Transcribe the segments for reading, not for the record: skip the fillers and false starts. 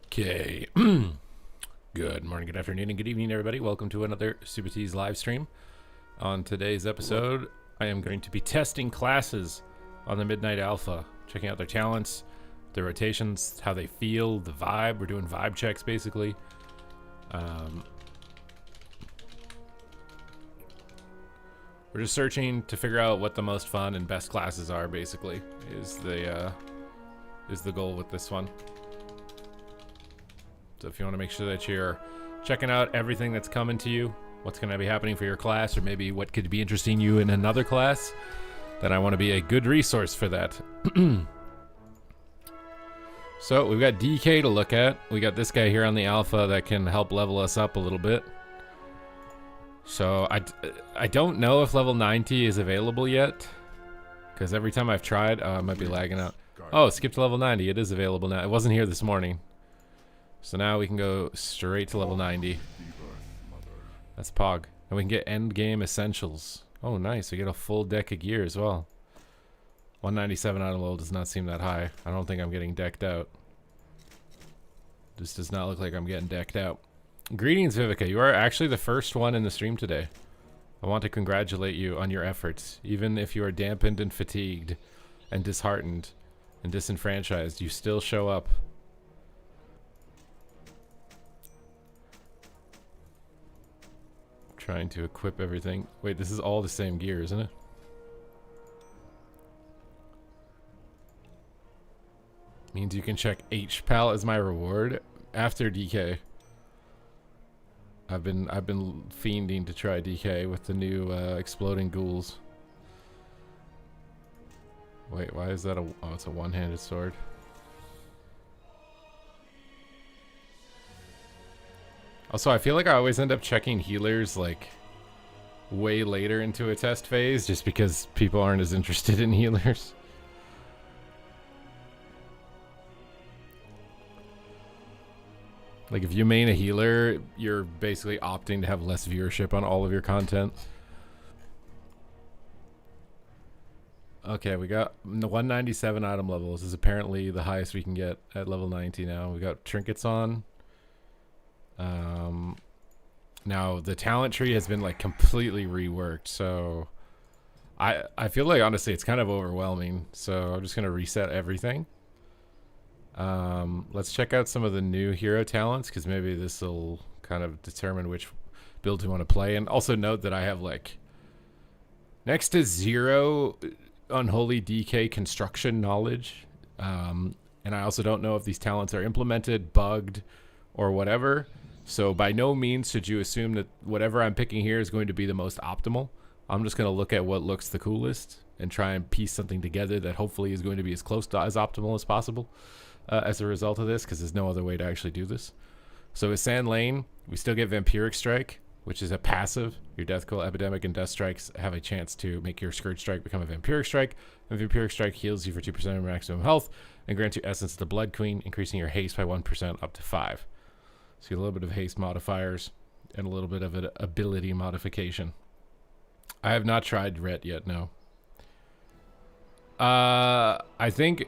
Okay. Good morning, good afternoon, and good evening, everybody. Welcome to another Super Tees live stream. On today's episode, I am going to be testing classes on the Midnight Alpha, checking out their talents, their rotations, how they feel, the vibe. We're doing vibe checks, basically. We're just searching to figure out what the most fun and best classes are, basically, is the goal with this one. So if you want to make sure that you're checking out everything that's coming to you, what's going to be happening for your class, or maybe what could be interesting you in another class, then I want to be a good resource for that. So we've got DK to look at. We got this guy here on the alpha that can help level us up a little bit. So I don't know if level 90 is available yet, because every time I've tried, it might be lagging out. Oh, it skipped to level 90. It is available now. It wasn't here this morning. So now we can go straight to level 90. That's Pog. And we can get end game essentials. Oh, nice. We get a full deck of gear as well. 197 out of low does not seem that high. I don't think I'm getting decked out. This does not look like I'm getting decked out. Greetings, Vivica. You are actually the first one in the stream today. I want to congratulate you on your efforts. Even if you are dampened and fatigued and disheartened and disenfranchised, you still show up. Trying to equip everything. Wait, this is all the same gear, isn't it? Means you can check HPAL as my reward after DK. I've been fiending to try DK with the new exploding ghouls. Wait, why is that oh, it's a one-handed sword. Also, I feel like I always end up checking healers like way later into a test phase just because people aren't as interested in healers. Like if you main a healer, you're basically opting to have less viewership on all of your content. Okay, we got 197 item levels. This is apparently the highest we can get at level 90 now. We got trinkets on. Now the talent tree has been like completely reworked, so I feel like honestly it's kind of overwhelming, so I'm just gonna reset everything. Let's check out some of the new hero talents, because maybe this will kind of determine which build we want to play. And also note that I have like next to 0 unholy DK construction knowledge, and I also don't know if these talents are implemented, bugged, or whatever. So by no means should you assume that whatever I'm picking here is going to be the most optimal. I'm just going to look at what looks the coolest and try and piece something together that hopefully is going to be as close to as optimal as possible as a result of this, because there's no other way to actually do this. So with Sand Lane, we still get Vampiric Strike, which is a passive. Your Death Coil, Epidemic, and Death Strikes have a chance to make your Scourge Strike become a Vampiric Strike. And Vampiric Strike heals you for 2% of your maximum health and grants you Essence of the Blood Queen, increasing your haste by 1% up to 5. So a little bit of haste modifiers and a little bit of an ability modification. I have not tried Ret yet, no. I think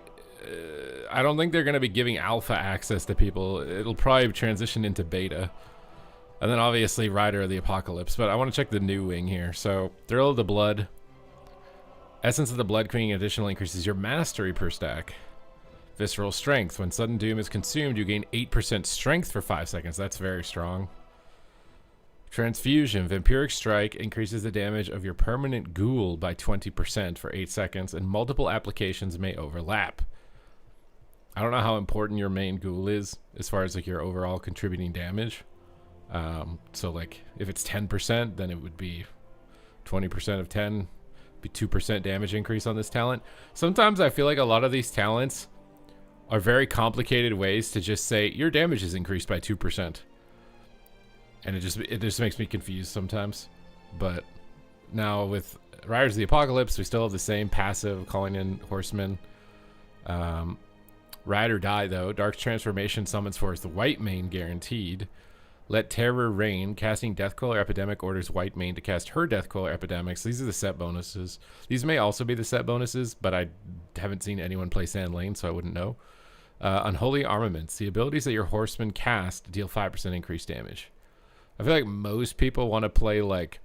I don't think they're going to be giving alpha access to people. It'll probably transition into beta. And then obviously Rider of the Apocalypse. But I want to check the new wing here. So Thrill of the Blood. Essence of the Blood Queen additionally increases your mastery per stack. Visceral Strength. When Sudden Doom is consumed, you gain 8% strength for 5 seconds. That's very strong. Transfusion. Vampiric Strike increases the damage of your permanent ghoul by 20% for 8 seconds, and multiple applications may overlap. I don't know how important your main ghoul is as far as like your overall contributing damage. So like if it's 10%, then it would be 20% of 10, be 2% damage increase on this talent. Sometimes I feel like a lot of these talents are very complicated ways to just say your damage is increased by 2%. And it just makes me confused sometimes. But now with Riders of the Apocalypse, we still have the same passive calling in Horsemen. Ride or Die though. Dark Transformation summons for the White Mane guaranteed. Let Terror Reign. Casting Death Coil or Epidemic orders White Mane to cast her Death Coil or Epidemics. These are the set bonuses. These may also be the set bonuses, but I haven't seen anyone play Sand Lane, so I wouldn't know. Unholy Armaments. The abilities that your horsemen cast deal 5% increased damage. I feel like most people want to play like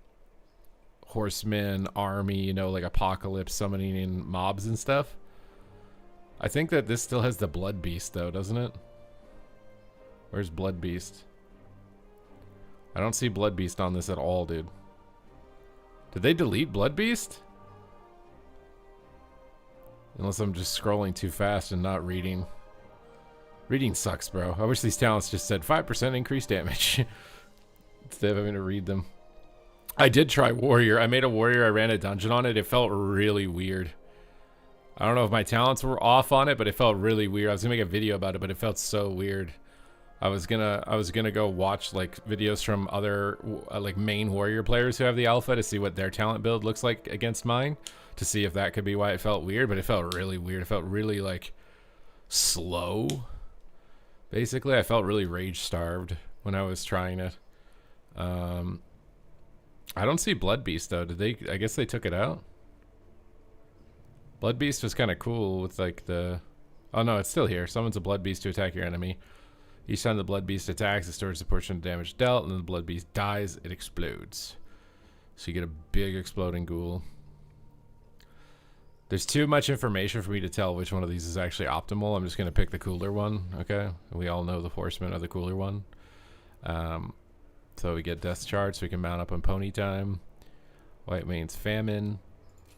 horsemen, army, you know, like apocalypse, summoning in mobs and stuff. I think that this still has the Blood Beast though, doesn't it? Where's Blood Beast? I don't see Blood Beast on this at all, dude. Did they delete Blood Beast? Unless I'm just scrolling too fast and not reading. Reading sucks, bro. I wish these talents just said 5% increased damage. Instead of having to read them. I did try Warrior. I made a Warrior. I ran a dungeon on it. It felt really weird. I don't know if my talents were off on it, but it felt really weird. I was gonna make a video about it, but it felt so weird. I was gonna go watch like videos from other like main Warrior players who have the alpha to see what their talent build looks like against mine, to see if that could be why it felt weird. But it felt really weird. It felt really like slow. Basically, I felt really rage starved when I was trying it. I don't see Blood Beast though. Did they? I guess they took it out. Blood Beast was kind of cool with like the... Oh no, it's still here. Summons a Blood Beast to attack your enemy. Each time the Blood Beast attacks, it stores a portion of damage dealt, and then the Blood Beast dies, it explodes. So you get a big exploding ghoul. There's too much information for me to tell which one of these is actually optimal. I'm just going to pick the cooler one, okay? We all know the horsemen are the cooler one. So we get Death Charge, so we can mount up on Pony Time. White Mane's Famine.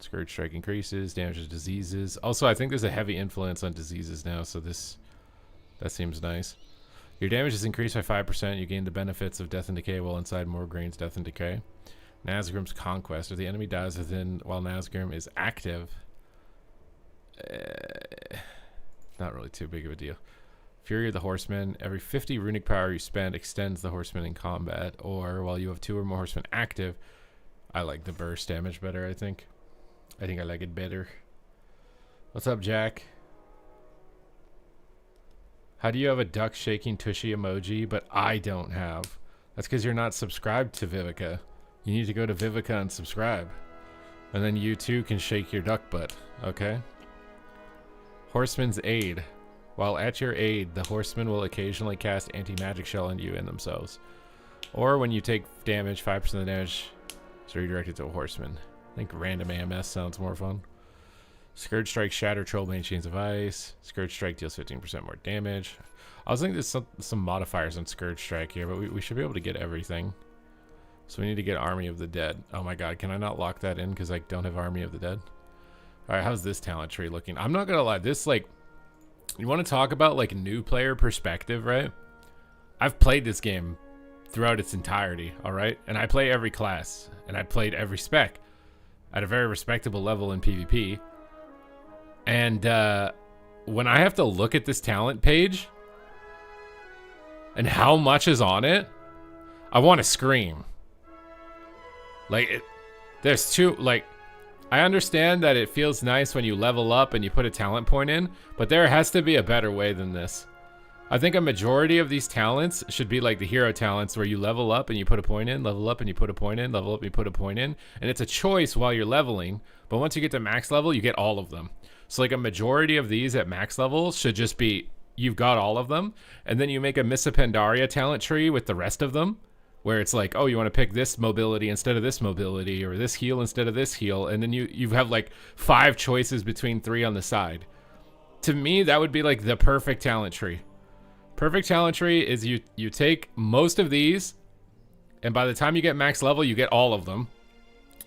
Scourge Strike increases, damages diseases. Also, I think there's a heavy influence on diseases now, so that seems nice. Your damage is increased by 5%. You gain the benefits of Death and Decay while inside Morgraine's Death and Decay. Nazgrim's Conquest. If the enemy dies within while Nazgrim is active, not really too big of a deal. Fury of the Horsemen. Every 50 runic power you spend extends the Horsemen in combat, or while you have 2 or more Horsemen active. I like the burst damage better, I think. I like it better. What's up, Jack? How do you have a duck shaking tushy emoji, but I don't have? That's because you're not subscribed to Vivica. You need to go to Vivica and subscribe. And then you too can shake your duck butt, okay? Horseman's Aid. While at your aid, the horsemen will occasionally cast anti-magic shell on you and themselves. Or when you take damage, 5% of the damage is redirected to a horseman. I think random AMS sounds more fun. Scourge Strike, Shatter, Trollbane, Chains of Ice. Scourge Strike deals 15% more damage. I was thinking there's some modifiers on Scourge Strike here, but we should be able to get everything. So we need to get Army of the Dead. Oh my god, can I not lock that in because I don't have Army of the Dead? Alright, how's this talent tree looking? I'm not gonna lie, this like... You want to talk about like new player perspective, right? I've played this game throughout its entirety, alright? And I play every class, and I played every spec at a very respectable level in PvP. And when I have to look at this talent page and how much is on it, I want to scream. Like, there's two, like, I understand that it feels nice when you level up and you put a talent point in, but there has to be a better way than this. I think a majority of these talents should be like the hero talents where you level up and you put a point in, level up and you put a point in, level up and you put a point in. And it's a choice while you're leveling, but once you get to max level, you get all of them. So like a majority of these at max level should just be, you've got all of them. And then you make a Missa Pandaria talent tree with the rest of them, where it's like, oh, you want to pick this mobility instead of this mobility, or this heal instead of this heal. And then you have like 5 choices between 3 on the side. To me, that would be like the perfect talent tree. Perfect talent tree is you take most of these, and by the time you get max level, you get all of them.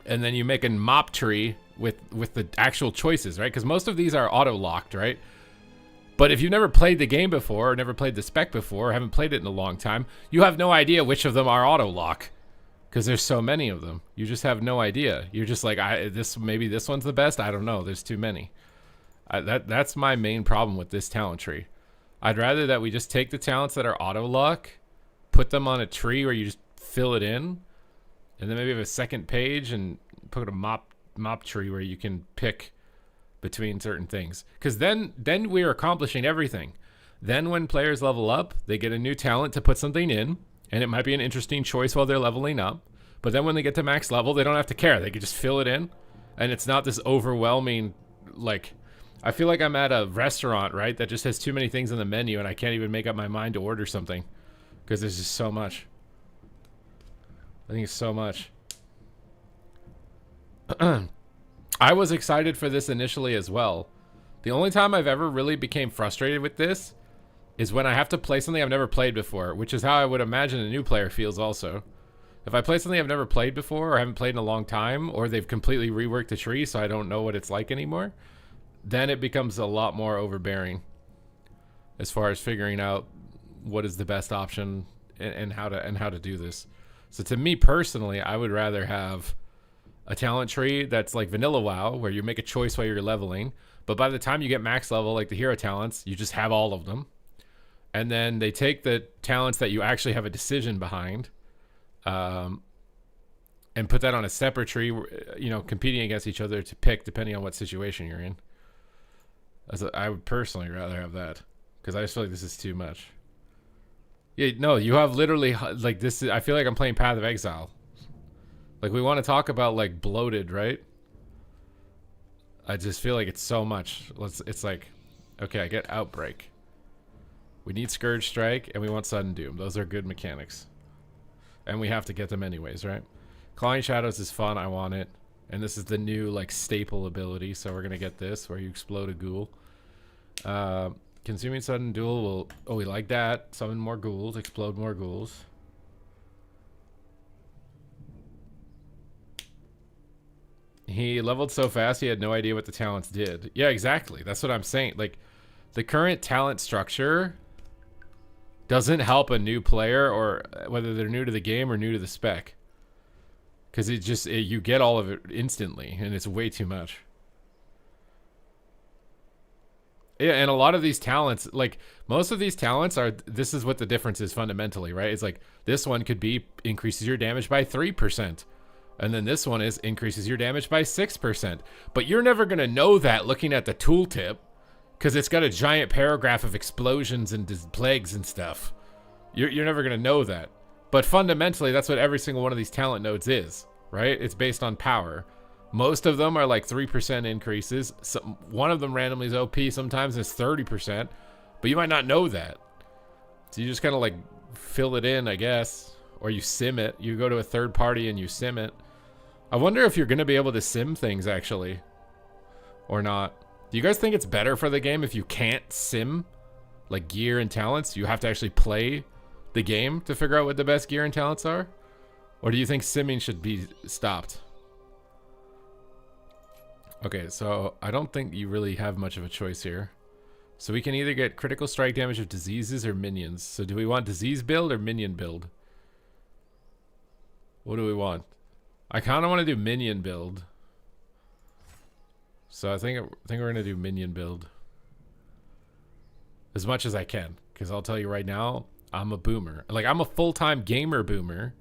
And then you make a mop tree with the actual choices, right? Because most of these are auto-locked, right? But if you've never played the game before, or never played the spec before, or haven't played it in a long time, you have no idea which of them are auto-lock. Because there's so many of them. You just have no idea. You're just like, maybe this one's the best? I don't know. There's too many. That's my main problem with this talent tree. I'd rather that we just take the talents that are auto-lock, put them on a tree where you just fill it in, and then maybe have a second page and put a mop tree where you can pick between certain things. Because then we're accomplishing everything. Then when players level up, they get a new talent to put something in, and it might be an interesting choice while they're leveling up. But then when they get to max level, they don't have to care. They can just fill it in, and it's not this overwhelming, like... I feel like I'm at a restaurant, right? That just has too many things on the menu and I can't even make up my mind to order something. Because there's just so much. I think it's so much. I was excited for this initially as well. The only time I've ever really became frustrated with this is when I have to play something I've never played before, which is how I would imagine a new player feels also. If I play something I've never played before or haven't played in a long time, or they've completely reworked the tree so I don't know what it's like anymore, then it becomes a lot more overbearing as far as figuring out what is the best option and how to do this. So to me personally, I would rather have a talent tree that's like vanilla WoW, where you make a choice while you're leveling, but by the time you get max level, like the hero talents, you just have all of them. And then they take the talents that you actually have a decision behind, and put that on a separate tree, you know, competing against each other to pick depending on what situation you're in. I would personally rather have that, because I just feel like this is too much. Yeah, no, you have literally, like, this is, I feel like I'm playing Path of Exile. Like, we want to talk about, like, bloated, right? I just feel like it's so much. It's like, okay, I get Outbreak. We need Scourge Strike, and we want Sudden Doom. Those are good mechanics. And we have to get them anyways, right? Clawing Shadows is fun. I want it. And this is the new, like, staple ability. So we're going to get this, where you explode a ghoul. Consuming Sudden Duel will... Oh, we like that. Summon more ghouls. Explode more ghouls. He leveled so fast, he had no idea what the talents did. Yeah, exactly. That's what I'm saying. Like, the current talent structure doesn't help a new player, or whether they're new to the game or new to the spec. Because you get all of it instantly, and it's way too much. Yeah, and a lot of these talents, like, most of these talents are, this is what the difference is fundamentally, right? It's like, this one could be increases your damage by 3%. And then this one is increases your damage by 6%. But you're never going to know that looking at the tooltip, because it's got a giant paragraph of explosions and plagues and stuff. You're never going to know that. But fundamentally, that's what every single one of these talent nodes is, right? It's based on power. Most of them are like 3% increases. One of them randomly is OP. Sometimes it's 30%. But you might not know that. So you just kind of like fill it in, I guess. Or you sim it. You go to a third party and you sim it. I wonder if you're going to be able to sim things, actually. Or not. Do you guys think it's better for the game if you can't sim, like, gear and talents? You have to actually play the game to figure out what the best gear and talents are? Or do you think simming should be stopped? Okay, so I don't think you really have much of a choice here. So we can either get critical strike damage of diseases or minions. So do we want disease build or minion build? What do we want? I kind of want to do minion build. So I think we're going to do minion build. As much as I can. Because I'll tell you right now, I'm a boomer. Like, I'm a full-time gamer boomer.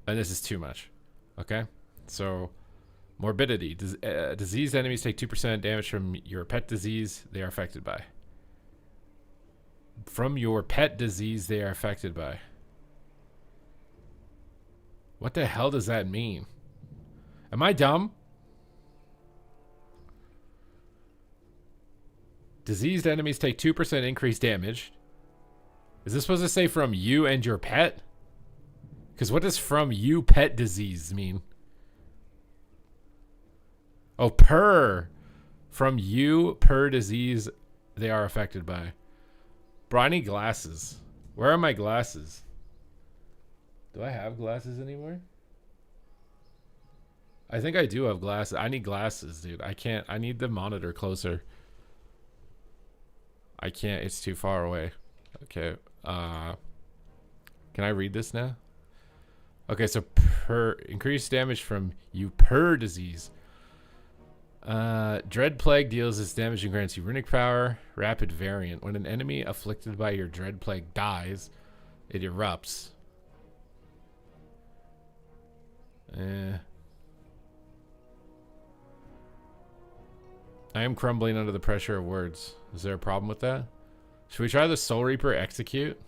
And this is too much. Okay? So, morbidity. Diseased enemies take 2% damage from your pet disease they are affected by. From your pet disease they are affected by. What the hell does that mean? Am I dumb? Diseased enemies take 2% increased damage. Is this supposed to say from you and your pet? Because what does from you pet disease mean? Oh, per. From you per disease they are affected by. Bro, I need glasses. Where are my glasses? Do I have glasses anymore? I think I do have glasses. I need glasses, dude. I can't. I need the monitor closer. I can't. It's too far away. Okay. Can I read this now? Okay, so per increased damage from you per disease. Dread Plague deals this damage and grants you runic power. Rapid variant. When an enemy afflicted by your Dread Plague dies, it erupts. I am crumbling under the pressure of words. Is there a problem with that? Should we try the Soul Reaper execute?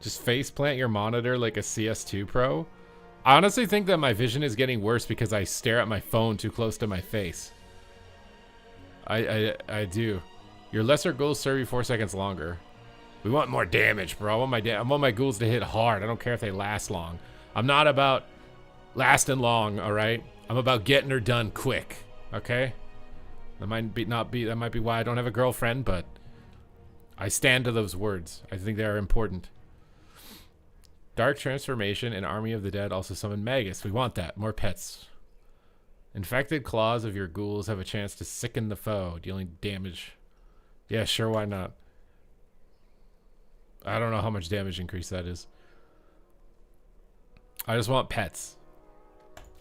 Just face plant your monitor like a CS2 Pro. I honestly think that my vision is getting worse because I stare at my phone too close to my face. I do. Your lesser ghouls serve you 4 seconds longer. We want more damage, bro. I want my ghouls to hit hard. I don't care if they last long. I'm not about lasting long, all right? I'm about getting her done quick, okay? That might be why I don't have a girlfriend, but I stand to those words. I think they are important. Dark Transformation and Army of the Dead also summon Magus. We want that. More pets. Infected claws of your ghouls have a chance to sicken the foe, dealing damage. Yeah, sure, why not? I don't know how much damage increase that is. I just want pets.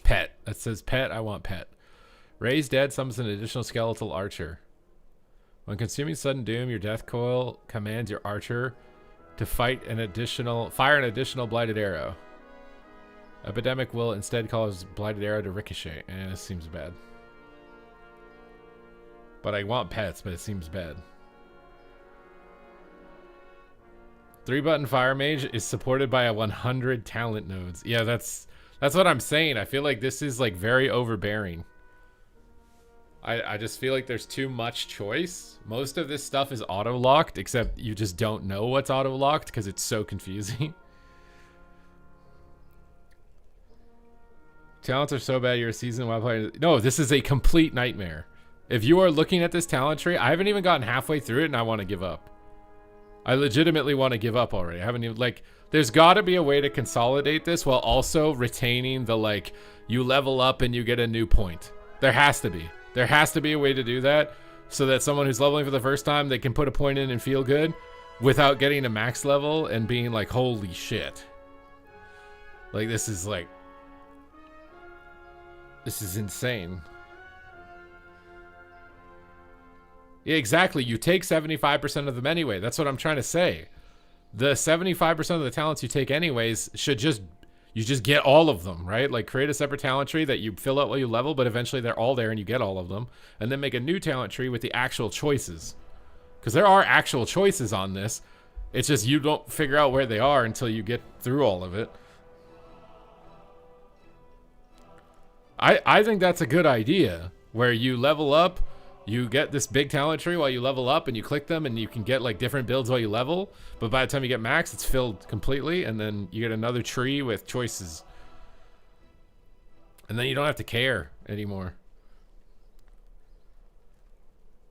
Pet. That says pet, I want pet. Raise Dead summons an additional skeletal archer. When consuming sudden doom, your death coil commands your archer to fire an additional blighted arrow. Epidemic will instead cause blighted arrow to ricochet. This seems bad. But I want pets, but it seems bad. 3-button Fire Mage is supported by 100 talent nodes. Yeah, that's what I'm saying. I feel like this is like very overbearing. I just feel like there's too much choice. Most of this stuff is auto-locked, except you just don't know what's auto-locked because it's so confusing. Talents are so bad you're a seasoned while playing. No, this is a complete nightmare. If you are looking at this talent tree, I haven't even gotten halfway through it and I want to give up. I legitimately want to give up already. I haven't even, like, there's got to be a way to consolidate this while also retaining the, like, you level up and you get a new point. There has to be. There has to be a way to do that so that someone who's leveling for the first time, they can put a point in and feel good without getting a max level and being like, holy shit. Like, this is insane. Yeah, exactly. You take 75% of them anyway. That's what I'm trying to say. The 75% of the talents you take anyways should you just get all of them, right? Like, create a separate talent tree that you fill out while you level, but eventually they're all there and you get all of them. And then make a new talent tree with the actual choices. Because there are actual choices on this. It's just you don't figure out where they are until you get through all of it. I think that's a good idea, where you level up, you get this big talent tree while you level up, and you click them, and you can get like different builds while you level. But by the time you get max, it's filled completely, and then you get another tree with choices. And then you don't have to care anymore.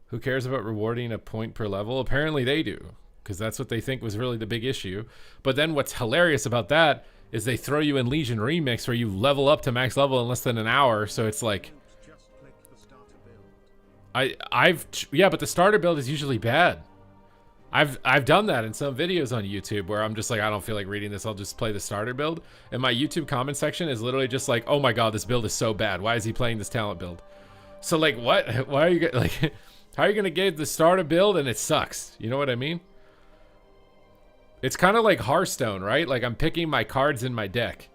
Who cares about rewarding a point per level? Apparently they do, because that's what they think was really the big issue. But then what's hilarious about that is they throw you in Legion Remix, where you level up to max level in less than an hour. So it's like, yeah, but the starter build is usually bad. I've done that in some videos on YouTube where I'm just like, I don't feel like reading this. I'll just play the starter build. And my YouTube comment section is literally just like, oh my god, this build is so bad. Why is he playing this talent build? So like, what? Why are you like? How are you gonna get the starter build and it sucks? You know what I mean? It's kind of like Hearthstone, right? Like, I'm picking my cards in my deck.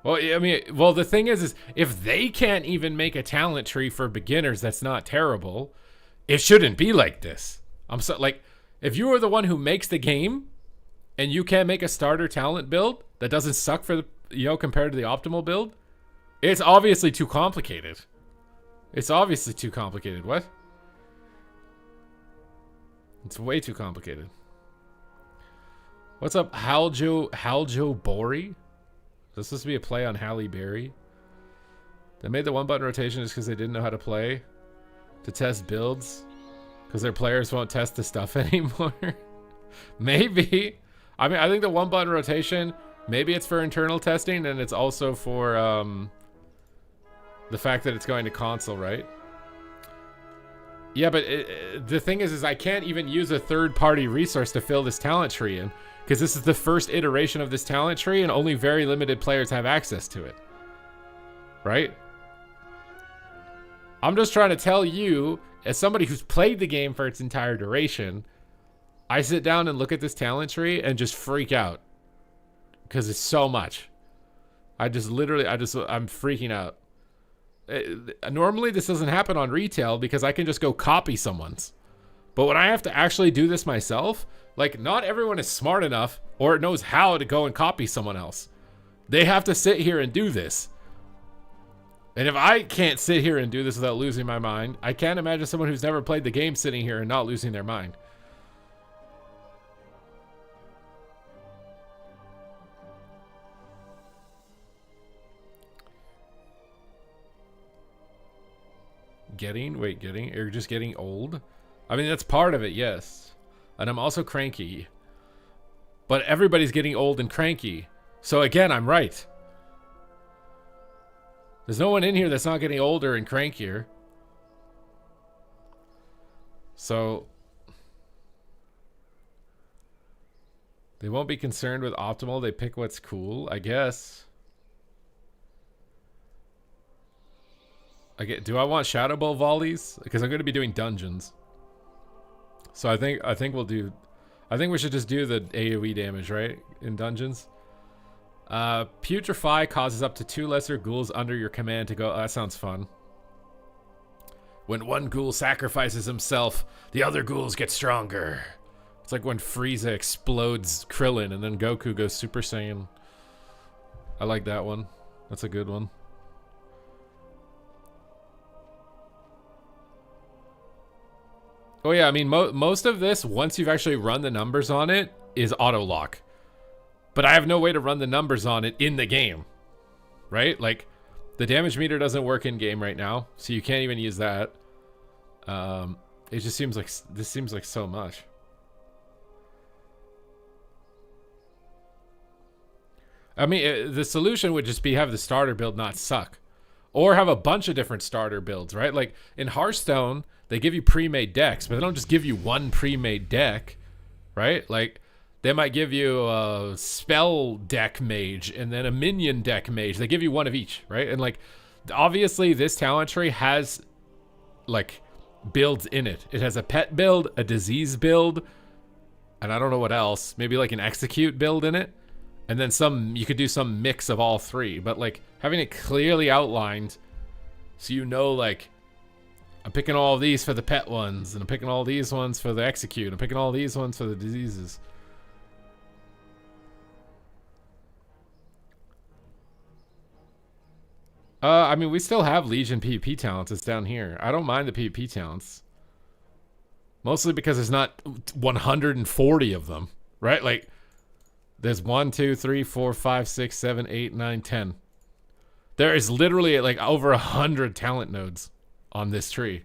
Well, I mean, the thing is if they can't even make a talent tree for beginners that's not terrible, it shouldn't be like this. Like, if you are the one who makes the game and you can't make a starter talent build that doesn't suck for the, compared to the optimal build, it's obviously too complicated. It's obviously too complicated. What? It's way too complicated. What's up, Haljo Bori? Is this supposed to be a play on Halle Berry? They made the one-button rotation just because they didn't know how to play to test builds, because their players won't test the stuff anymore. Maybe. I mean, I think the one-button rotation, maybe it's for internal testing, and it's also for the fact that it's going to console, right? Yeah, but the thing is I can't even use a third-party resource to fill this talent tree in, because this is the first iteration of this talent tree and only very limited players have access to it. Right? I'm just trying to tell you, as somebody who's played the game for its entire duration, I sit down and look at this talent tree and just freak out. Because it's so much. I'm freaking out. Normally this doesn't happen on retail because I can just go copy someone's. But when I have to actually do this myself, like, not everyone is smart enough or knows how to go and copy someone else. They have to sit here and do this. And if I can't sit here and do this without losing my mind, I can't imagine someone who's never played the game sitting here and not losing their mind. You're just getting old? I mean, that's part of it, yes. And I'm also cranky. But everybody's getting old and cranky. So again, I'm right. There's no one in here that's not getting older and crankier. So they won't be concerned with optimal. They pick what's cool, I guess. Do I want Shadow Ball volleys? Because I'm going to be doing dungeons. So I think we should just do the AoE damage, right? In dungeons. Putrefy causes up to 2 lesser ghouls under your command to go. Oh, that sounds fun. When one ghoul sacrifices himself, the other ghouls get stronger. It's like when Frieza explodes Krillin and then Goku goes Super Saiyan. I like that one. That's a good one. Oh yeah, I mean, most of this, once you've actually run the numbers on it, is auto-lock. But I have no way to run the numbers on it in the game, right? Like, the damage meter doesn't work in game right now, so you can't even use that. It just seems like this seems like so much. I mean, the solution would just be have the starter build not suck, or have a bunch of different starter builds, right? Like in Hearthstone, they give you pre-made decks, but they don't just give you one pre-made deck, right? Like, they might give you a spell deck mage and then a minion deck mage. They give you one of each, right? And like, obviously this talent tree has like builds in it. It has a pet build, a disease build, and I don't know what else. Maybe like an execute build in it. And then you could do some mix of all three. But like having it clearly outlined so you know, like, I'm picking all of these for the pet ones, and I'm picking all these ones for the execute. I'm picking all these ones for the diseases. I mean, we still have Legion PvP talents. It's down here. I don't mind the PvP talents. Mostly because there's not 140 of them, right? Like, there's 1, 2, 3, 4, 5, 6, 7, 8, 9, 10. There is literally like over 100 talent nodes on this tree.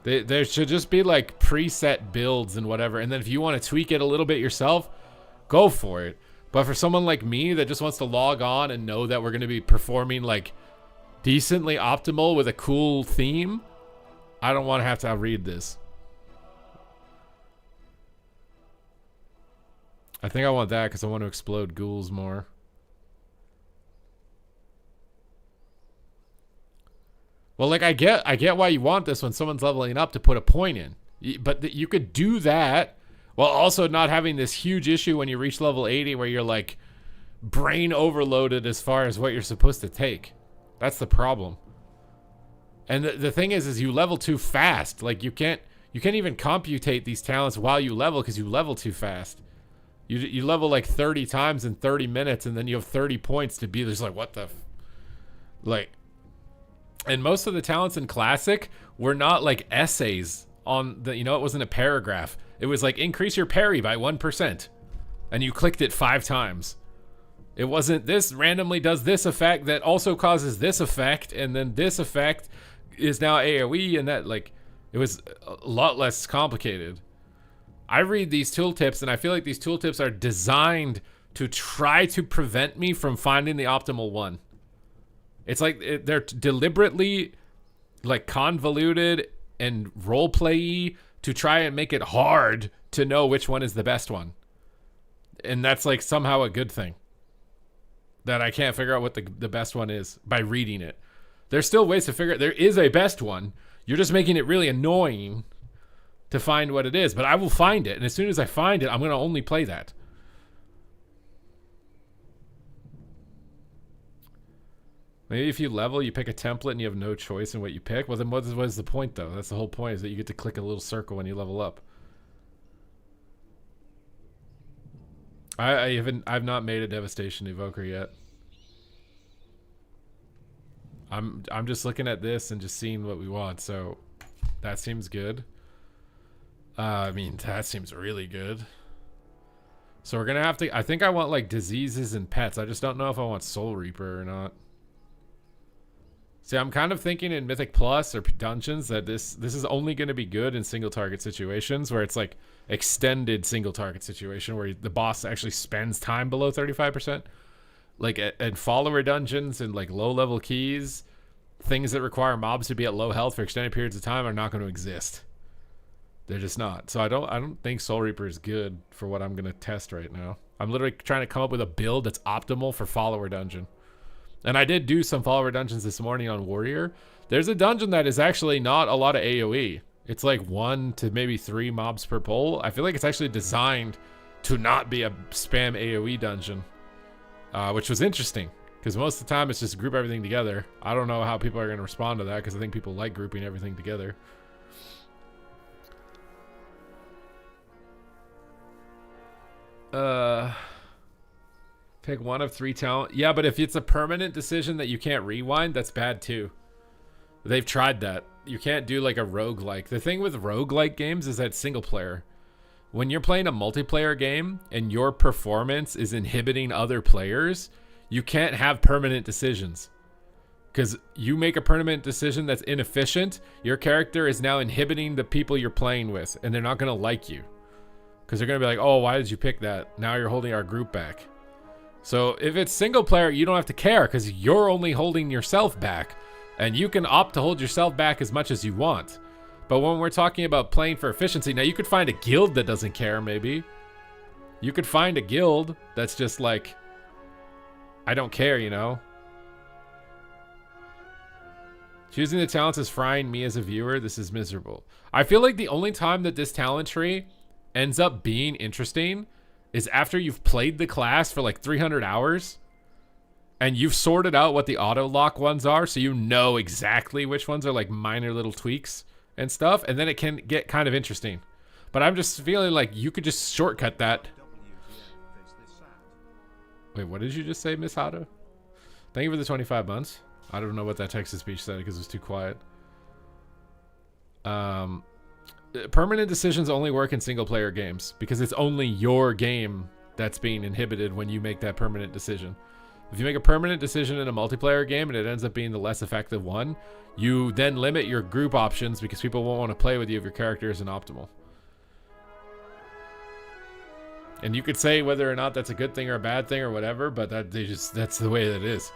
There should just be like preset builds and whatever. And then if you want to tweak it a little bit yourself, go for it. But for someone like me that just wants to log on and know that we're going to be performing like decently optimal with a cool theme, I don't want to have to read this. I think I want that because I want to explode ghouls more. Well, like, I get why you want this when someone's leveling up to put a point in. But you could do that while also not having this huge issue when you reach level 80 where you're like brain overloaded as far as what you're supposed to take. That's the problem. And the thing is you level too fast. Like, you can't even computate these talents while you level because you level too fast. You level like 30 times in 30 minutes and then you have 30 points to be just like, what the like. And most of the talents in Classic were not like essays on the, it wasn't a paragraph. It was like, increase your parry by 1%. And you clicked it 5 times. It wasn't, this randomly does this effect that also causes this effect. And then this effect is now AoE. And that, like, it was a lot less complicated. I read these tooltips and I feel like these tooltips are designed to try to prevent me from finding the optimal one. It's like they're deliberately like convoluted and roleplay-y to try and make it hard to know which one is the best one. And that's like somehow a good thing. That I can't figure out what the best one is by reading it. There's still ways to figure it. There is a best one. You're just making it really annoying to find what it is. But I will find it. And as soon as I find it, I'm going to only play that. Maybe if you level, you pick a template and you have no choice in what you pick. Well, then what is the point, though? That's the whole point, is that you get to click a little circle when you level up. I've not made a Devastation Evoker yet. I'm just looking at this and just seeing what we want, so that seems good. I mean, that seems really good. So we're gonna have to, I think I want like diseases and pets. I just don't know if I want Soul Reaper or not. See, I'm kind of thinking in Mythic Plus or Dungeons that this is only going to be good in single target situations, where it's like extended single target situation where the boss actually spends time below 35%. Like at follower dungeons and like low level keys, things that require mobs to be at low health for extended periods of time are not going to exist. They're just not. So I don't think Soul Reaper is good for what I'm going to test right now. I'm literally trying to come up with a build that's optimal for follower dungeon. And I did do some follower dungeons this morning on Warrior. There's a dungeon that is actually not a lot of AoE. It's like 1 to maybe 3 mobs per pull. I feel like it's actually designed to not be a spam AoE dungeon, which was interesting because most of the time it's just group everything together. I don't know how people are going to respond to that because I think people like grouping everything together. Pick one of 3 talent. Yeah, but if it's a permanent decision that you can't rewind, that's bad too. They've tried that. You can't do like a roguelike. The thing with roguelike games is that single player. When you're playing a multiplayer game and your performance is inhibiting other players, you can't have permanent decisions. Because you make a permanent decision that's inefficient, your character is now inhibiting the people you're playing with, and they're not going to like you. Because they're going to be like, oh, why did you pick that? Now you're holding our group back. So if it's single player, you don't have to care because you're only holding yourself back. And you can opt to hold yourself back as much as you want. But when we're talking about playing for efficiency, now you could find a guild that doesn't care, maybe. You could find a guild that's just like, I don't care, you know? Choosing the talents is frying me as a viewer. This is miserable. I feel like the only time that this talent tree ends up being interesting is after you've played the class for like 300 hours and you've sorted out what the auto lock ones are, so you know exactly which ones are like minor little tweaks and stuff, and then it can get kind of interesting. But I'm just feeling like you could just shortcut that. Wait, what did you just say, Miss Hato? Thank you for the 25 months. I don't know what that text-to-speech said because it was too quiet. Permanent decisions only work in single-player games because it's only your game that's being inhibited when you make that permanent decision. If you make a permanent decision in a multiplayer game and it ends up being the less effective one, you then limit your group options because people won't want to play with you if your character isn't optimal. And you could say whether or not that's a good thing or a bad thing or whatever, but that's the way that it is.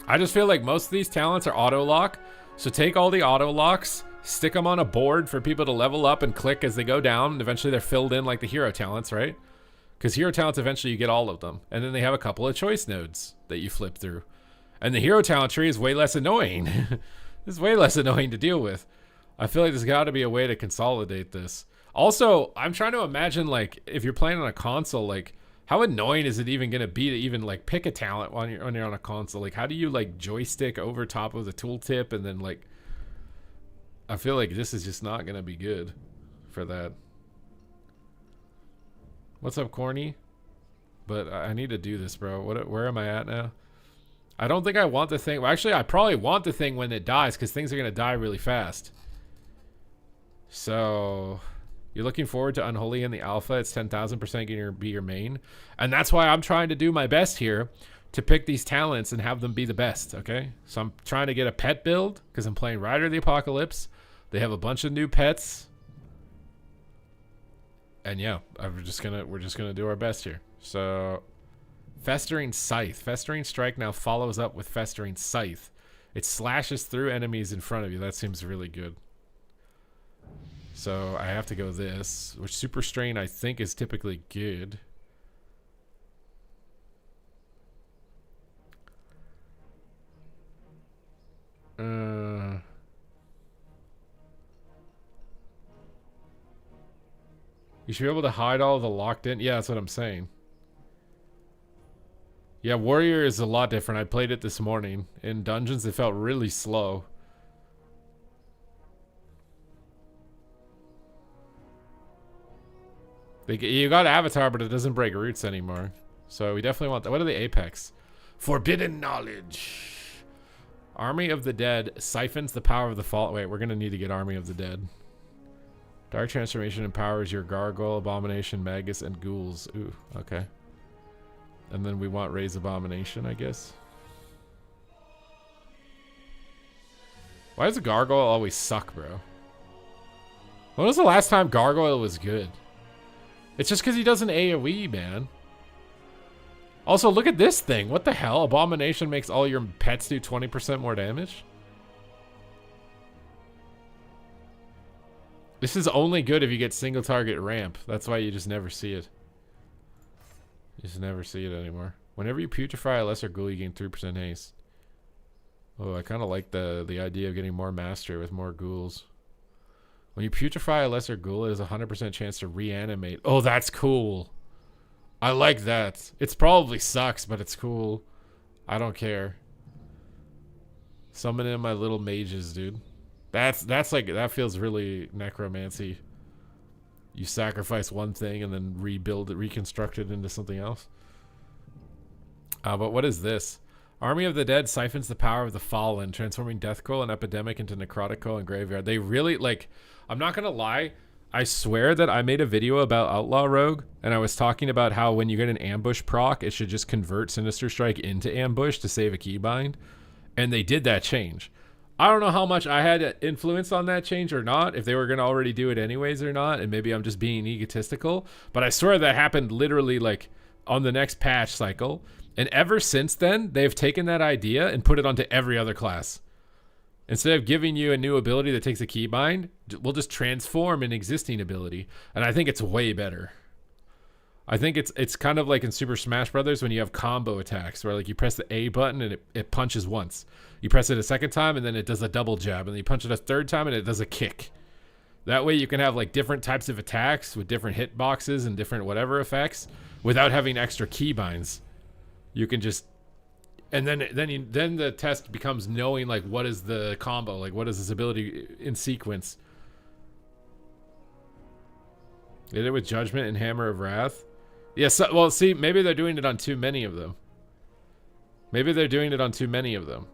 I just feel like most of these talents are auto lock. So take all the auto locks, stick them on a board for people to level up and click as they go down. And eventually they're filled in like the hero talents, right? Because hero talents, eventually you get all of them. And then they have a couple of choice nodes that you flip through. And the hero talent tree is way less annoying. It's way less annoying to deal with. I feel like there's got to be a way to consolidate this. Also, I'm trying to imagine, like, if you're playing on a console, like, how annoying is it even going to be to even, like, pick a talent when you're on a console? Like, how do you, like, joystick over top of the tooltip and then, like... I feel like this is just not going to be good for that. What's up, Corny? But I need to do this, bro. Where am I at now? I don't think I want the thing... Well, actually, I probably want the thing when it dies because things are going to die really fast. So... You're looking forward to Unholy in the alpha. It's 10,000% going to be your main. And that's why I'm trying to do my best here to pick these talents and have them be the best, okay? So I'm trying to get a pet build because I'm playing Rider of the Apocalypse. They have a bunch of new pets. And yeah, we're just gonna do our best here. So Festering Scythe. Festering Strike now follows up with Festering Scythe. It slashes through enemies in front of you. That seems really good. So I have to go this, which Super Strain I think is typically good. You should be able to hide all of the locked in. Yeah, that's what I'm saying. Yeah, Warrior is a lot different. I played it this morning. In Dungeons, it felt really slow. You got Avatar, but it doesn't break roots anymore. So we definitely want that. What are the Apex? Forbidden Knowledge. Army of the Dead siphons the power of the fall. Wait, we're going to need to get Army of the Dead. Dark Transformation empowers your Gargoyle, Abomination, Magus, and Ghouls. Ooh, okay. And then we want Raise Abomination, I guess. Why does the Gargoyle always suck, bro? When was the last time Gargoyle was good? It's just because he does an AoE, man. Also, look at this thing. What the hell? Abomination makes all your pets do 20% more damage? This is only good if you get single target ramp. That's why you just never see it. You just never see it anymore. Whenever you putrefy a lesser ghoul, you gain 3% haste. Oh, I kind of like the idea of getting more mastery with more ghouls. When you putrefy a lesser ghoul, it has a 100% chance to reanimate. Oh, that's cool. I like that. It's probably sucks, but it's cool. I don't care. Summon in my little mages, dude. That's like, that feels really necromancy. You sacrifice one thing and then rebuild it, reconstruct it into something else. But what is this? Army of the Dead siphons the power of the Fallen, transforming Death Coil and Epidemic into Necrotic Coil and Graveyard. They really, like, I'm not gonna lie, I swear that I made a video about Outlaw Rogue, and I was talking about how when you get an ambush proc, it should just convert Sinister Strike into ambush to save a keybind. And they did that change. I don't know how much I had influence on that change or not, if they were going to already do it anyways or not, and maybe I'm just being egotistical, but I swear that happened literally like on the next patch cycle. And ever since then, they've taken that idea and put it onto every other class. Instead of giving you a new ability that takes a keybind, we'll just transform an existing ability. And I think it's way better. I think it's kind of like in Super Smash Brothers when you have combo attacks where like you press the A button and it punches once. You press it a second time and then it does a double jab, and then you punch it a third time and it does a kick. That way you can have like different types of attacks with different hitboxes and different whatever effects without having extra keybinds. You can just, and then the test becomes knowing like what is the combo, like what is this ability in sequence. Did it with Judgment and Hammer of Wrath? Yes, yeah, so, well, see, maybe they're doing it on too many of them. Maybe they're doing it on too many of them.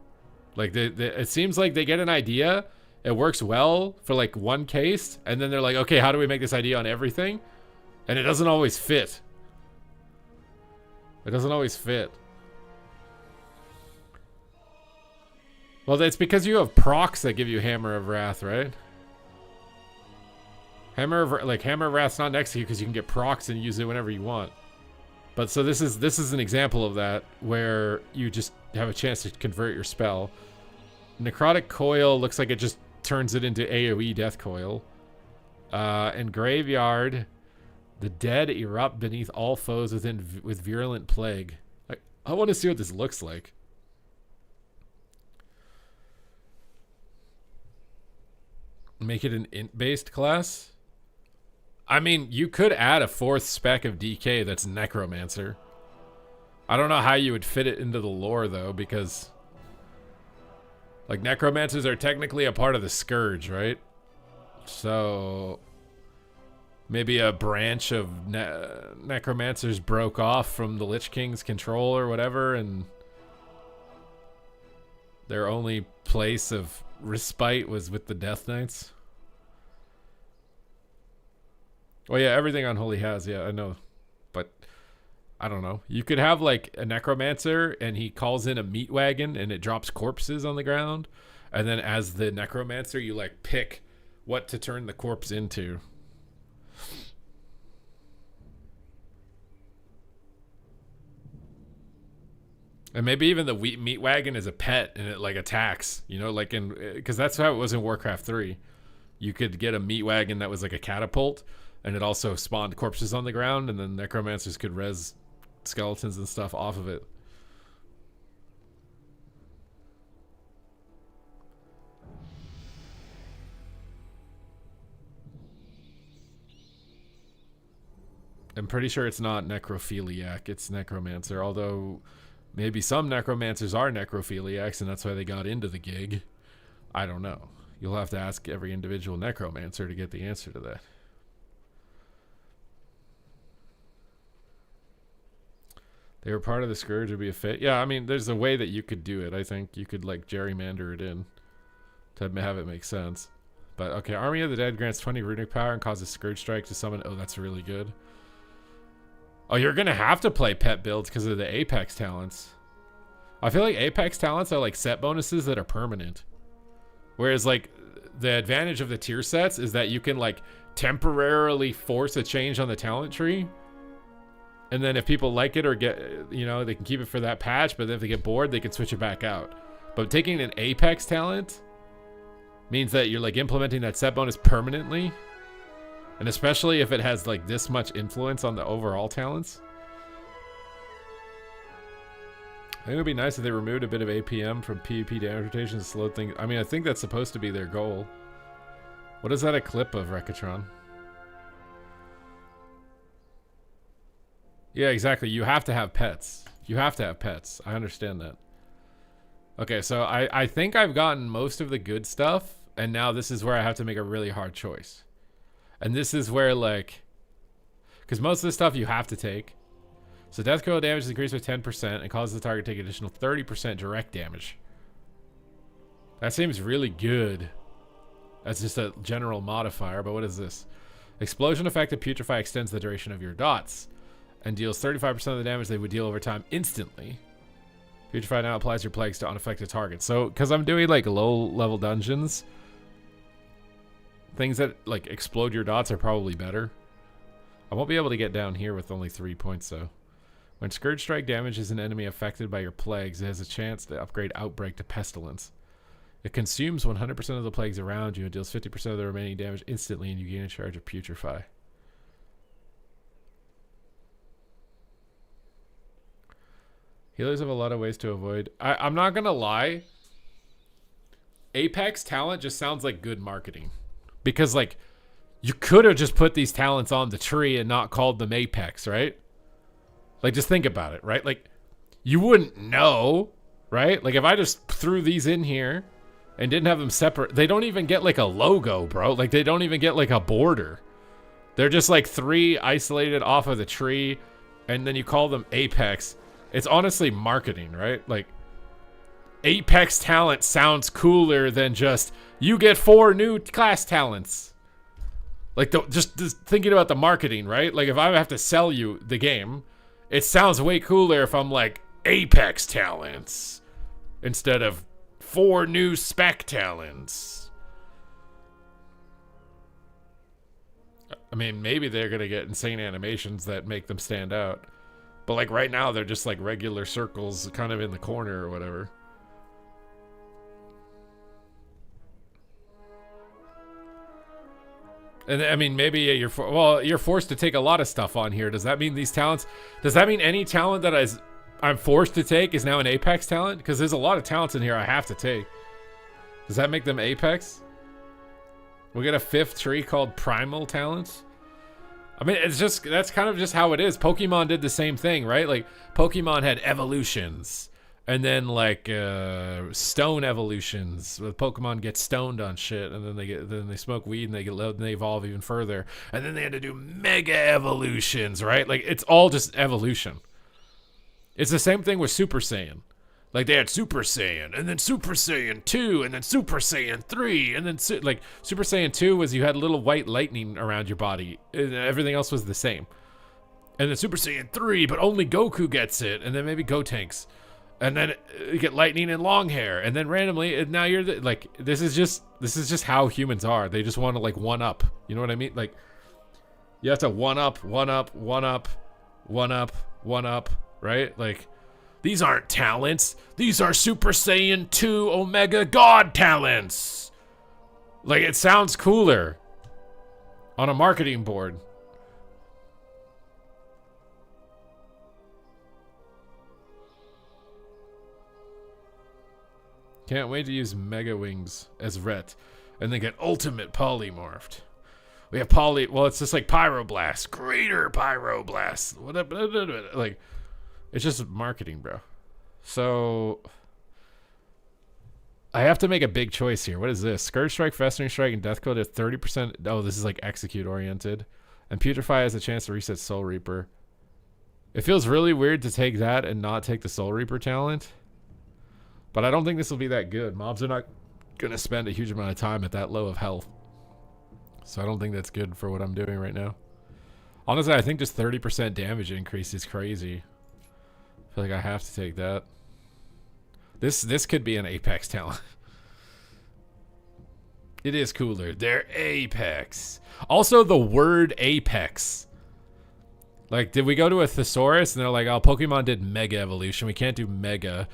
Like, it seems like they get an idea, it works well for, like, one case, and then they're like, okay, how do we make this idea on everything? And it doesn't always fit. It doesn't always fit. Well, it's because you have procs that give you Hammer of Wrath, right? Hammer of Wrath's not next to you because you can get procs and use it whenever you want. But so this is an example of that where you just have a chance to convert your spell. Necrotic Coil looks like it just turns it into AoE Death Coil. And Graveyard, the dead erupt beneath all foes with Virulent Plague. I want to see what this looks like. Make it an int-based class? I mean, you could add a fourth spec of DK that's Necromancer. I don't know how you would fit it into the lore, though, because like Necromancers are technically a part of the Scourge, right? So maybe a branch of Necromancers broke off from the Lich King's control or whatever, and their only place of respite was with the Death Knights. Well, yeah, everything Unholy has, yeah, I know. But, I don't know. You could have, like, a Necromancer, and he calls in a meat wagon, and it drops corpses on the ground. And then as the Necromancer, you, like, pick what to turn the corpse into. And maybe even the meat wagon is a pet, and it, like, attacks. You know, like, because that's how it was in Warcraft 3. You could get a meat wagon that was, like, a catapult, and it also spawned corpses on the ground, and then Necromancers could res skeletons and stuff off of it. I'm pretty sure it's not Necrophiliac, it's Necromancer, although Maybe some necromancers are necrophiliacs and that's why they got into the gig. I don't know. You'll have to ask every individual necromancer to get the answer to that. They were part of the Scourge would be a fit. Yeah, I mean, there's a way that you could do it. I think you could like gerrymander it in to have it make sense. But okay, Army of the Dead grants 20 runic power and causes Scourge Strike to summon. Oh, that's really good. Oh, you're gonna have to play pet builds because of the Apex talents. I feel like Apex talents are like set bonuses that are permanent. Whereas like the advantage of the tier sets is that you can like temporarily force a change on the talent tree. And then if people like it or get, you know, they can keep it for that patch, but then if they get bored, they can switch it back out. But taking an Apex talent means that you're like implementing that set bonus permanently. And especially if it has like this much influence on the overall talents. I think it would be nice if they removed a bit of APM from PvP damage rotation to slow things. I mean, I think that's supposed to be their goal. What is that a clip of, Rekatron? Yeah, exactly. You have to have pets. You have to have pets. I understand that. Okay, so I think I've gotten most of the good stuff, and now this is where I have to make a really hard choice. And this is where, like... Because most of the stuff you have to take. So death coil damage is increased by 10% and causes the target to take additional 30% direct damage. That seems really good. That's just a general modifier, but what is this? Explosion effect of Putrefy extends the duration of your dots and deals 35% of the damage they would deal over time instantly. Putrefy now applies your plagues to unaffected targets. So, because I'm doing like low-level dungeons, things that like explode your dots are probably better. I won't be able to get down here with only 3 points though. When Scourge Strike damages an enemy affected by your plagues, it has a chance to upgrade Outbreak to Pestilence. It consumes 100% of the plagues around you and deals 50% of the remaining damage instantly, and you gain a charge of Putrefy. Healers have a lot of ways to avoid. I'm not going to lie. Apex talent just sounds like good marketing. Because, like, you could have just put these talents on the tree and not called them Apex, right? Like, just think about it, right? Like, you wouldn't know, right? Like, if I just threw these in here and didn't have them separate, they don't even get, like, a logo, bro. Like, they don't even get, like, a border. They're just, like, 3 isolated off of the tree, and then you call them Apex. It's honestly marketing, right? Like, Apex talent sounds cooler than just, you get 4 new class talents. Like, just thinking about the marketing, right? Like, if I have to sell you the game, it sounds way cooler if I'm like, Apex talents instead of 4 new spec talents. I mean, maybe they're going to get insane animations that make them stand out. But like right now, they're just like regular circles kind of in the corner or whatever. And I mean, maybe you're forced to take a lot of stuff on here. Does that mean these talents? Does that mean any talent that I'm forced to take is now an Apex talent? Because there's a lot of talents in here I have to take. Does that make them Apex? We'll get a 5th tree called Primal Talents. I mean, it's just, that's kind of just how it is. Pokemon did the same thing, right? Like, Pokemon had evolutions. And then, like, stone evolutions. The Pokemon get stoned on shit, and then they smoke weed, and they evolve even further. And then they had to do mega evolutions, right? Like, it's all just evolution. It's the same thing with Super Saiyan. Like, they had Super Saiyan, and then Super Saiyan 2, and then Super Saiyan 3, and then, like, Super Saiyan 2 was you had little white lightning around your body, and everything else was the same. And then Super Saiyan 3, but only Goku gets it, and then maybe Gotenks. And then you get lightning and long hair, and then randomly, and now you're, like, this is just how humans are. They just want to, like, one-up. You know what I mean? Like, you have to one-up, right? Like, these aren't talents. These are Super Saiyan 2 Omega God talents. Like, it sounds cooler on a marketing board. Can't wait to use Mega Wings as Ret and then get Ultimate Polymorphed. We have well, it's just like Pyroblast, Greater Pyroblast. Like, it's just marketing, bro. So I have to make a big choice here. What is this? Scourge Strike, Festering Strike, and Death Code at 30%. Oh, this is like execute oriented. And Putrefy has a chance to reset Soul Reaper. It feels really weird to take that and not take the Soul Reaper talent. But I don't think this will be that good. Mobs are not going to spend a huge amount of time at that low of health. So I don't think that's good for what I'm doing right now. Honestly, I think just 30% damage increase is crazy. I feel like I have to take that. This could be an Apex talent. It is cooler. They're Apex. Also, the word Apex. Like, did we go to a thesaurus and they're like, oh, Pokemon did Mega Evolution. We can't do Mega.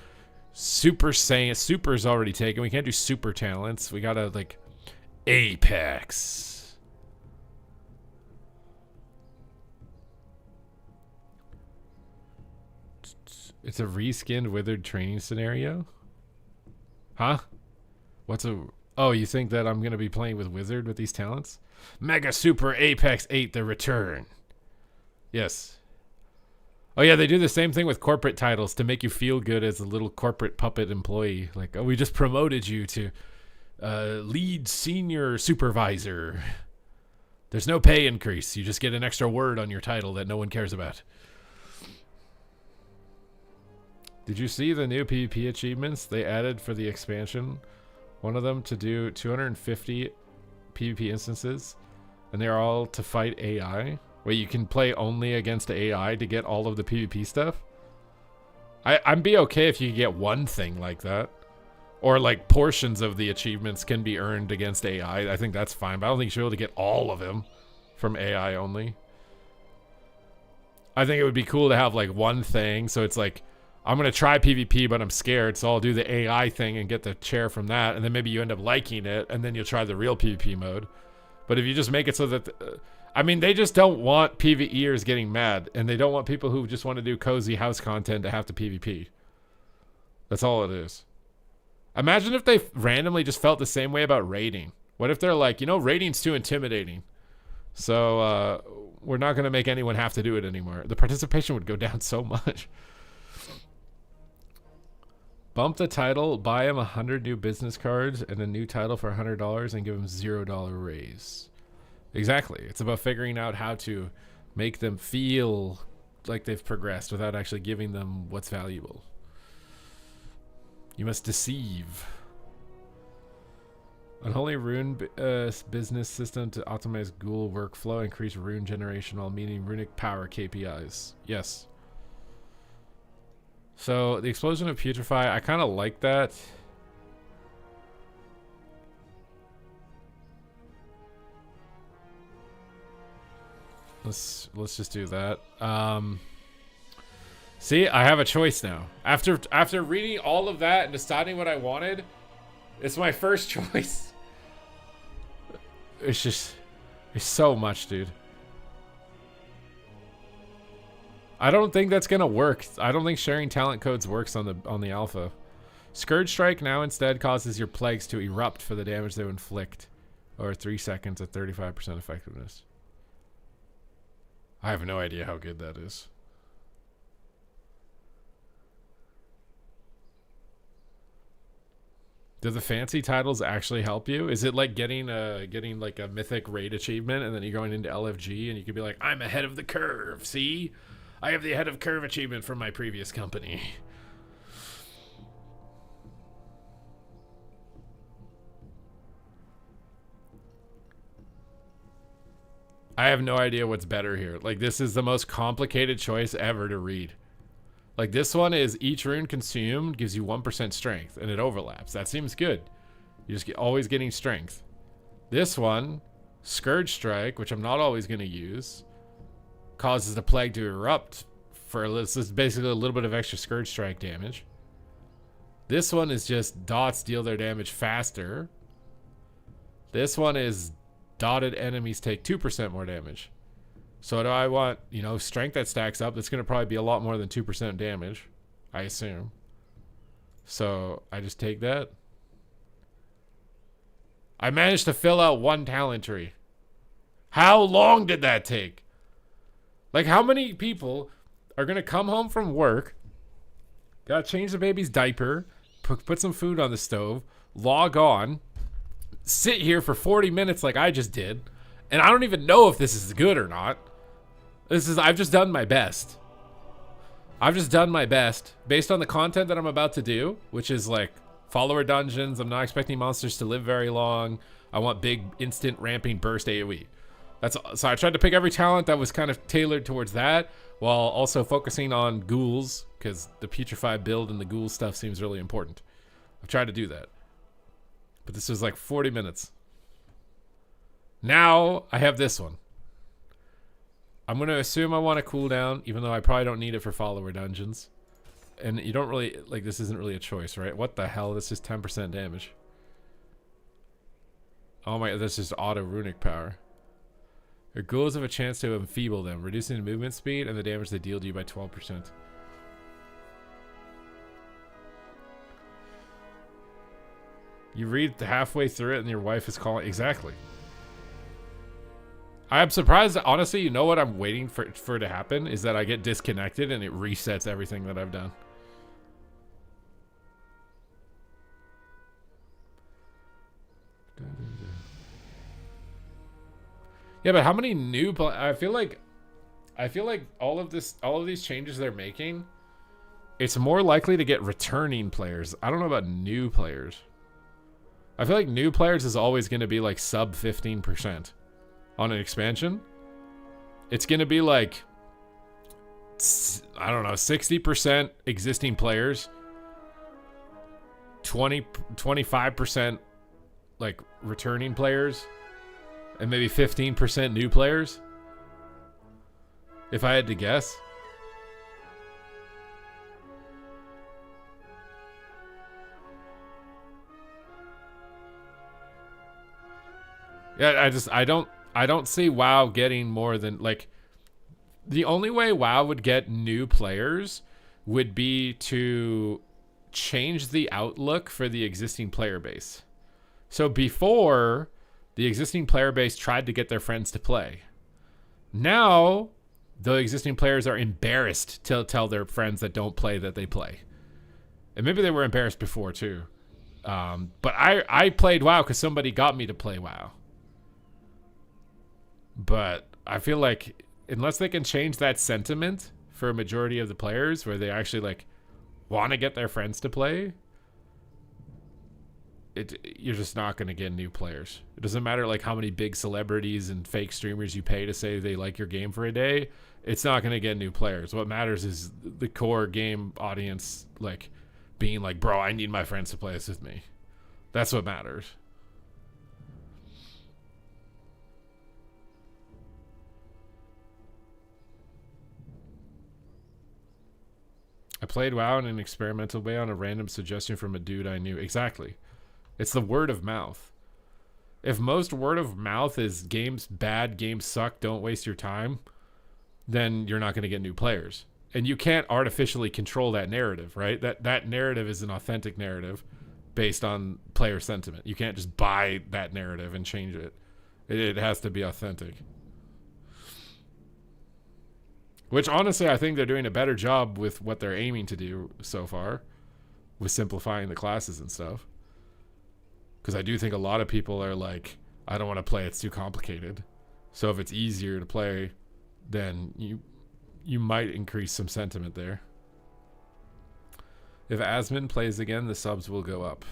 Super Saiyan. Super's already taken. We can't do Super Talents. We gotta, like, Apex. It's a reskinned Withered training scenario? Huh? What's a... Oh, you think that I'm going to be playing with Wizard with these talents? Mega Super Apex 8 The Return. Yes. Oh, yeah, they do the same thing with corporate titles to make you feel good as a little corporate puppet employee. Like, oh, we just promoted you to lead senior supervisor. There's no pay increase. You just get an extra word on your title that no one cares about. Did you see the new PvP achievements they added for the expansion? One of them to do 250 PvP instances, and they're all to fight AI. Wait, you can play only against AI to get all of the PvP stuff? I'd be okay if you could get one thing like that. Or like portions of the achievements can be earned against AI. I think that's fine, but I don't think you should be able to get all of them from AI only. I think it would be cool to have like one thing, so it's like, I'm going to try PvP, but I'm scared, so I'll do the AI thing and get the chair from that, and then maybe you end up liking it, and then you'll try the real PvP mode. But if you just make it so that... I mean, they just don't want PvEers getting mad, and they don't want people who just want to do cozy house content to have to PvP. That's all it is. Imagine if they randomly just felt the same way about raiding. What if they're like, you know, raiding's too intimidating, so we're not going to make anyone have to do it anymore. The participation would go down so much. Bump the title, buy him 100 new business cards and a new title for $100 and give him $0 raise. Exactly. It's about figuring out how to make them feel like they've progressed without actually giving them what's valuable. You must deceive. Unholy rune business system to optimize ghoul workflow, increase rune generation while meeting runic power KPIs. Yes. So the explosion of Putrefy, I kind of like that. Let's just do that. See, I have a choice now. After reading all of that and deciding what I wanted, it's my first choice. It's so much, dude. I don't think that's gonna work. I don't think sharing talent codes works on the alpha. Scourge Strike now instead causes your plagues to erupt for the damage they inflict, or 3 seconds at 35% effectiveness. I have no idea how good that is. Do the fancy titles actually help you? Is it like getting like a mythic raid achievement and then you're going into LFG and you could be like, I'm ahead of the curve, see? I have the ahead of curve achievement from my previous company. I have no idea what's better here. Like, this is the most complicated choice ever to read. Like, this one is each rune consumed gives you 1% strength, and it overlaps. That seems good. You're just always getting strength. This one, Scourge Strike, which I'm not always going to use, causes the plague to erupt for this is basically a little bit of extra Scourge Strike damage. This one is just dots deal their damage faster. This one is dotted enemies take 2% more damage. So do I want, you know, strength that stacks up? That's going to probably be a lot more than 2% damage, I assume. So I just take that. I managed to fill out one talent tree. How long did that take? Like, how many people are going to come home from work, Gotta change the baby's diaper, put some food on the stove, log on, sit here for 40 minutes like I just did, and I don't even know if this is good or not. I've just done my best. I've just done my best based on the content that I'm about to do, which is like follower dungeons. I'm not expecting monsters to live very long. I want big instant ramping burst AoE. So I tried to pick every talent that was kind of tailored towards that, while also focusing on ghouls, because the putrefied build and the ghoul stuff seems really important. I've tried to do that. But this was like 40 minutes. Now I have this one. I'm going to assume I want a cooldown, even though I probably don't need it for follower dungeons. And you don't really, like, this isn't really a choice, right? What the hell? This is 10% damage. Oh my, this is auto runic power. Your ghouls have a chance to enfeeble them, reducing the movement speed and the damage they deal to you by 12%. You read halfway through it and your wife is calling. Exactly. I am surprised, honestly. You know what I'm waiting for to happen is that I get disconnected and it resets everything that I've done. Yeah, but how many new I feel like all of these changes they're making, it's more likely to get returning players. I don't know about new players. I feel like new players is always going to be like sub 15% on an expansion. It's going to be like, I don't know, 60% existing players, 25% like returning players, and maybe 15% new players, if I had to guess. Yeah, I don't see WoW getting more than, like, the only way WoW would get new players would be to change the outlook for the existing player base. So before, the existing player base tried to get their friends to play. Now, the existing players are embarrassed to tell their friends that don't play that they play. And maybe they were embarrassed before too. But I played WoW because somebody got me to play WoW. But I feel like unless they can change that sentiment for a majority of the players where they actually like want to get their friends to play, you're just not going to get new players. It doesn't matter like how many big celebrities and fake streamers you pay to say they like your game for a day. It's not going to get new players. What matters is the core game audience like being like, bro, I need my friends to play this with me. That's what matters. I played WoW in an experimental way on a random suggestion from a dude I knew. Exactly. It's the word of mouth. If most word of mouth is games bad, games suck, don't waste your time, then you're not going to get new players. And you can't artificially control that narrative, right? That narrative is an authentic narrative based on player sentiment. You can't just buy that narrative and change it. It has to be authentic. Which, honestly, I think they're doing a better job with what they're aiming to do so far, with simplifying the classes and stuff. Because I do think a lot of people are like, I don't want to play, it's too complicated. So if it's easier to play, then you might increase some sentiment there. If Asmon plays again, the subs will go up.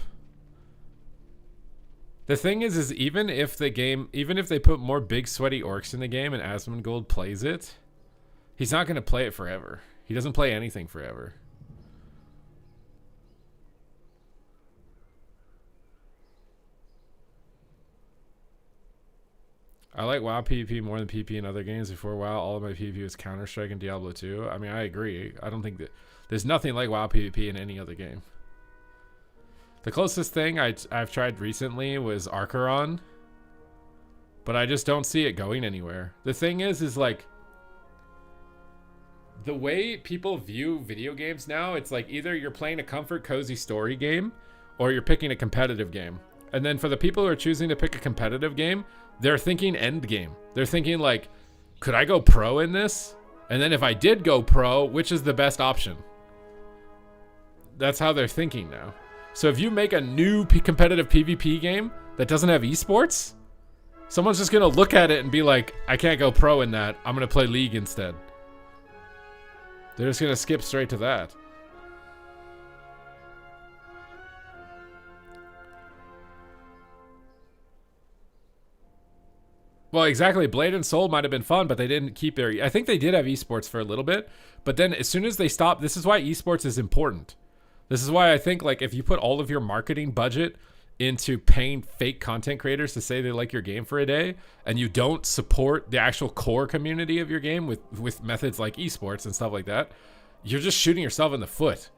The thing is even if they put more big sweaty orcs in the game and Asmongold plays it, he's not going to play it forever. He doesn't play anything forever. I like WoW PvP more than PvP in other games. Before WoW, all of my PvP was Counter-Strike and Diablo 2. I mean, I agree. I don't think that there's nothing like WoW PvP in any other game. The closest thing I've tried recently was Archeron, but I just don't see it going anywhere. The thing is like, the way people view video games now, it's like either you're playing a comfort cozy story game or you're picking a competitive game. And then for the people who are choosing to pick a competitive game, they're thinking end game. They're thinking like, could I go pro in this? And then if I did go pro, which is the best option? that's how they're thinking now. So if you make a new competitive PvP game that doesn't have esports, someone's just going to look at it and be like, I can't go pro in that. I'm going to play League instead. They're just going to skip straight to that. Well, exactly. Blade and Soul might have been fun, but they didn't keep their... I think they did have esports for a little bit, but then as soon as they stopped... This is why esports is important. This is why I think, like, if you put all of your marketing budget into paying fake content creators to say they like your game for a day, and you don't support the actual core community of your game with methods like esports and stuff like that, you're just shooting yourself in the foot.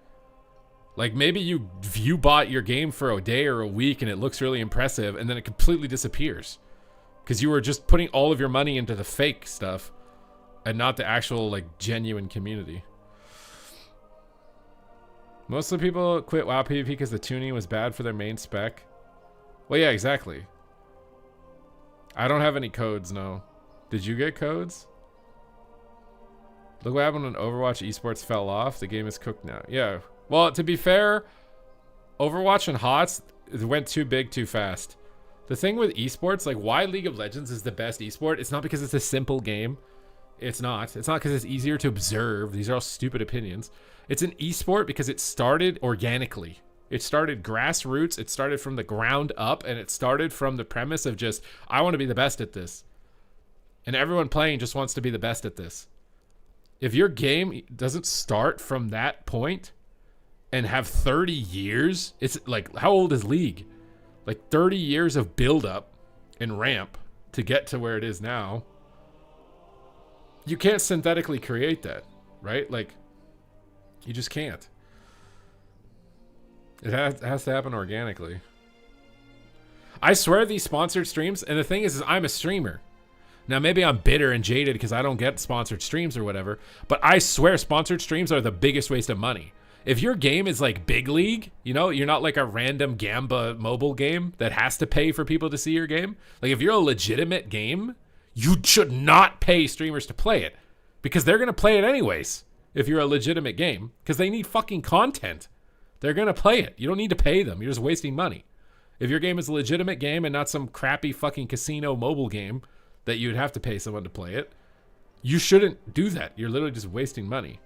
Like, maybe you bought your game for a day or a week and it looks really impressive, and then it completely disappears. Because you were just putting all of your money into the fake stuff and not the actual, like, genuine community. Most of the people quit WoW PvP because the tuning was bad for their main spec. Well, yeah, exactly. I don't have any codes, no. Did you get codes? Look what happened when Overwatch esports fell off. The game is cooked now. Yeah. Well, to be fair, Overwatch and HOTS went too big too fast. The thing with esports, like, why League of Legends is the best esport, it's not because it's a simple game. It's not. It's not because it's easier to observe. These are all stupid opinions. It's an esport because it started organically. It started grassroots. It started from the ground up, and it started from the premise of just, I want to be the best at this. And everyone playing just wants to be the best at this. If your game doesn't start from that point and have 30 years, it's like, how old is League? Like 30 years of build-up and ramp to get to where it is now. You can't synthetically create that, right? Like, you just can't. It has to happen organically. I swear these sponsored streams, and the thing is I'm a streamer. Now, maybe I'm bitter and jaded because I don't get sponsored streams or whatever, but I swear sponsored streams are the biggest waste of money. If your game is like Big League, you know, you're not like a random Gamba mobile game that has to pay for people to see your game. Like, if you're a legitimate game, you should not pay streamers to play it because they're going to play it anyways. If you're a legitimate game, because they need fucking content. They're going to play it. You don't need to pay them. You're just wasting money. If your game is a legitimate game and not some crappy fucking casino mobile game that you'd have to pay someone to play it, you shouldn't do that. You're literally just wasting money.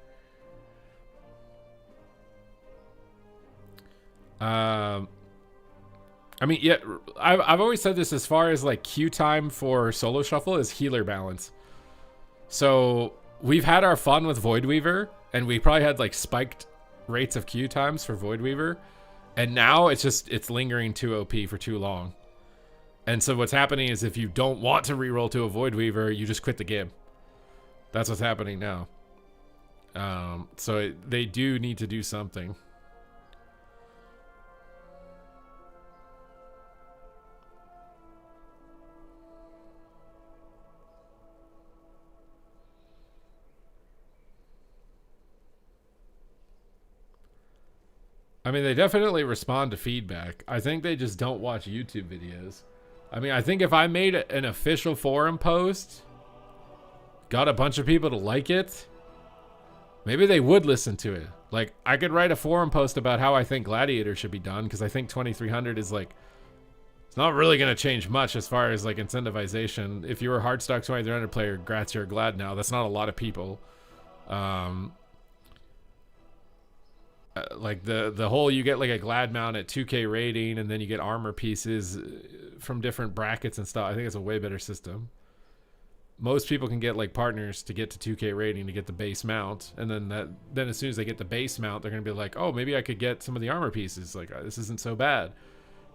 I mean, yeah, I've always said this as far as like queue time for solo shuffle is healer balance. So we've had our fun with Void Weaver, and we probably had like spiked rates of queue times for Void Weaver, and now it's lingering too OP for too long. And so what's happening is if you don't want to reroll to a Void Weaver, you just quit the game. That's what's happening now. So they do need to do something. I mean, they definitely respond to feedback. I think they just don't watch YouTube videos. I mean, I think if I made an official forum post, got a bunch of people to like it, maybe they would listen to it. Like, I could write a forum post about how I think Gladiator should be done, because I think 2300 is like, it's not really going to change much as far as like incentivization. If you were a Hardstock 2300 player, grats, you're glad now. That's not a lot of people. Like the whole, you get like a glad mount at 2k rating, and then you get armor pieces from different brackets and stuff. I think it's a way better system. Most people can get like partners to get to 2k rating to get the base mount, and then as soon as they get the base mount, they're gonna be like, oh, maybe I could get some of the armor pieces. Like, this isn't so bad.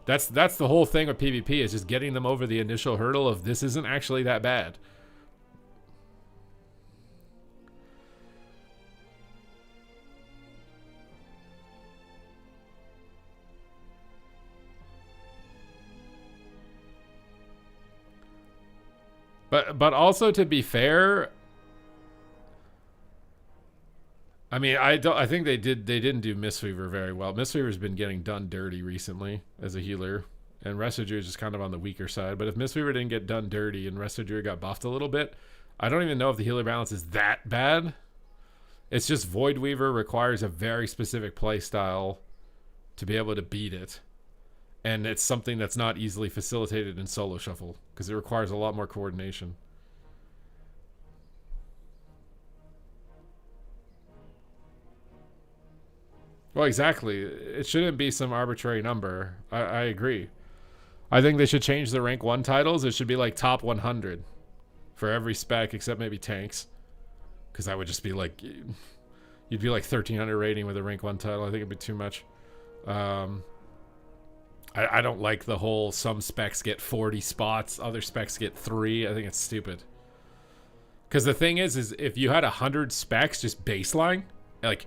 That's the whole thing with PvP, is just getting them over the initial hurdle of this isn't actually that bad. But also, to be fair, I mean, I think they didn't do Mistweaver very well. Mistweaver's been getting done dirty recently as a healer, and Residuary is just kind of on the weaker side. But if Mistweaver didn't get done dirty and Residuary got buffed a little bit, I don't even know if the healer balance is that bad. It's just Void Weaver requires a very specific play style to be able to beat it. And it's something that's not easily facilitated in Solo Shuffle because it requires a lot more coordination. Well, exactly. It shouldn't be some arbitrary number. I agree. I think they should change the rank 1 titles. It should be like top 100 for every spec except maybe tanks. Because that would just be like, you'd be like 1300 rating with a rank 1 title. I think it'd be too much. I don't like the whole some specs get 40 spots, other specs get 3. I think it's stupid. Because the thing is if you had 100 specs just baseline, like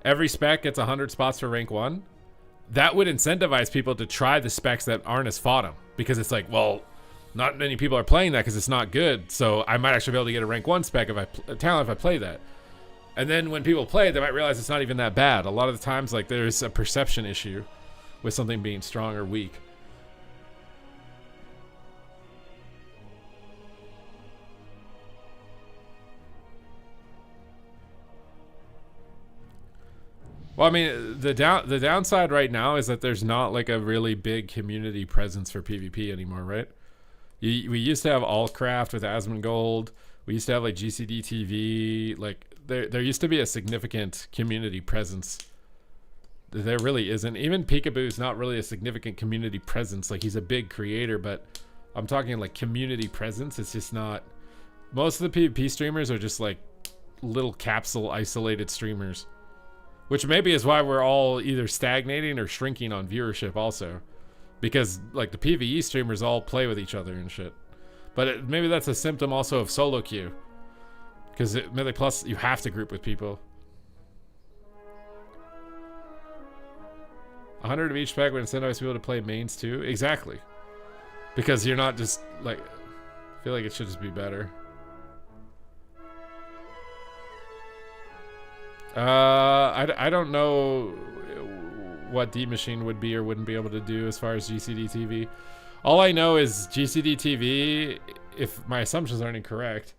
every spec gets 100 spots for rank 1, that would incentivize people to try the specs that aren't as fought them. Because it's like, well, not many people are playing that because it's not good. So I might actually be able to get a rank 1 spec if I play that. And then when people play it, they might realize it's not even that bad. A lot of the times, like, there's a perception issue with something being strong or weak. Well, I mean, the downside right now is that there's not like a really big community presence for PvP anymore, right? We used to have Allcraft with Asmongold. We used to have like GCD TV. Like there used to be a significant community presence. There really isn't. Even Peekaboo's not really a significant community presence. Like he's a big creator, but I'm talking like community presence. It's just not. Most of the PvP streamers are just like little capsule isolated streamers, which maybe is why we're all either stagnating or shrinking on viewership also, because like the PvE streamers all play with each other and shit. But maybe that's a symptom also of solo queue, because Melee Plus you have to group with people. 100 of each spec would incentivize people to play mains too. Exactly, because you're not just like, I feel like it should just be better. I don't know what D Machine would be or wouldn't be able to do as far as GCD TV. All I know is GCD TV, if my assumptions aren't incorrect,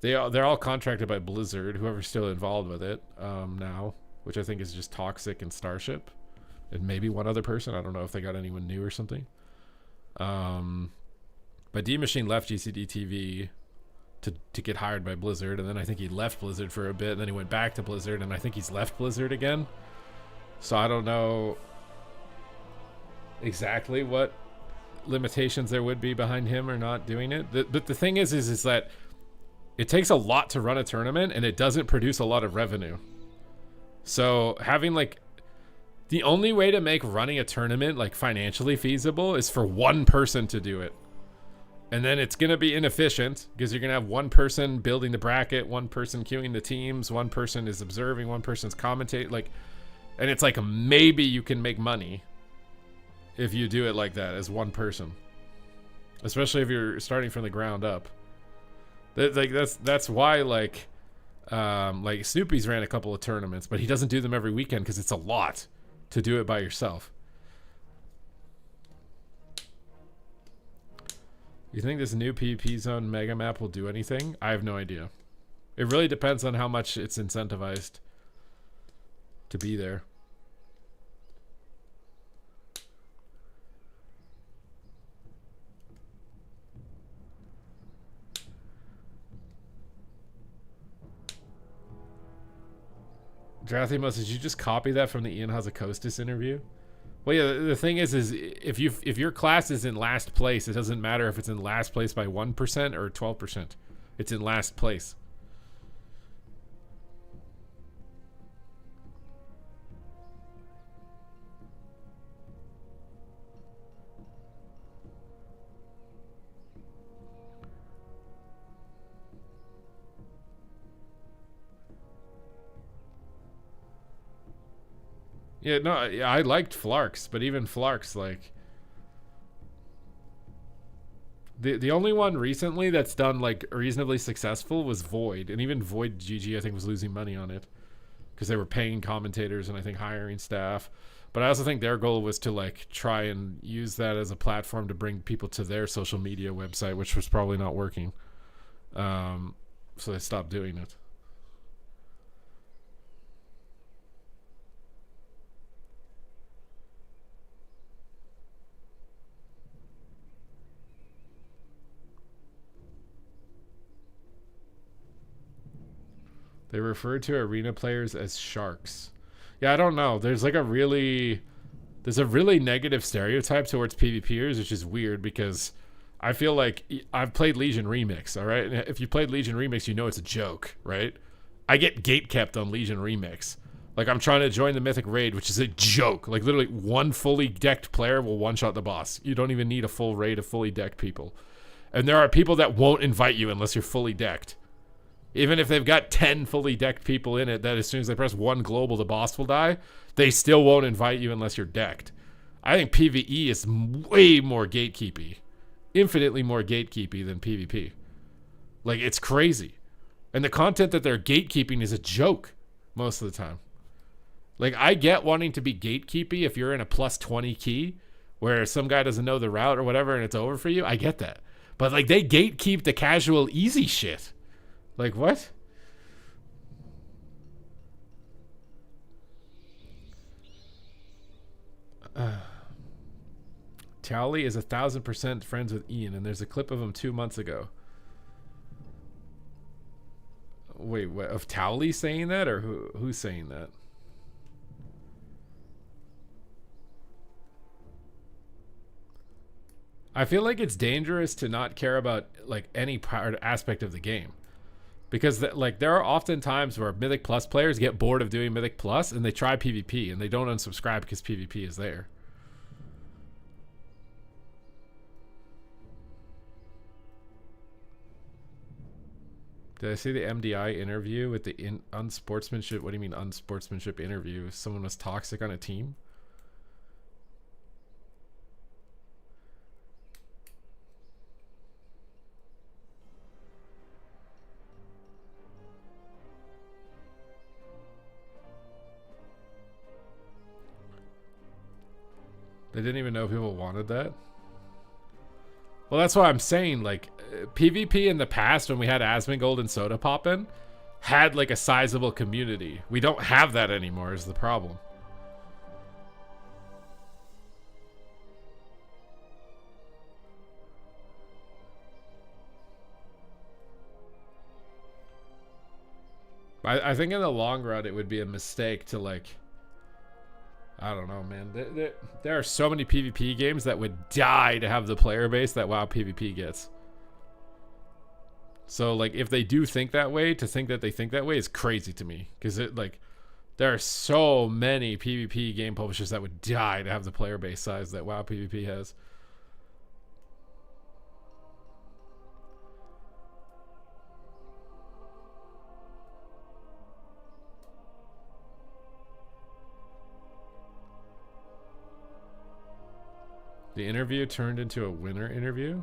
they're all contracted by Blizzard, whoever's still involved with it now, which I think is just Toxic and Starship, and maybe one other person. I don't know if they got anyone new or something. But D Machine left GCD TV to get hired by Blizzard, and then I think he left Blizzard for a bit, and then he went back to Blizzard, and I think he's left Blizzard again. So I don't know exactly what limitations there would be behind him or not doing it. But the thing is that it takes a lot to run a tournament, and it doesn't produce a lot of revenue. So having like, the only way to make running a tournament like financially feasible is for one person to do it. And then it's going to be inefficient because you're going to have one person building the bracket, one person queuing the teams, one person is observing, one person's commentating. Like, and it's like maybe you can make money if you do it like that as one person, especially if you're starting from the ground up. That's why like Snoopy's ran a couple of tournaments, but he doesn't do them every weekend because it's a lot to do it by yourself. You think this new PvP zone mega map will do anything? I have no idea. It really depends on how much it's incentivized to be there. Drathimos, did you just copy that from the Ian Hazakostas interview? Well, yeah, the thing is if your class is in last place, it doesn't matter if it's in last place by 1% or 12%. It's in last place. Yeah, no, I liked Flarks, but even Flarks, like, the only one recently that's done like reasonably successful was Void, and even Void GG I think was losing money on it because they were paying commentators and I think hiring staff. But I also think their goal was to like try and use that as a platform to bring people to their social media website, which was probably not working. So they stopped doing it. They refer to arena players as sharks. Yeah, I don't know. There's a really negative stereotype towards PvPers, which is weird because I feel like I've played Legion Remix, all right? And if you played Legion Remix, you know it's a joke, right? I get gatekept on Legion Remix. Like, I'm trying to join the Mythic Raid, which is a joke. Like, literally, one fully decked player will one-shot the boss. You don't even need a full raid of fully decked people. And there are people that won't invite you unless you're fully decked. Even if they've got 10 fully decked people in it, that as soon as they press one global, the boss will die, they still won't invite you unless you're decked. I think PvE is way more gatekeepy. Infinitely more gatekeepy than PvP. Like, it's crazy. And the content that they're gatekeeping is a joke most of the time. Like, I get wanting to be gatekeepy if you're in a plus 20 key where some guy doesn't know the route or whatever and it's over for you. I get that. But, like, they gatekeep the casual easy shit. Like, what? Towley is 1,000% friends with Ian, and there's a clip of him 2 months ago. Wait, what? Of Towley saying that, or who's saying that? I feel like it's dangerous to not care about like any part aspect of the game, because there are often times where Mythic Plus players get bored of doing Mythic Plus and they try PvP and they don't unsubscribe because PvP is there. Did I see the MDI interview with the unsportsmanship? What do you mean unsportsmanship interview? Someone was toxic on a team? They didn't even know people wanted that. Well, that's why I'm saying, like, PvP in the past when we had Asmongold and Soda Poppin' had like a sizable community. We don't have that anymore is the problem. I think in the long run it would be a mistake to like, I don't know, man. There are so many PvP games that would die to have the player base that WoW PvP gets. So, like, if they do think that way, to think that they think that way is crazy to me. Because, there are so many PvP game publishers that would die to have the player base size that WoW PvP has. The interview turned into a winner interview?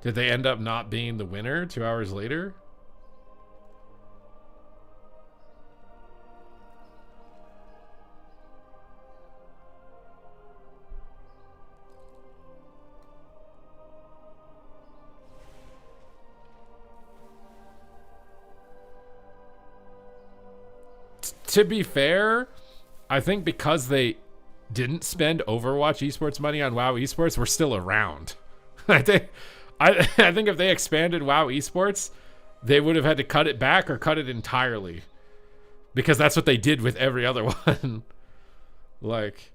Did they end up not being the winner 2 hours later? To be fair, I think because they didn't spend Overwatch esports money on WoW esports, we're still around. I think if they expanded WoW esports, they would have had to cut it back or cut it entirely, because that's what they did with every other one. Like,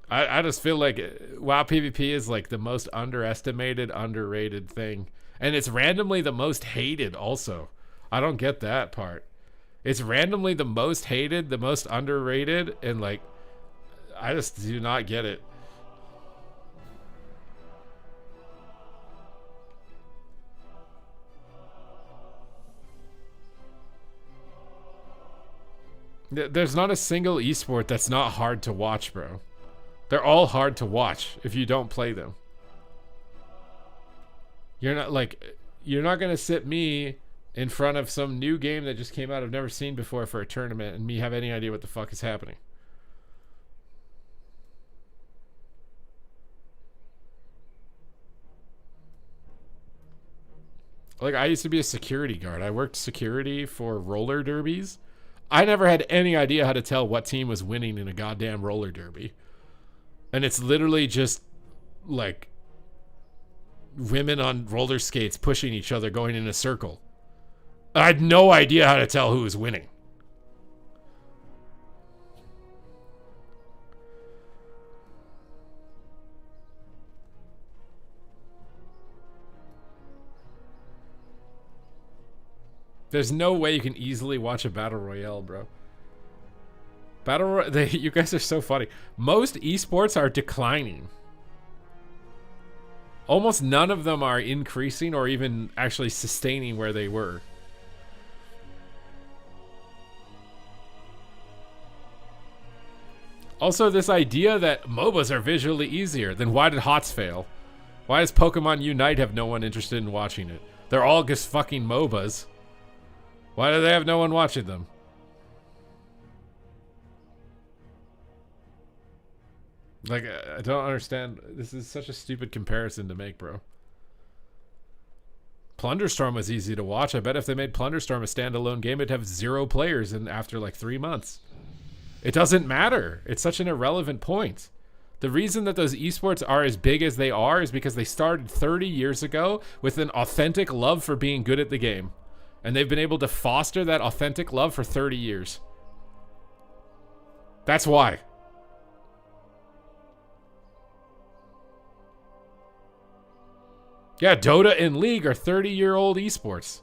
I just feel like WoW PvP is like the most underestimated, underrated thing, and it's randomly the most hated also. I don't get that part. It's randomly the most hated, the most underrated, and like, I just do not get it. There's not a single esport that's not hard to watch, bro. They're all hard to watch if you don't play them. You're not gonna sit me in front of some new game that just came out I've never seen before for a tournament and me have any idea what the fuck is happening. Like, I used to be a security guard. I worked security for roller derbies. I never had any idea how to tell what team was winning in a goddamn roller derby. And it's literally just like women on roller skates pushing each other going in a circle. I had no idea how to tell who was winning. There's no way you can easily watch a battle royale, bro. You guys are so funny. Most esports are declining. Almost none of them are increasing or even actually sustaining where they were. Also, this idea that MOBAs are visually easier, then why did HOTS fail? Why does Pokemon Unite have no one interested in watching it? They're all just fucking MOBAs. Why do they have no one watching them? Like, I don't understand. This is such a stupid comparison to make, bro. Plunderstorm was easy to watch. I bet if they made Plunderstorm a standalone game, it'd have 0 players after like 3 months. It doesn't matter. It's such an irrelevant point. The reason that those esports are as big as they are is because they started 30 years ago with an authentic love for being good at the game. And they've been able to foster that authentic love for 30 years. That's why. Yeah, Dota and League are 30-year-old esports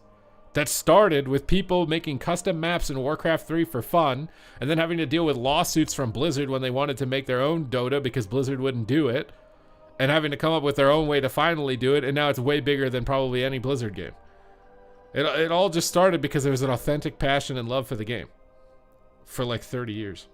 that started with people making custom maps in Warcraft 3 for fun, and then having to deal with lawsuits from Blizzard when they wanted to make their own Dota because Blizzard wouldn't do it, and having to come up with their own way to finally do it, and now it's way bigger than probably any Blizzard game. It all just started because there was an authentic passion and love for the game for like 30 years.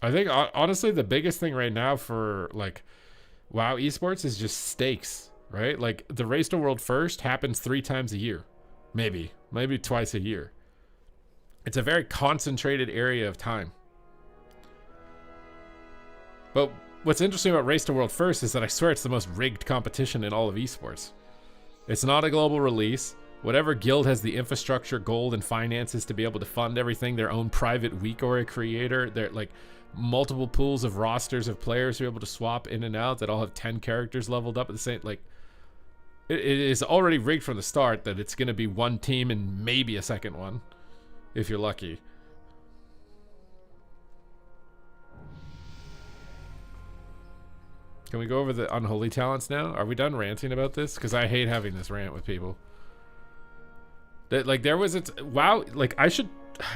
I think honestly the biggest thing right now for like WoW esports is just stakes, right? Like the Race to World First happens 3 times a year, maybe twice a year. It's a very concentrated area of time. But what's interesting about Race to World First is that I swear it's the most rigged competition in all of esports. It's not a global release. Whatever guild has the infrastructure, gold, and finances to be able to fund everything, their own private week or a creator, they're like multiple pools of rosters of players who are able to swap in and out that all have 10 characters leveled up at the same, like it is already rigged from the start that it's going to be one team and maybe a second one if you're lucky. Can we go over the unholy talents now? Are we done ranting about this? Because I hate having this rant with people. That like there was WoW, like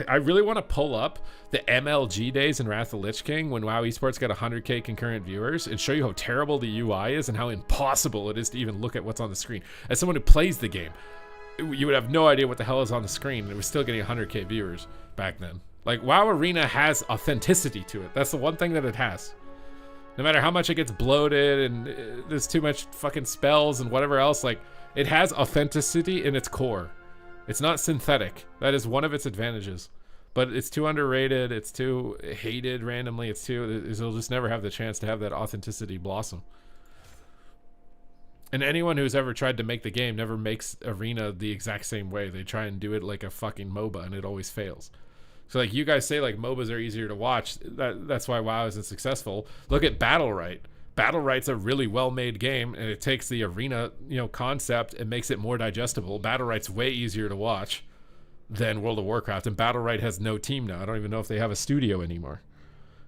I really want to pull up the MLG days in Wrath of the Lich King when WoW Esports got 100k concurrent viewers and show you how terrible the UI is and how impossible it is to even look at what's on the screen. As someone who plays the game, you would have no idea what the hell is on the screen, and it was still getting 100k viewers back then. Like WoW Arena has authenticity to it. That's the one thing that it has. No matter how much it gets bloated and there's too much fucking spells and whatever else, like it has authenticity in its core. It's not synthetic. That is one of its advantages. But it's too underrated. It's too hated randomly. It'll just never have the chance to have that authenticity blossom. And anyone who's ever tried to make the game never makes Arena the exact same way. They try and do it like a fucking MOBA, and it always fails. So like you guys say like MOBAs are easier to watch. That's why WoW isn't successful. Look at Battlerite. Battlerite's a really well-made game, and it takes the Arena, concept and makes it more digestible. Battlerite's way easier to watch than World of Warcraft, and Battlerite has no team now. I don't even know if they have a studio anymore.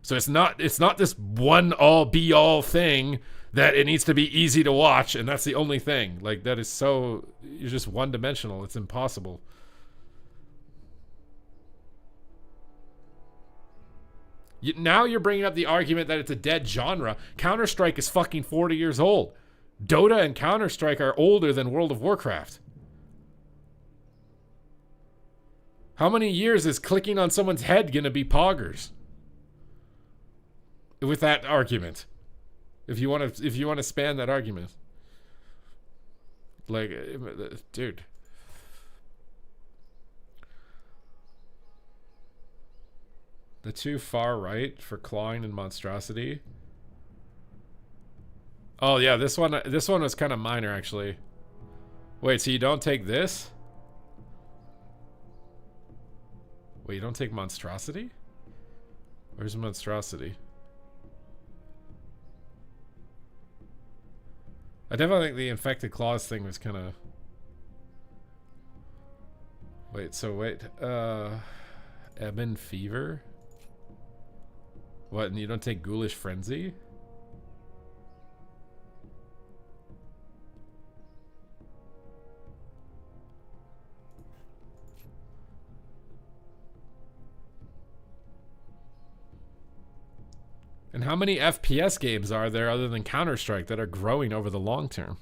So it's not this one all be all thing that it needs to be easy to watch, and that's the only thing. Like that is so you're just one-dimensional. It's impossible. Now you're bringing up the argument that it's a dead genre. Counter-Strike is fucking 40 years old. Dota and Counter-Strike are older than World of Warcraft. How many years is clicking on someone's head gonna be poggers? With that argument. If you want to span that argument. Like, dude. The two far right for clawing and monstrosity. Oh yeah, this one was kind of minor actually. Wait, so you don't take this? Wait, you don't take monstrosity? Where's monstrosity? I definitely think the infected claws thing was kind of... Wait, so wait. Ebon fever? What, and you don't take ghoulish frenzy? And how many FPS games are there other than Counter-Strike that are growing over the long term?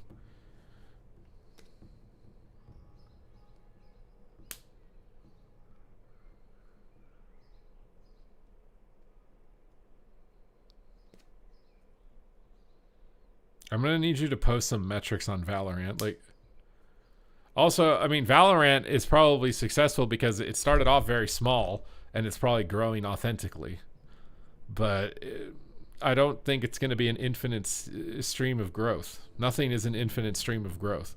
I'm gonna need you to post some metrics on Valorant. Like, also, I mean, Valorant is probably successful because it started off very small and it's probably growing authentically. But I don't think it's going to be an infinite stream of growth. Nothing is an infinite stream of growth.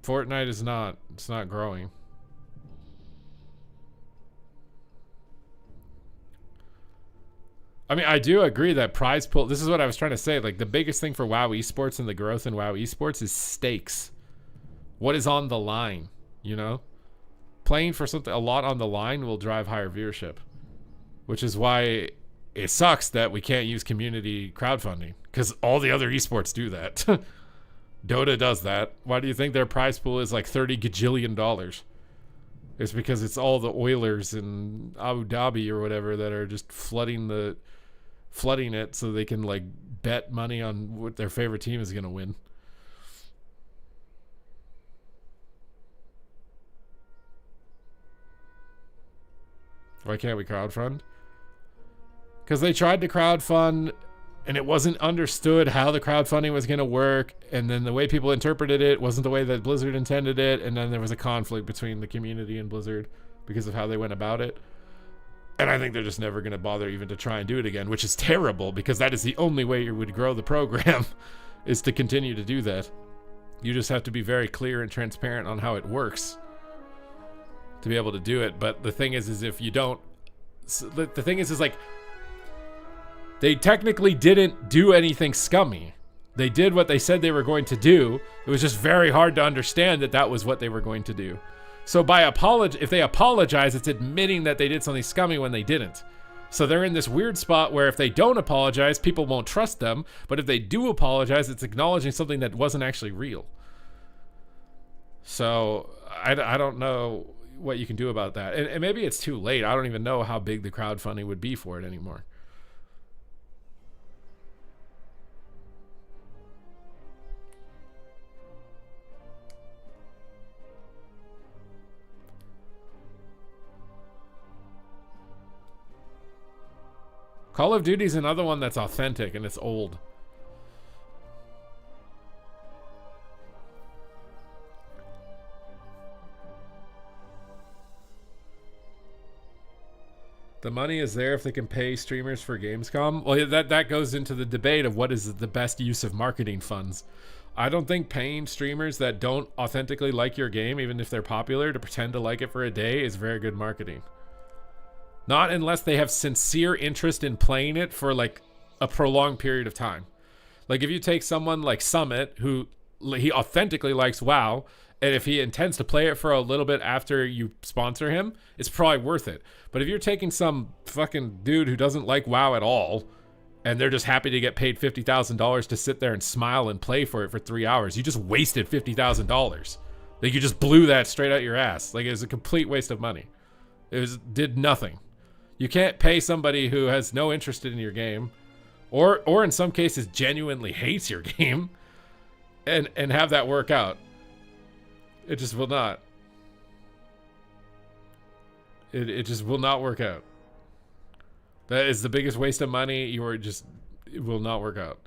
Fortnite is not. It's not growing. I mean, I do agree that prize pool... This is what I was trying to say. Like, the biggest thing for WoW esports and the growth in WoW esports is stakes. What is on the line, you know? Playing for something a lot on the line will drive higher viewership. Which is why it sucks that we can't use community crowdfunding. Because all the other esports do that. Dota does that. Why do you think their prize pool is like $30 gajillion? It's because it's all the Oilers in Abu Dhabi or whatever that are just flooding it so they can like bet money on what their favorite team is going to win. Why can't we crowdfund? Because they tried to crowdfund and it wasn't understood how the crowdfunding was going to work, and then the way people interpreted it wasn't the way that Blizzard intended it, and then there was a conflict between the community and Blizzard because of how they went about it. And I think they're just never going to bother even to try and do it again, which is terrible because that is the only way you would grow the program is to continue to do that. You just have to be very clear and transparent on how it works to be able to do it. But the thing is if you don't... The thing is like... They technically didn't do anything scummy. They did what they said they were going to do. It was just very hard to understand that that was what they were going to do. So if they apologize, it's admitting that they did something scummy when they didn't. So they're in this weird spot where if they don't apologize, people won't trust them. But if they do apologize, it's acknowledging something that wasn't actually real. So I don't know what you can do about that. And maybe it's too late. I don't even know how big the crowdfunding would be for it anymore. Call of Duty is another one that's authentic and it's old. The money is there if they can pay streamers for Gamescom. Well, that goes into the debate of what is the best use of marketing funds. I don't think paying streamers that don't authentically like your game, even if they're popular, to pretend to like it for a day is very good marketing. Not unless they have sincere interest in playing it for like a prolonged period of time. Like if you take someone like Summit, who he authentically likes WoW, and if he intends to play it for a little bit after you sponsor him, it's probably worth it. But if you're taking some fucking dude who doesn't like WoW at all, and they're just happy to get paid $50,000 to sit there and smile and play for it for 3 hours, you just wasted $50,000. Like you just blew that straight out your ass. Like it was a complete waste of money. Did nothing. You can't pay somebody who has no interest in your game, or in some cases genuinely hates your game, and have that work out. It just will not. It just will not work out. That is the biggest waste of money. It will not work out.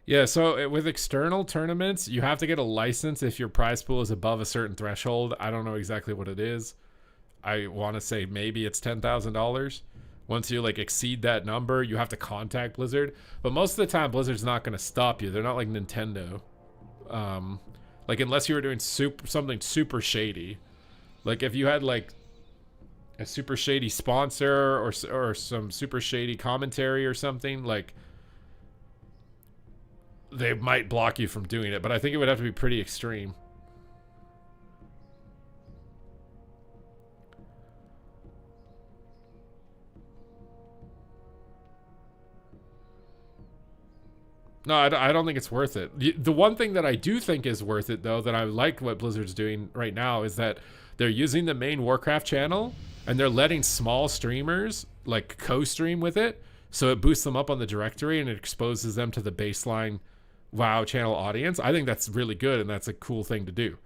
Yeah, so with external tournaments, you have to get a license if your prize pool is above a certain threshold. I don't know exactly what it is. I want to say maybe it's $10,000. Once you like exceed that number, you have to contact Blizzard. But most of the time, Blizzard's not going to stop you. They're not like Nintendo. Like unless you were doing something super shady. Like if you had like a super shady sponsor or some super shady commentary or something, like they might block you from doing it. But I think it would have to be pretty extreme. No, I don't think it's worth it. The one thing that I do think is worth it, though, that I like what Blizzard's doing right now is that they're using the main Warcraft channel and they're letting small streamers like co-stream with it, so it boosts them up on the directory and it exposes them to the baseline WoW channel audience. I think that's really good and that's a cool thing to do.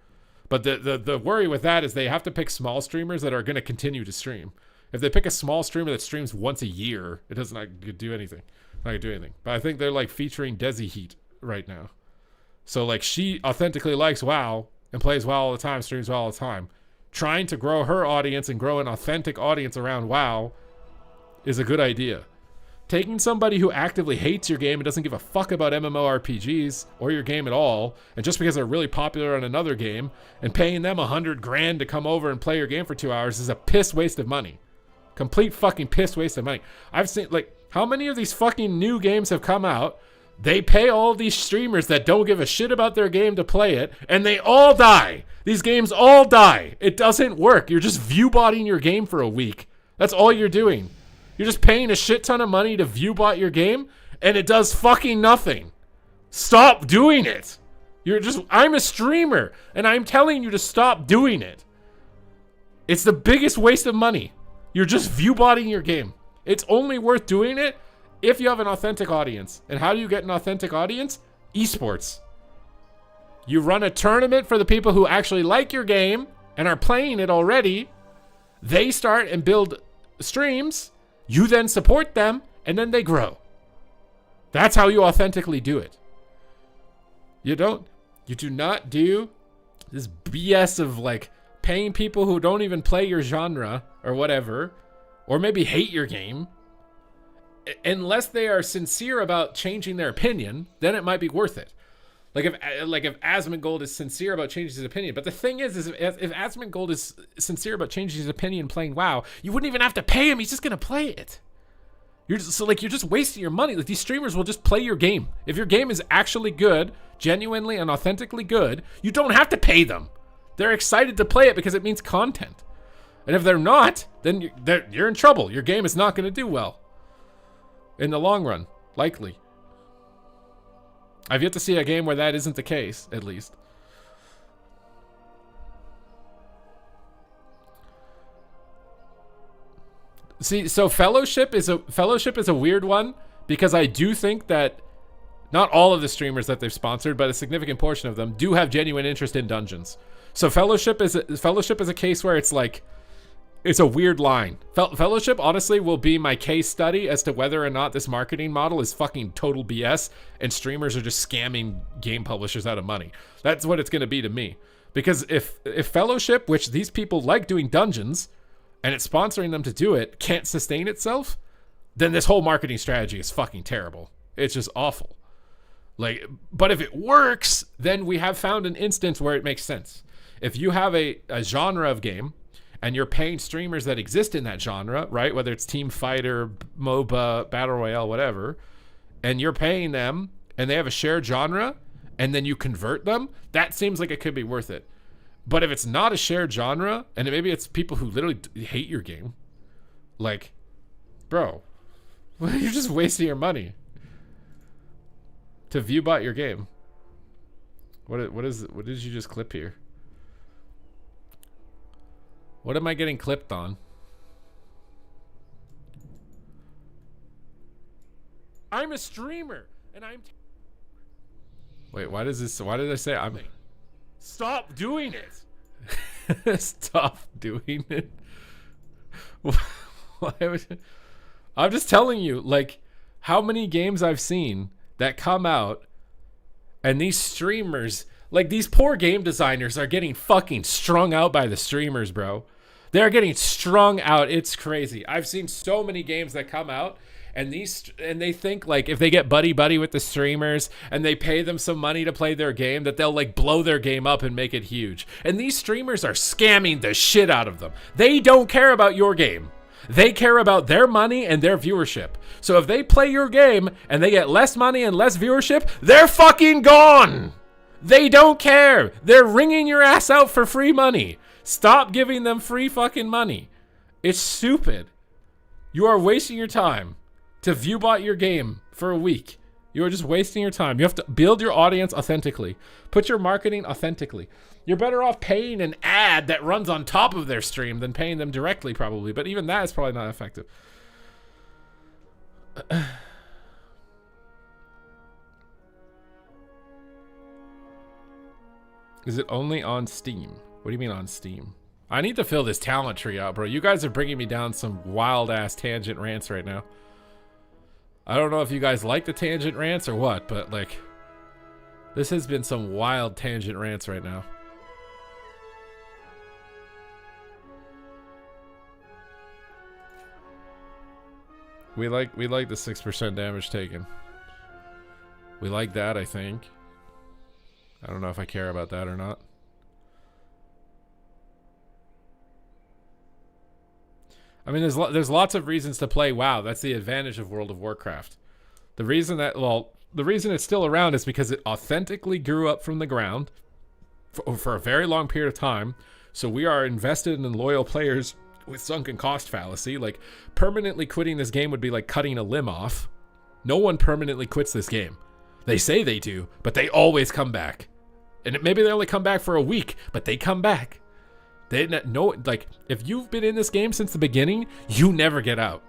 But the worry with that is they have to pick small streamers that are going to continue to stream. If they pick a small streamer that streams once a year, it does not do anything. Not gonna do anything. But I think they're like featuring Desi Heat right now. So like she authentically likes WoW and plays WoW all the time, streams WoW all the time. Trying to grow her audience and grow an authentic audience around WoW is a good idea. Taking somebody who actively hates your game and doesn't give a fuck about MMORPGs or your game at all, and just because they're really popular on another game, and paying them $100,000 to come over and play your game for 2 hours is a piss waste of money. Complete fucking piss waste of money. I've seen like how many of these fucking new games have come out? They pay all these streamers that don't give a shit about their game to play it, and they all die. These games all die. It doesn't work. You're just view-botting your game for a week. That's all you're doing. You're just paying a shit ton of money to view-bot your game, and it does fucking nothing. Stop doing it. I'm a streamer, and I'm telling you to stop doing it. It's the biggest waste of money. You're just view-botting your game. It's only worth doing it if you have an authentic audience. And how do you get an authentic audience? Esports. You run a tournament for the people who actually like your game and are playing it already. They start and build streams. You then support them, and then they grow. That's how you authentically do it. You do not do this BS of like paying people who don't even play your genre or whatever, or maybe hate your game, unless they are sincere about changing their opinion. Then it might be worth it. Like if Asmongold is sincere about changing his opinion. But the thing is if Asmongold is sincere about changing his opinion playing WoW, you wouldn't even have to pay him. He's just gonna play it. You're just wasting your money. Like these streamers will just play your game. If your game is actually good, genuinely and authentically good, you don't have to pay them. They're excited to play it because it means content. And if they're not, then you're in trouble. Your game is not going to do well in the long run, likely. I've yet to see a game where that isn't the case, at least. See, so Fellowship is a weird one because I do think that not all of the streamers that they've sponsored, but a significant portion of them do have genuine interest in dungeons. So Fellowship is a case where it's like, it's a weird line. Fellowship, honestly, will be my case study as to whether or not this marketing model is fucking total BS and streamers are just scamming game publishers out of money. That's what it's going to be to me. Because if Fellowship, which these people like doing dungeons, and it's sponsoring them to do it, can't sustain itself, then this whole marketing strategy is fucking terrible. It's just awful. Like, but if it works, then we have found an instance where it makes sense. If you have a genre of game, and you're paying streamers that exist in that genre, right? Whether it's team fighter, MOBA, battle royale, whatever, and you're paying them and they have a shared genre and then you convert them, that seems like it could be worth it. But if it's not a shared genre and maybe it's people who literally hate your game, like, bro, you're just wasting your money to view-bot your game. What did you just clip here? What am I getting clipped on? I'm a streamer, and I'm... Wait, why did I say I'm... Stop doing it! Stop doing it? Why would... I'm just telling you, like, how many games I've seen that come out And these streamers, like these poor game designers, are getting fucking strung out by the streamers, bro. They're getting strung out. It's crazy. I've seen so many games that come out and they think like if they get buddy with the streamers and they pay them some money to play their game, that they'll like blow their game up and make it huge. And these streamers are scamming the shit out of them. They don't care about your game. They care about their money and their viewership. So if they play your game and they get less money and less viewership, they're fucking gone. They don't care. They're wringing your ass out for free money. Stop giving them free fucking money. It's stupid. You are wasting your time to viewbot your game for a week. You are just wasting your time. You have to build your audience authentically. Put your marketing authentically. You're better off paying an ad that runs on top of their stream than paying them directly, probably. But even that is probably not effective. Is it only on Steam? What do you mean on Steam? I need to fill this talent tree out, bro. You guys are bringing me down some wild-ass tangent rants right now. I don't know if you guys like the tangent rants or what, but, like, this has been some wild tangent rants right now. We like the 6% damage taken. We like that, I think. I don't know if I care about that or not. I mean, there's lots of reasons to play WoW. That's the advantage of World of Warcraft. The reason it's still around is because it authentically grew up from the ground for a very long period of time. So we are invested in loyal players with sunken cost fallacy. Like, permanently quitting this game would be like cutting a limb off. No one permanently quits this game. They say they do, but they always come back. And maybe they only come back for a week, but they come back. They know, like, if you've been in this game since the beginning, you never get out.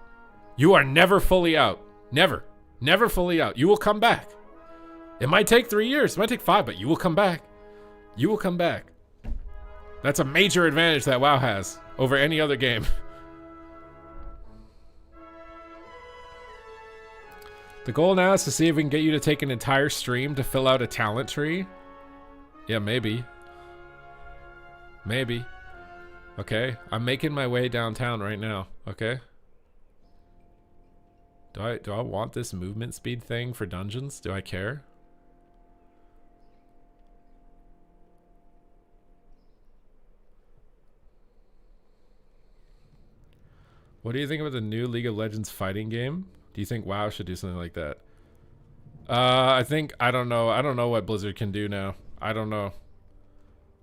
You are never fully out. Never fully out. You will come back. It might take 3 years, it might take 5, but you will come back. You will come back. That's a major advantage that WoW has over any other game. The goal now is to see if we can get you to take an entire stream to fill out a talent tree. Yeah, maybe. Maybe. Okay, I'm making my way downtown right now, okay? Do I want this movement speed thing for dungeons? Do I care? What do you think about the new League of Legends fighting game? Do you think WoW should do something like that? I don't know. I don't know what Blizzard can do now. I don't know.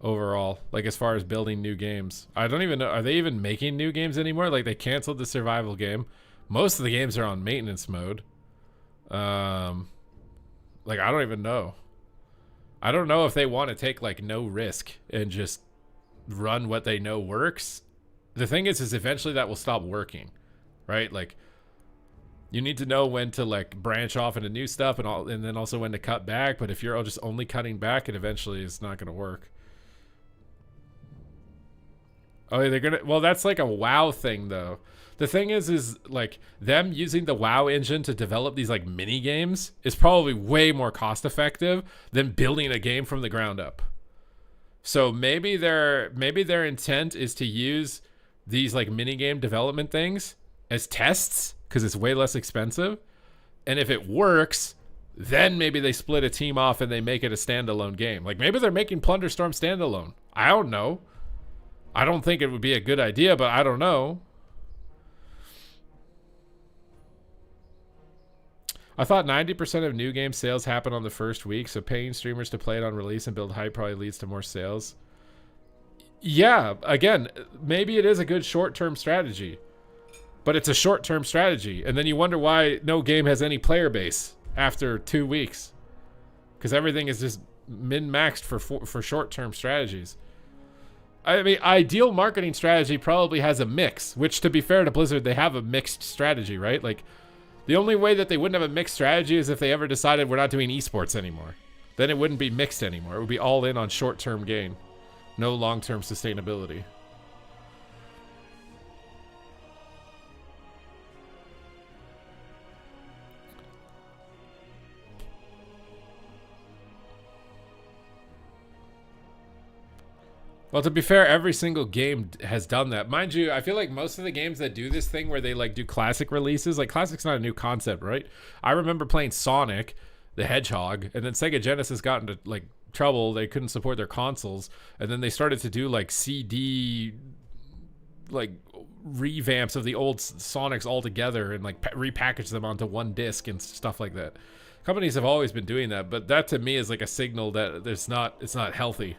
Overall, like as far as building new games, I don't even know. Are they even making new games anymore? Like they canceled the survival game. Most of the games are on maintenance mode. Like I don't even know. I don't know if they want to take like no risk and just run what they know works. The thing is eventually that will stop working, right? Like you need to know when to like branch off into new stuff and then also when to cut back. But if you're just only cutting back, it eventually is not going to work. Oh, they're gonna. Well, that's like a WoW thing, though. The thing is like them using the WoW engine to develop these like mini games is probably way more cost effective than building a game from the ground up. So maybe their intent is to use these like mini game development things as tests because it's way less expensive, and if it works, then maybe they split a team off and they make it a standalone game. Like maybe they're making Plunderstorm standalone. I don't know. I don't think it would be a good idea, but I don't know. I thought 90% of new game sales happen on the first week, so paying streamers to play it on release and build hype probably leads to more sales. Yeah, again, maybe it is a good short-term strategy, but it's a short-term strategy, and then you wonder why no game has any player base after 2 weeks, because everything is just min-maxed for short-term strategies. I mean, ideal marketing strategy probably has a mix, which to be fair to Blizzard, they have a mixed strategy, right? Like the only way that they wouldn't have a mixed strategy is if they ever decided we're not doing esports anymore. Then it wouldn't be mixed anymore. It would be all in on short-term gain. No long-term sustainability. Well, to be fair, every single game has done that. Mind you, I feel like most of the games that do this thing where they like do classic releases, like classic's not a new concept, right? I remember playing Sonic the Hedgehog, and then Sega Genesis got into like trouble. They couldn't support their consoles, and then they started to do like CD like revamps of the old Sonics all together and like repackage them onto one disc and stuff like that. Companies have always been doing that, but that to me is like a signal that it's not healthy.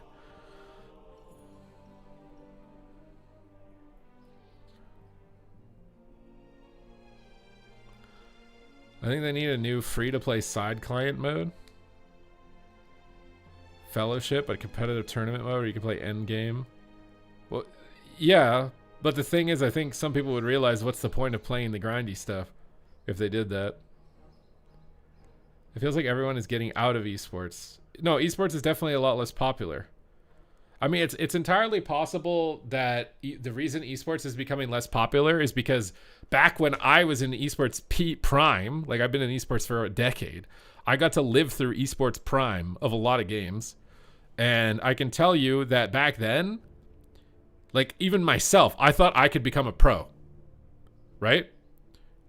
I think they need a new free-to-play side client mode. Fellowship, a competitive tournament mode where you can play endgame. Well, yeah, but the thing is, I think some people would realize what's the point of playing the grindy stuff if they did that. It feels like everyone is getting out of esports. No, esports is definitely a lot less popular. I mean, it's entirely possible that the reason esports is becoming less popular is because back when I was in esports prime, like I've been in esports for a decade, I got to live through esports prime of a lot of games. And I can tell you that back then, like even myself, I thought I could become a pro, right?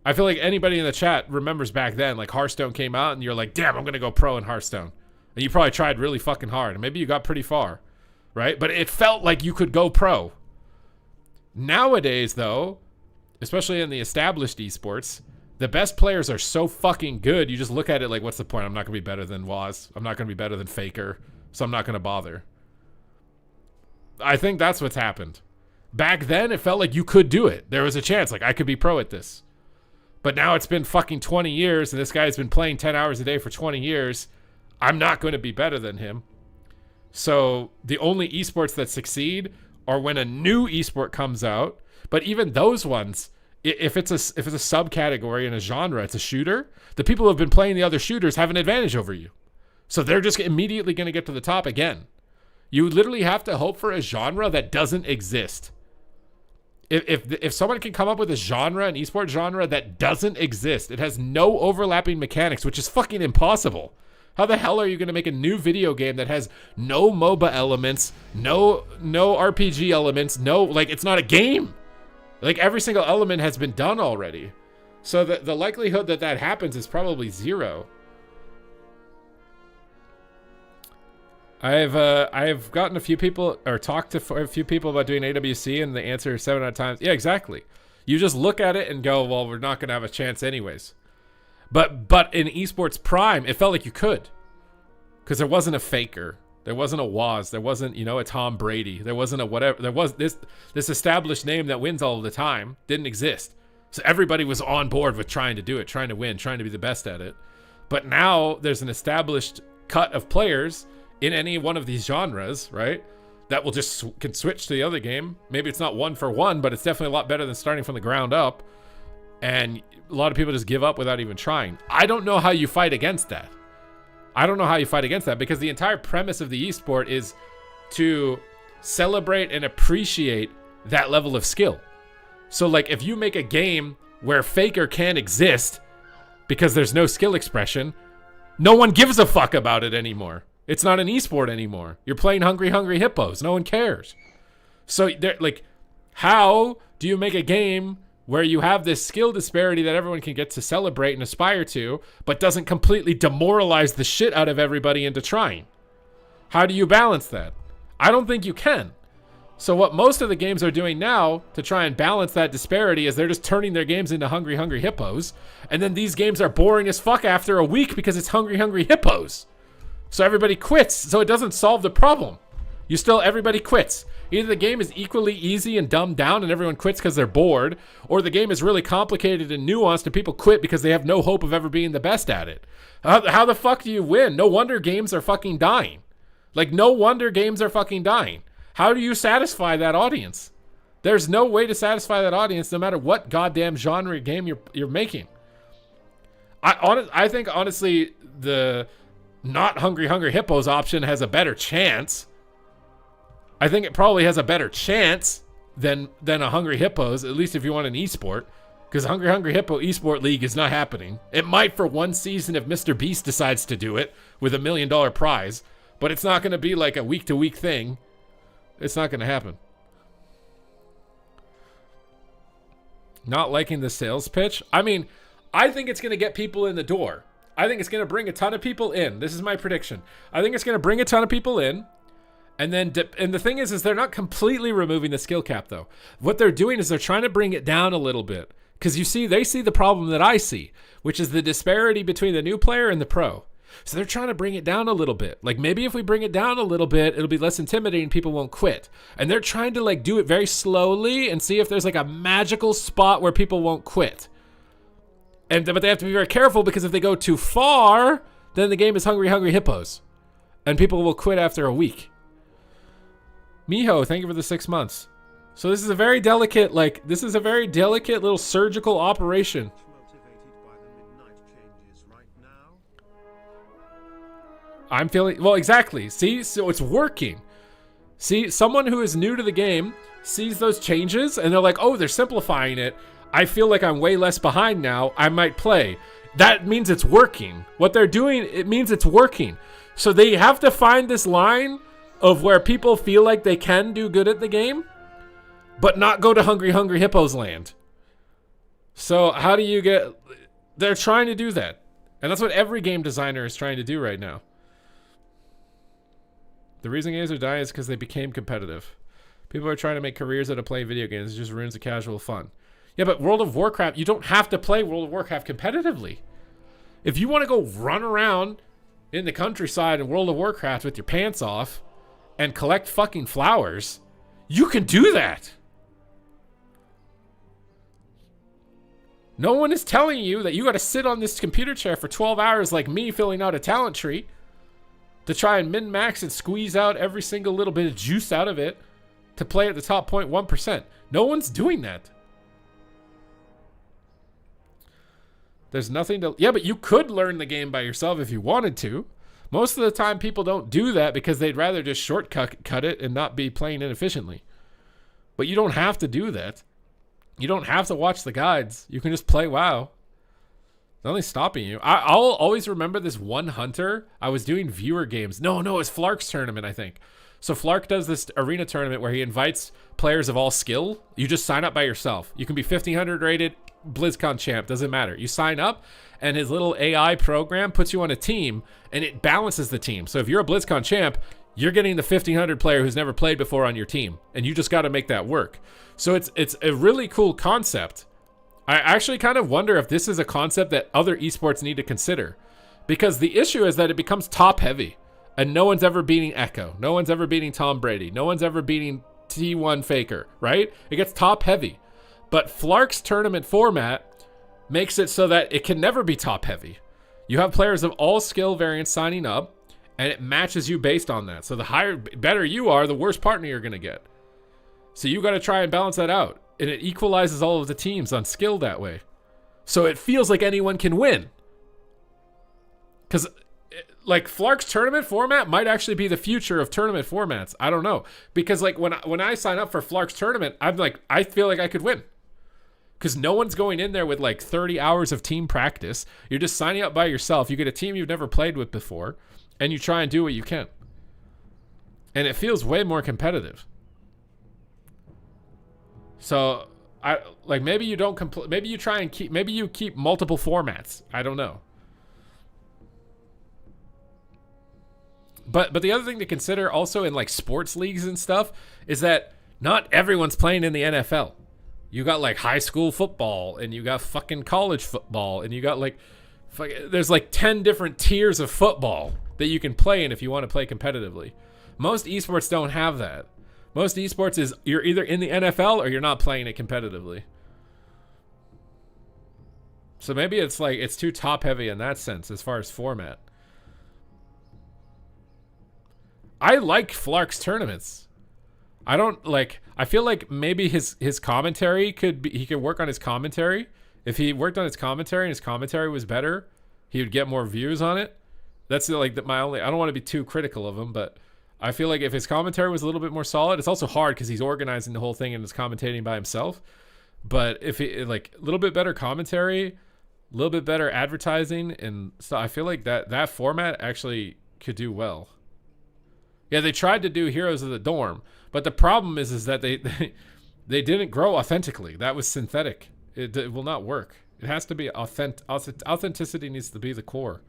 I feel like anybody in the chat remembers back then, like Hearthstone came out and you're like, damn, I'm going to go pro in Hearthstone. And you probably tried really fucking hard and maybe you got pretty far. Right? But it felt like you could go pro. Nowadays, though, especially in the established esports, the best players are so fucking good, you just look at it like, what's the point? I'm not going to be better than Waz. I'm not going to be better than Faker. So I'm not going to bother. I think that's what's happened. Back then, it felt like you could do it. There was a chance, like, I could be pro at this. But now it's been fucking 20 years, and this guy's been playing 10 hours a day for 20 years. I'm not going to be better than him. So the only esports that succeed are when a new esport comes out. But even those ones, if it's a subcategory in a genre, it's a shooter, the people who have been playing the other shooters have an advantage over you. So they're just immediately going to get to the top again. You literally have to hope for a genre that doesn't exist. If someone can come up with a genre, an esport genre that doesn't exist, it has no overlapping mechanics, which is fucking impossible. How the hell are you going to make a new video game that has no MOBA elements, no RPG elements, like, it's not a game. Like, every single element has been done already. So the likelihood that happens is probably zero. I've gotten a few people, or talked to a few people about doing AWC, and the answer is 7 out of times. Yeah, exactly. You just look at it and go, well, we're not going to have a chance anyways. But in esports prime, it felt like you could, because there wasn't a Faker, there wasn't a Waz, there wasn't, a Tom Brady, there wasn't a whatever, there was this established name that wins all the time didn't exist. So everybody was on board with trying to do it, trying to win, trying to be the best at it. But now there's an established cut of players in any one of these genres, right? That will just can switch to the other game. Maybe it's not 1 for 1, but it's definitely a lot better than starting from the ground up. And a lot of people just give up without even trying. I don't know how you fight against that. Because the entire premise of the esport is to celebrate and appreciate that level of skill. So like if you make a game where Faker can't exist because there's no skill expression, no one gives a fuck about it anymore. It's not an esport anymore. You're playing Hungry Hungry Hippos. No one cares. So like, how do you make a game where you have this skill disparity that everyone can get to celebrate and aspire to, but doesn't completely demoralize the shit out of everybody into trying? How do you balance that? I don't think you can. So what most of the games are doing now to try and balance that disparity is they're just turning their games into Hungry Hungry Hippos, and then these games are boring as fuck after a week because it's Hungry Hungry Hippos. So everybody quits, so it doesn't solve the problem. Everybody quits. Either the game is equally easy and dumbed down and everyone quits because they're bored, or the game is really complicated and nuanced and people quit because they have no hope of ever being the best at it. How the fuck do you win? No wonder games are fucking dying. Like, no wonder games are fucking dying. How do you satisfy that audience? There's no way to satisfy that audience no matter what goddamn genre game you're making. I think, honestly, the not Hungry Hungry Hippos option has a better chance. I think it probably has a better chance than a Hungry Hippos, at least if you want an esport, because Hungry Hungry Hippo esport league is not happening. It might for one season if Mr. Beast decides to do it with $1 million prize, but it's not going to be like a week-to-week thing. It's not going to happen. Not liking the sales pitch. I mean, I think it's going to get people in the door. I think it's going to bring a ton of people in. This is my prediction. I think it's going to bring a ton of people in. And then, and the thing is they're not completely removing the skill cap, though. What they're doing is they're trying to bring it down a little bit. Because you see, they see the problem that I see, which is the disparity between the new player and the pro. So they're trying to bring it down a little bit. Like, maybe if we bring it down a little bit, it'll be less intimidating. People won't quit. And they're trying to, like, do it very slowly and see if there's, like, a magical spot where people won't quit. But they have to be very careful, because if they go too far, then the game is Hungry Hungry Hippos. And people will quit after a week. Miho, thank you for the 6 months. So this is a very delicate, little surgical operation. I'm feeling, well, exactly. See, so it's working. See, someone who is new to the game sees those changes and they're like, oh, they're simplifying it. I feel like I'm way less behind now. I might play. That means it's working. What they're doing, it means it's working. So they have to find this line of where people feel like they can do good at the game, but not go to Hungry Hungry Hippos land. So how do you get... They're trying to do that. And that's what every game designer is trying to do right now. The reason games are dying is because they became competitive. People are trying to make careers out of playing video games. It just ruins the casual fun. Yeah, but World of Warcraft, you don't have to play World of Warcraft competitively. If you want to go run around in the countryside in World of Warcraft with your pants off and collect fucking flowers, you can do that. No one is telling you that you got to sit on this computer chair for 12 hours like me filling out a talent tree to try and min-max and squeeze out every single little bit of juice out of it to play at the top 0.1%. No one's doing that. There's nothing to... Yeah, but you could learn the game by yourself if you wanted to. Most of the time, people don't do that because they'd rather just shortcut it and not be playing inefficiently. But you don't have to do that. You don't have to watch the guides. You can just play WoW. Nothing's stopping you. I'll always remember this one hunter. I was doing viewer games. No, it's Flark's tournament, I think. So Flark does this arena tournament where he invites players of all skill. You just sign up by yourself. You can be 1500 rated, BlizzCon champ, doesn't matter. You sign up and his little AI program puts you on a team and it balances the team. So if you're a BlizzCon champ, you're getting the 1500 player who's never played before on your team, and you just got to make that work. So it's a really cool concept. I actually kind of wonder if this is a concept that other esports need to consider, because the issue is that it becomes top heavy and no one's ever beating Echo. No one's ever beating Tom Brady. No one's ever beating T1 Faker, right? It gets top heavy. But Flark's tournament format makes it so that it can never be top heavy. You have players of all skill variants signing up, and it matches you based on that. So the better you are, the worse partner you're going to get. So you got to try and balance that out. And it equalizes all of the teams on skill that way. So it feels like anyone can win. Because like Flark's tournament format might actually be the future of tournament formats. I don't know. Because like when I sign up for Flark's tournament, I'm like, I feel like I could win. Because no one's going in there with like 30 hours of team practice. You're just signing up by yourself. You get a team you've never played with before, and you try and do what you can. And it feels way more competitive. So I like, maybe you don't maybe you try and keep multiple formats. I don't know. But the other thing to consider also in like sports leagues and stuff is that not everyone's playing in the NFL. You got like high school football, and you got fucking college football, and you got like there's like 10 different tiers of football that you can play in if you want to play competitively. Most esports don't have that. Most esports is you're either in the NFL or you're not playing it competitively. So maybe it's like it's too top heavy in that sense as far as format. I like Flark's tournaments. I feel like maybe his commentary he could work on his commentary. If he worked on his commentary and his commentary was better, he would get more views on it. That's like my only, I don't want to be too critical of him, but I feel like if his commentary was a little bit more solid, it's also hard because he's organizing the whole thing and is commentating by himself. But if he like a little bit better commentary, a little bit better advertising, and so I feel like that format actually could do well. Yeah, they tried to do Heroes of the Dorm, But the problem is that they didn't grow authentically. That was synthetic. It will not work. It has to be authenticity needs to be the core.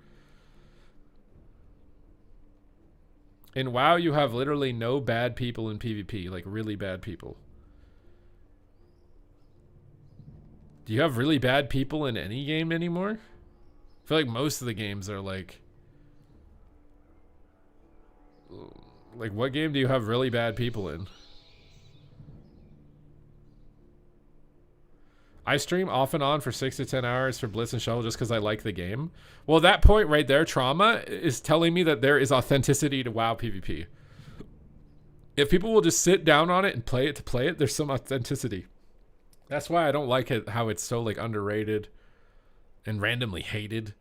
In WoW, you have literally no bad people in PvP, like really bad people. Do you have really bad people in any game anymore? I feel like most of the games are like what game do you have really bad people in? I stream off and on for 6 to 10 hours for Blitz and Shuttle just because I like the game. Well, that point right there, Trauma, is telling me that there is authenticity to WoW PvP. If people will just sit down on it and play it to play it, there's some authenticity. That's why I don't like it, how it's so like underrated and randomly hated.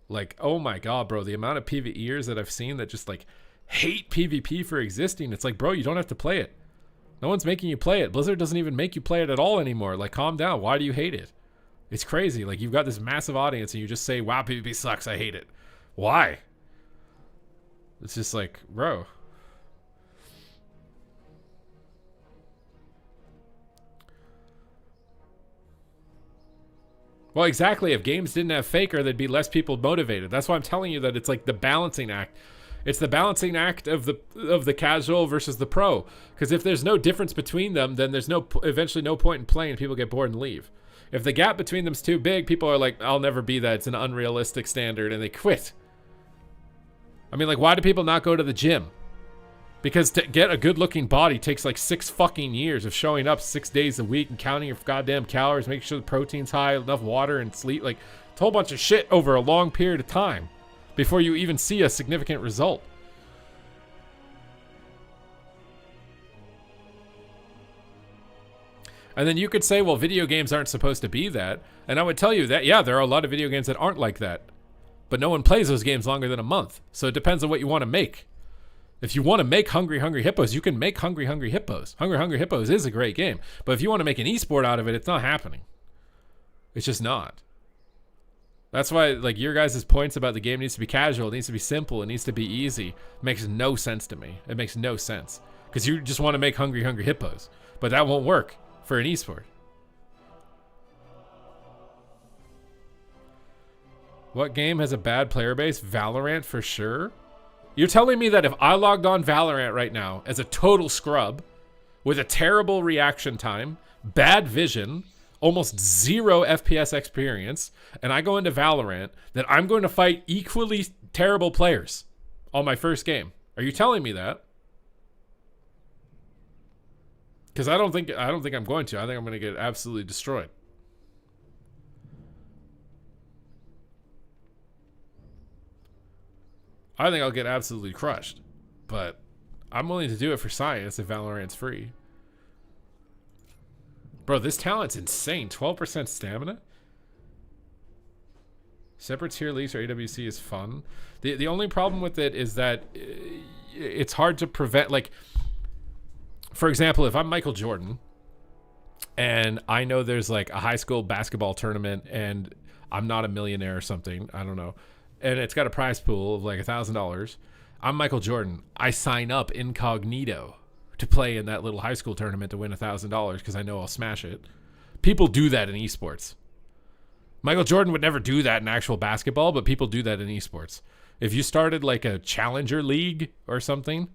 Like, oh my god, bro, the amount of PvEers that I've seen that just like hate PvP for existing. It's like, bro, you don't have to play it. No one's making you play it. Blizzard doesn't even make you play it at all anymore. Like, calm down. Why do you hate it? It's crazy. Like, you've got this massive audience and you just say, wow, PvP sucks. I hate it. Why? It's just like, bro. Well, exactly. If games didn't have Faker, there'd be less people motivated. That's why I'm telling you that it's like the balancing act. It's the balancing act of the casual versus the pro. Because if there's no difference between them, then there's eventually no point in playing. People get bored and leave. If the gap between them's too big, people are like, I'll never be that. It's an unrealistic standard, and they quit. I mean, like, why do people not go to the gym? Because to get a good-looking body takes like 6 fucking years of showing up 6 days a week and counting your goddamn calories, making sure the protein's high, enough water and sleep. Like, it's a whole bunch of shit over a long period of time before you even see a significant result. And then you could say, well, video games aren't supposed to be that. And I would tell you that, yeah, there are a lot of video games that aren't like that. But no one plays those games longer than a month. So it depends on what you want to make. If you want to make Hungry Hungry Hippos, you can make Hungry Hungry Hippos. Hungry Hungry Hippos is a great game. But if you want to make an esport out of it, it's not happening. It's just not. That's why, like, your guys' points about the game needs to be casual, it needs to be simple, it needs to be easy. It makes no sense to me. It makes no sense. Because you just want to make Hungry Hungry Hippos. But that won't work for an esport. What game has a bad player base? Valorant for sure. You're telling me that if I logged on Valorant right now as a total scrub with a terrible reaction time, bad vision, almost 0 FPS experience, and I go into Valorant, that I'm going to fight equally terrible players on my first game? Are you telling me that? Because I don't think I'm going to. I think I'm going to get absolutely destroyed. I think I'll get absolutely crushed. But I'm willing to do it for science if Valorant's free. Bro, this talent's insane. 12% stamina? Separate tier leagues for AWC is fun. The only problem with it is that it's hard to prevent, like, for example, if I'm Michael Jordan and I know there's like a high school basketball tournament and I'm not a millionaire or something, I don't know, and it's got a prize pool of like $1,000, I'm Michael Jordan. I sign up incognito to play in that little high school tournament to win $1,000 because I know I'll smash it. People do that in esports. Michael Jordan would never do that in actual basketball, but people do that in esports. If you started like a challenger league or something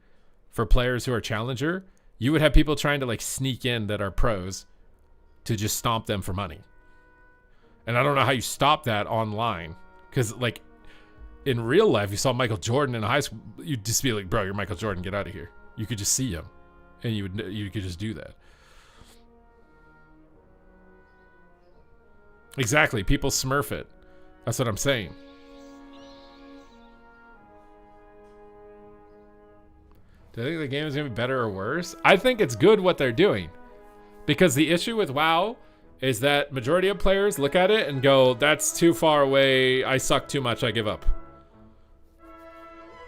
for players who are challenger, you would have people trying to like sneak in that are pros to just stomp them for money. And I don't know how you stop that online. Because like in real life, you saw Michael Jordan in high school, you'd just be like, bro, you're Michael Jordan, get out of here. You could just see him and you could just do that. Exactly. People smurf it. That's what I'm saying. Do I think the game is going to be better or worse? I think it's good what they're doing. Because the issue with WoW is that majority of players look at it and go, that's too far away, I suck too much, I give up.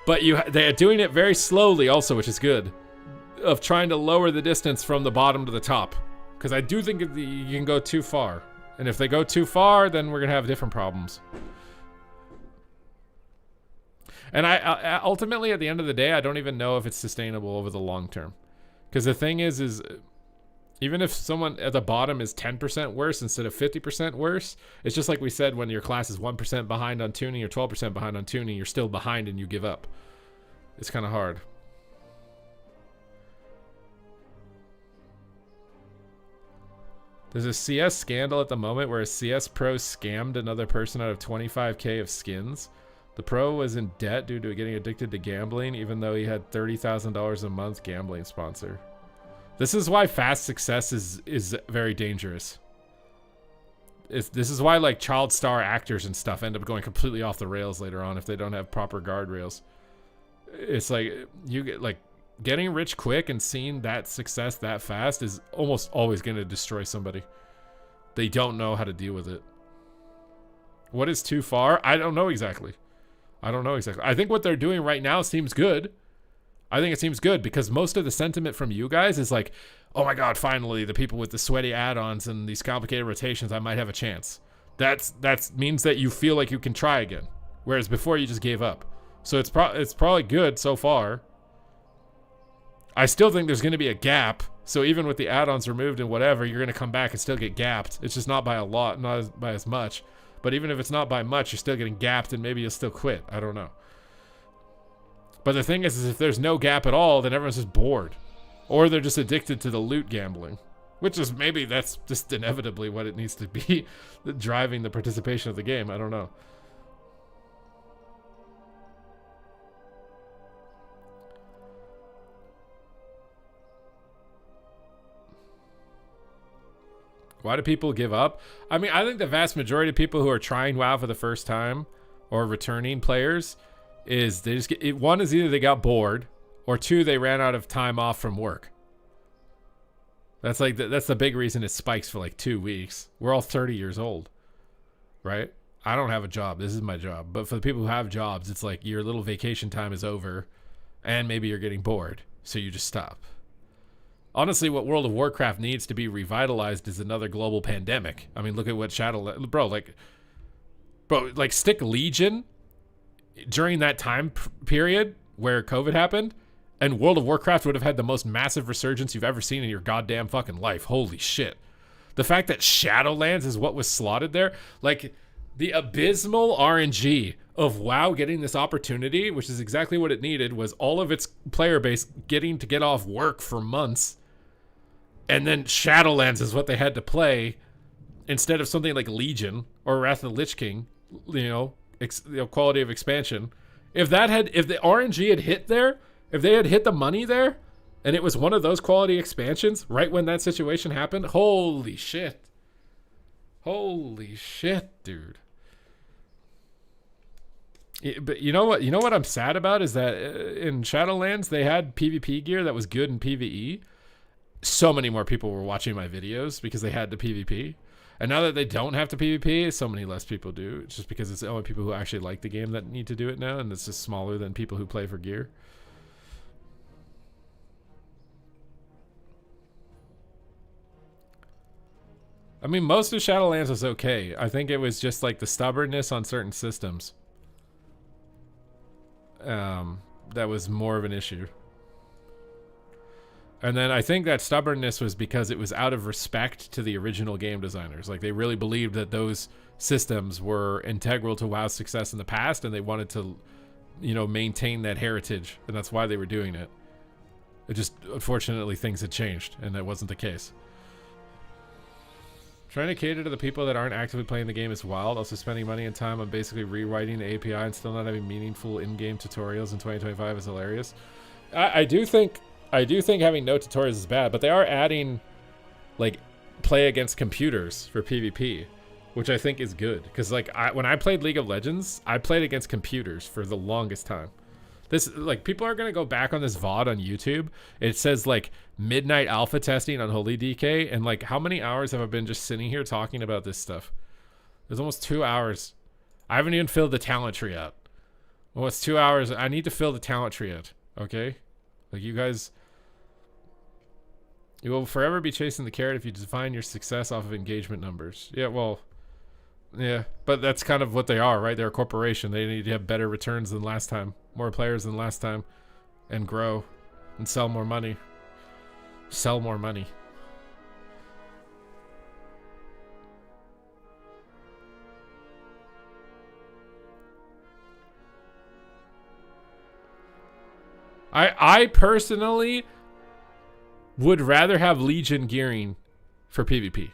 But they're doing it very slowly also, which is good. Of trying to lower the distance from the bottom to the top. Because I do think you can go too far. And if they go too far, then we're going to have different problems. And I ultimately, at the end of the day, I don't even know if it's sustainable over the long term. Because the thing is even if someone at the bottom is 10% worse instead of 50% worse, it's just like we said, when your class is 1% behind on tuning or 12% behind on tuning, you're still behind and you give up. It's kind of hard. There's a CS scandal at the moment where a CS pro scammed another person out of 25k of skins. The pro was in debt due to getting addicted to gambling, even though he had $30,000 a month gambling sponsor. This is why fast success is very dangerous. This is why like child star actors and stuff end up going completely off the rails later on if they don't have proper guardrails. It's like you get like getting rich quick and seeing that success that fast is almost always going to destroy somebody. They don't know how to deal with it. What is too far? I don't know exactly. I think what they're doing right now seems good. I think it seems good because most of the sentiment from you guys is like, oh my God, finally the people with the sweaty add-ons and these complicated rotations, I might have a chance. That means that you feel like you can try again. Whereas before you just gave up. So it's probably good so far. I still think there's going to be a gap. So even with the add-ons removed and whatever, you're going to come back and still get gapped. It's just not by a lot, not by as much. But even if it's not by much, you're still getting gapped and maybe you'll still quit. I don't know. But the thing is if there's no gap at all, then everyone's just bored. Or they're just addicted to the loot gambling. Which is maybe that's just inevitably what it needs to be driving the participation of the game. I don't know. Why do people give up? I mean, I think the vast majority of people who are trying WoW for the first time or returning players is they just get, one is either they got bored or two, they ran out of time off from work. That's like, that's the big reason it spikes for like 2 weeks. We're all 30 years old, right? I don't have a job. This is my job. But for the people who have jobs, it's like your little vacation time is over and maybe you're getting bored. So you just stop. Honestly, what World of Warcraft needs to be revitalized is another global pandemic. I mean, look at what Shadowlands... Bro, like stick Legion during that time period where COVID happened, and World of Warcraft would have had the most massive resurgence you've ever seen in your goddamn fucking life. Holy shit. The fact that Shadowlands is what was slotted there, like the abysmal RNG of WoW getting this opportunity, which is exactly what it needed, was all of its player base getting to get off work for months. And then Shadowlands is what they had to play instead of something like Legion or Wrath of the Lich King, quality of expansion. If the RNG had hit there, if they had hit the money there, and it was one of those quality expansions right when that situation happened, holy shit. Holy shit, dude. But you know what I'm sad about is that in Shadowlands they had PvP gear that was good in PvE. So many more people were watching my videos because they had the PvP. And now that they don't have to PvP, so many less people do. It's just because it's the only people who actually like the game that need to do it now, and it's just smaller than people who play for gear. I mean, most of Shadowlands was okay. I think it was just like the stubbornness on certain systems. That was more of an issue. And then I think that stubbornness was because it was out of respect to the original game designers. Like they really believed that those systems were integral to WoW's success in the past, and they wanted to, maintain that heritage, and that's why they were doing it. It just, unfortunately, things had changed, and that wasn't the case. Trying to cater to the people that aren't actively playing the game is wild. Also spending money and time on basically rewriting the API and still not having meaningful in-game tutorials in 2025 is hilarious. I do think having no tutorials is bad, but they are adding like play against computers for PvP, which I think is good. Because like when I played League of Legends, I played against computers for the longest time. This, like, people are gonna go back on this VOD on YouTube. It says like midnight alpha testing on Holy DK, and like how many hours have I been just sitting here talking about this stuff? There's almost 2 hours. I haven't even filled the talent tree out. Well, it's 2 hours. I need to fill the talent tree out. Okay, like you guys. You will forever be chasing the carrot if you define your success off of engagement numbers. Yeah, well, yeah, but that's kind of what they are, right? They're a corporation. They need to have better returns than last time, more players than last time, and grow and sell more money. sell more money. I personally would rather have Legion gearing for PvP.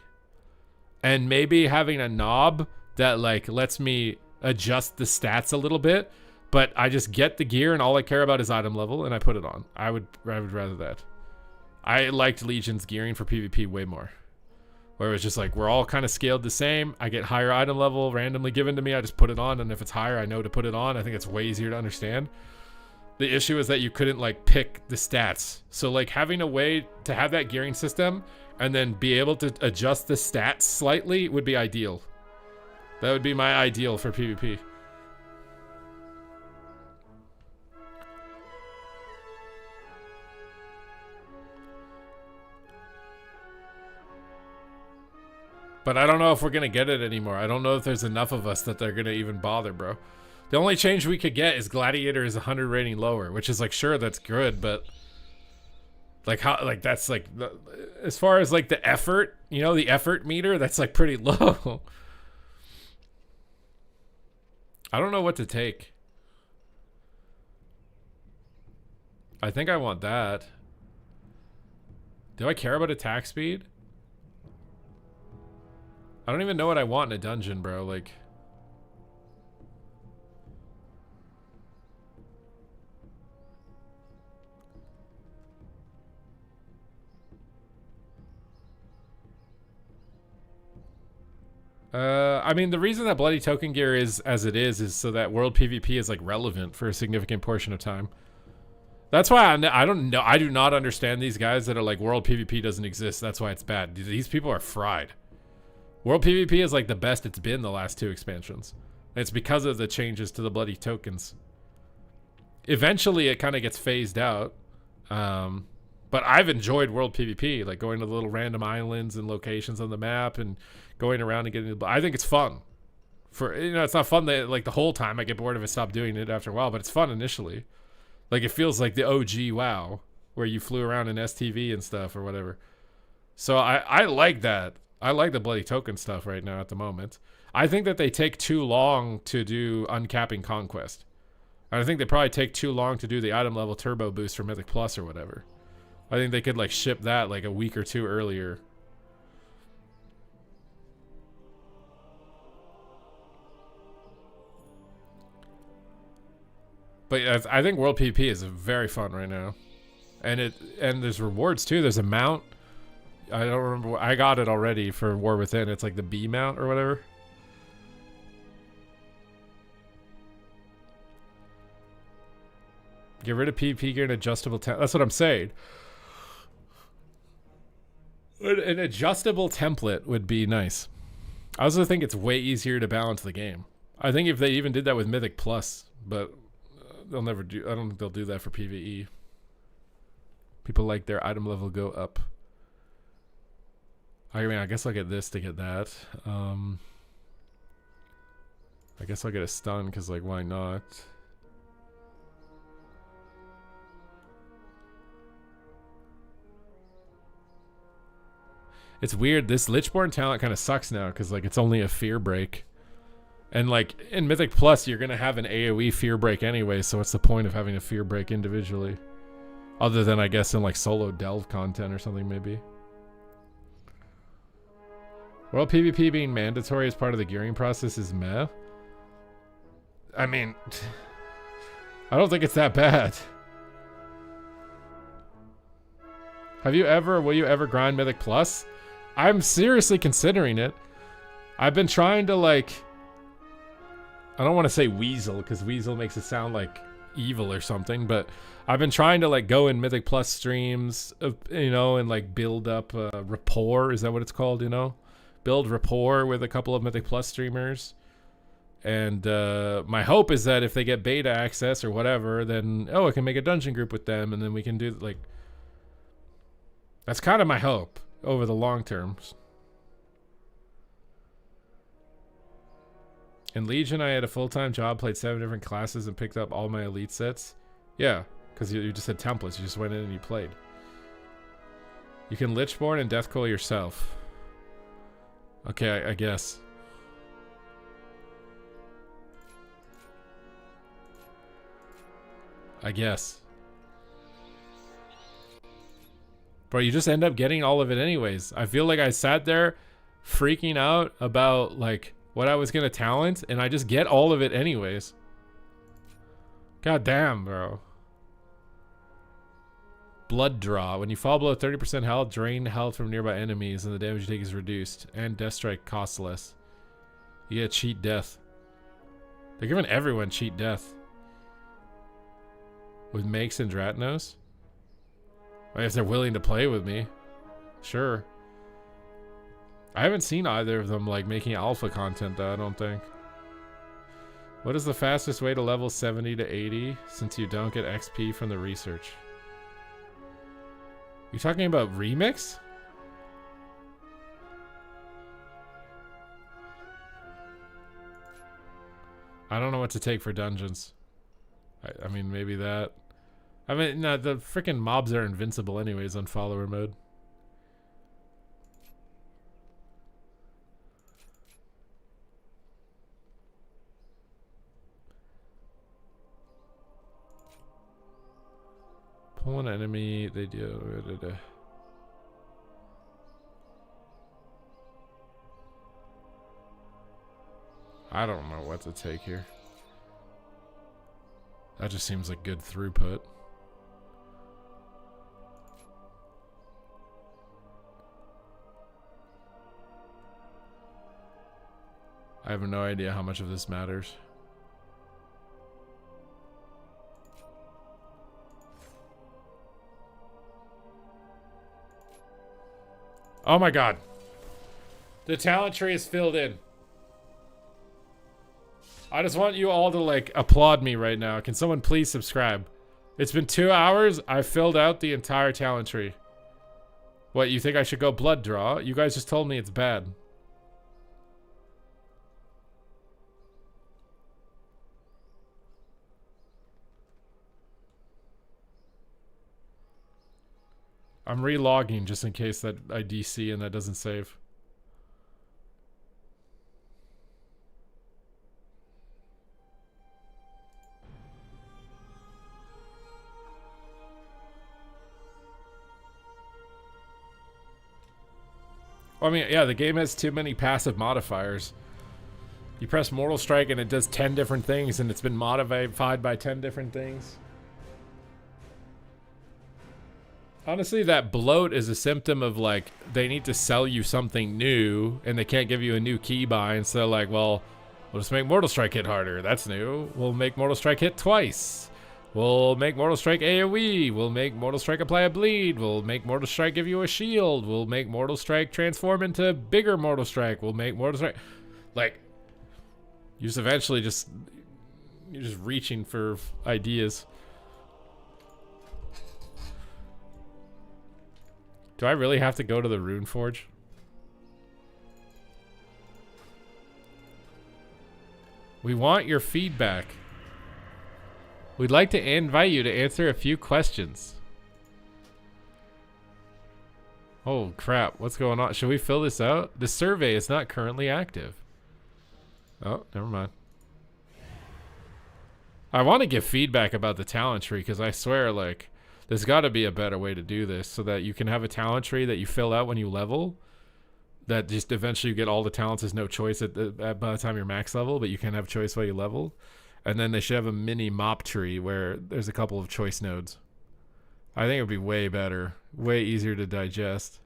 And maybe having a knob that like lets me adjust the stats a little bit, but I just get the gear and all I care about is item level and I put it on. I would rather that. I liked Legion's gearing for PvP way more. Where it was just like, we're all kind of scaled the same. I get higher item level randomly given to me. I just put it on, and if it's higher, I know to put it on. I think it's way easier to understand. The issue is that you couldn't like pick the stats. So like having a way to have that gearing system and then be able to adjust the stats slightly would be ideal. That would be my ideal for PvP. But I don't know if we're going to get it anymore. I don't know if there's enough of us that they're going to even bother, bro. The only change we could get is Gladiator is 100 rating lower, which is like, sure, that's good, but like how, like that's like, as far as like the effort, you know, the effort meter, that's like pretty low. I don't know what to take. I think I want that. Do I care about attack speed? I don't even know what I want in a dungeon, bro. Like, I mean, the reason that Bloody Token gear is as it is so that world PvP is like relevant for a significant portion of time. That's why I don't know. I do not understand these guys that are like world PvP doesn't exist. That's why it's bad. These people are fried. World PvP is like the best it's been the last 2 expansions. And it's because of the changes to the Bloody Tokens. Eventually, it kind of gets phased out. But I've enjoyed world PvP, like going to the little random islands and locations on the map and going around and getting. I think it's fun. For it's not fun that like the whole time. I get bored of it, stop doing it after a while. But it's fun initially. Like it feels like the OG WoW, where you flew around in STV and stuff or whatever. So I like that. I like the Bloody Token stuff right now at the moment. I think that they take too long to do uncapping Conquest. And I think they probably take too long to do the item level turbo boost for Mythic Plus or whatever. I think they could like ship that like a week or 2 earlier. But I think World PvP is very fun right now. And there's rewards too. There's a mount. I don't remember. I got it already for War Within. It's like the B mount or whatever. Get rid of PvP gear and adjustable that's what I'm saying. An adjustable template would be nice. I also think it's way easier to balance the game. I think if they even did that with Mythic Plus, but they'll never do. I don't think they'll do that for PvE. People like their item level go up. I mean, I guess I'll get this to get that. I guess I'll get a stun because, like, why not? It's weird. This Lichborn talent kind of sucks now because, like, it's only a fear break. And, like, in Mythic Plus, you're going to have an AoE fear break anyway, so what's the point of having a fear break individually? Other than, I guess, in, like, solo delve content or something, maybe. World PvP being mandatory as part of the gearing process is meh. I mean, I don't think it's that bad. Have you ever, will you ever grind Mythic Plus? I'm seriously considering it. I've been trying to, like, I don't want to say weasel because weasel makes it sound like evil or something, but I've been trying to, like, go in Mythic Plus streams, you know, and, like, build up rapport. Is that what it's called, you know? Build rapport with a couple of Mythic Plus streamers. And my hope is that if they get beta access or whatever, then, I can make a dungeon group with them, and then we can do, like, that's kind of my hope over the long term. In Legion, I had a full-time job, played 7 different classes, and picked up all my elite sets. Yeah, because you just had templates. You just went in and you played. You can Lichborn and Death Coil yourself. Okay, I guess. I guess. Bro, you just end up getting all of it anyways. I feel like I sat there freaking out about like what I was gonna talent, and I just get all of it anyways. God damn, bro. Blood draw. When you fall below 30% health, drain health from nearby enemies and the damage you take is reduced. And Death Strike costs less. You get cheat death. They're giving everyone cheat death. With Makes and Dratnos? If they're willing to play with me. Sure. I haven't seen either of them like making alpha content though, I don't think. What is the fastest way to level 70 to 80 since you don't get XP from the research? You talking about remix? I don't know what to take for dungeons. I mean, maybe that. I mean, no, the freaking mobs are invincible anyways on follower mode. Pull an enemy, they do. I don't know what to take here. That just seems like good throughput. I have no idea how much of this matters. Oh my god. The talent tree is filled in. I just want you all to like applaud me right now. Can someone please subscribe? It's been 2 hours. I filled out the entire talent tree. What, you think I should go blood draw? You guys just told me it's bad. I'm re-logging just in case that I DC and that doesn't save. I mean, yeah, the game has too many passive modifiers. You press Mortal Strike and it does 10 different things, and it's been modified by 10 different things. Honestly, that bloat is a symptom of like they need to sell you something new and they can't give you a new keybind, so like, well, we'll just make Mortal Strike hit harder. That's new. We'll make Mortal Strike hit twice. We'll make Mortal Strike AoE. We'll make Mortal Strike apply a bleed. We'll make Mortal Strike give you a shield. We'll make Mortal Strike transform into bigger Mortal Strike. We'll make Mortal Strike... Like, you just eventually just... You're just reaching for ideas. Do I really have to go to the Rune Forge? We want your feedback. We'd like to invite you to answer a few questions. Oh crap, what's going on? Should we fill this out? The survey is not currently active. Oh, never mind. I want to give feedback about the talent tree because I swear, like, there's got to be a better way to do this so that you can have a talent tree that you fill out when you level. That just eventually you get all the talents as no choice by the time you're max level, but you can have choice while you level. And then they should have a mini mop tree where there's a couple of choice nodes. I think it would be way better, way easier to digest.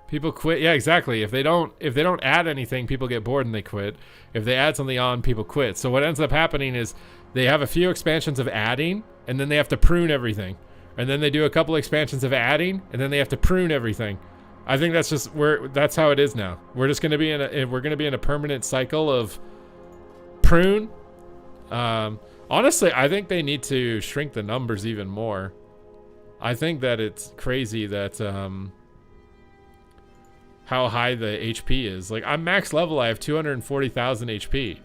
People quit. Yeah, exactly. If they don't add anything, people get bored and they quit. If they add something on, people quit. So what ends up happening is they have a few expansions of adding, and then they have to prune everything. And then they do a couple expansions of adding, and then they have to prune everything. I think that's just that's how it is now. We're just going to be in a permanent cycle of prune. Honestly, I think they need to shrink the numbers even more. I think that it's crazy that how high the HP is. Like, I'm max level, I have 240,000 HP.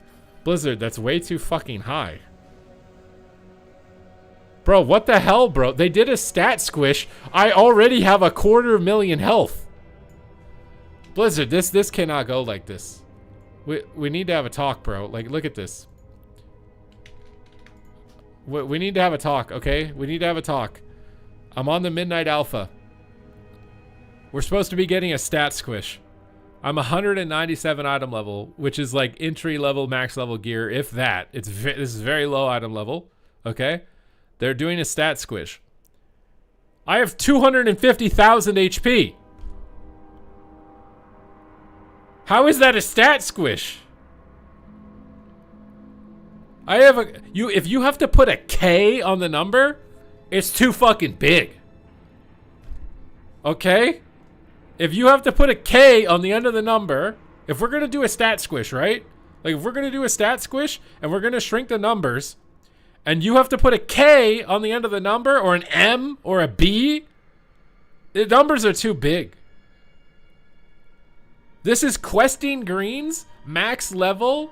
Blizzard, that's way too fucking high. Bro, what the hell, bro? They did a stat squish. I already have 250,000 health. Blizzard, this cannot go like this. We need to have a talk, bro. Like, look at this. We need to have a talk, okay? We need to have a talk. I'm on the Midnight Alpha. We're supposed to be getting a stat squish. I'm 197 item level, which is like entry level, max level gear, if that. This is very low item level, okay? They're doing a stat squish. I have 250,000 HP. How is that a stat squish? I have if you have to put a K on the number, it's too fucking big. Okay? If you have to put a K on the end of the number, if we're going to do a stat squish, right? Like, if we're going to do a stat squish and we're going to shrink the numbers, and you have to put a K on the end of the number, or an M, or a B, the numbers are too big. This is Questing Greens, max level,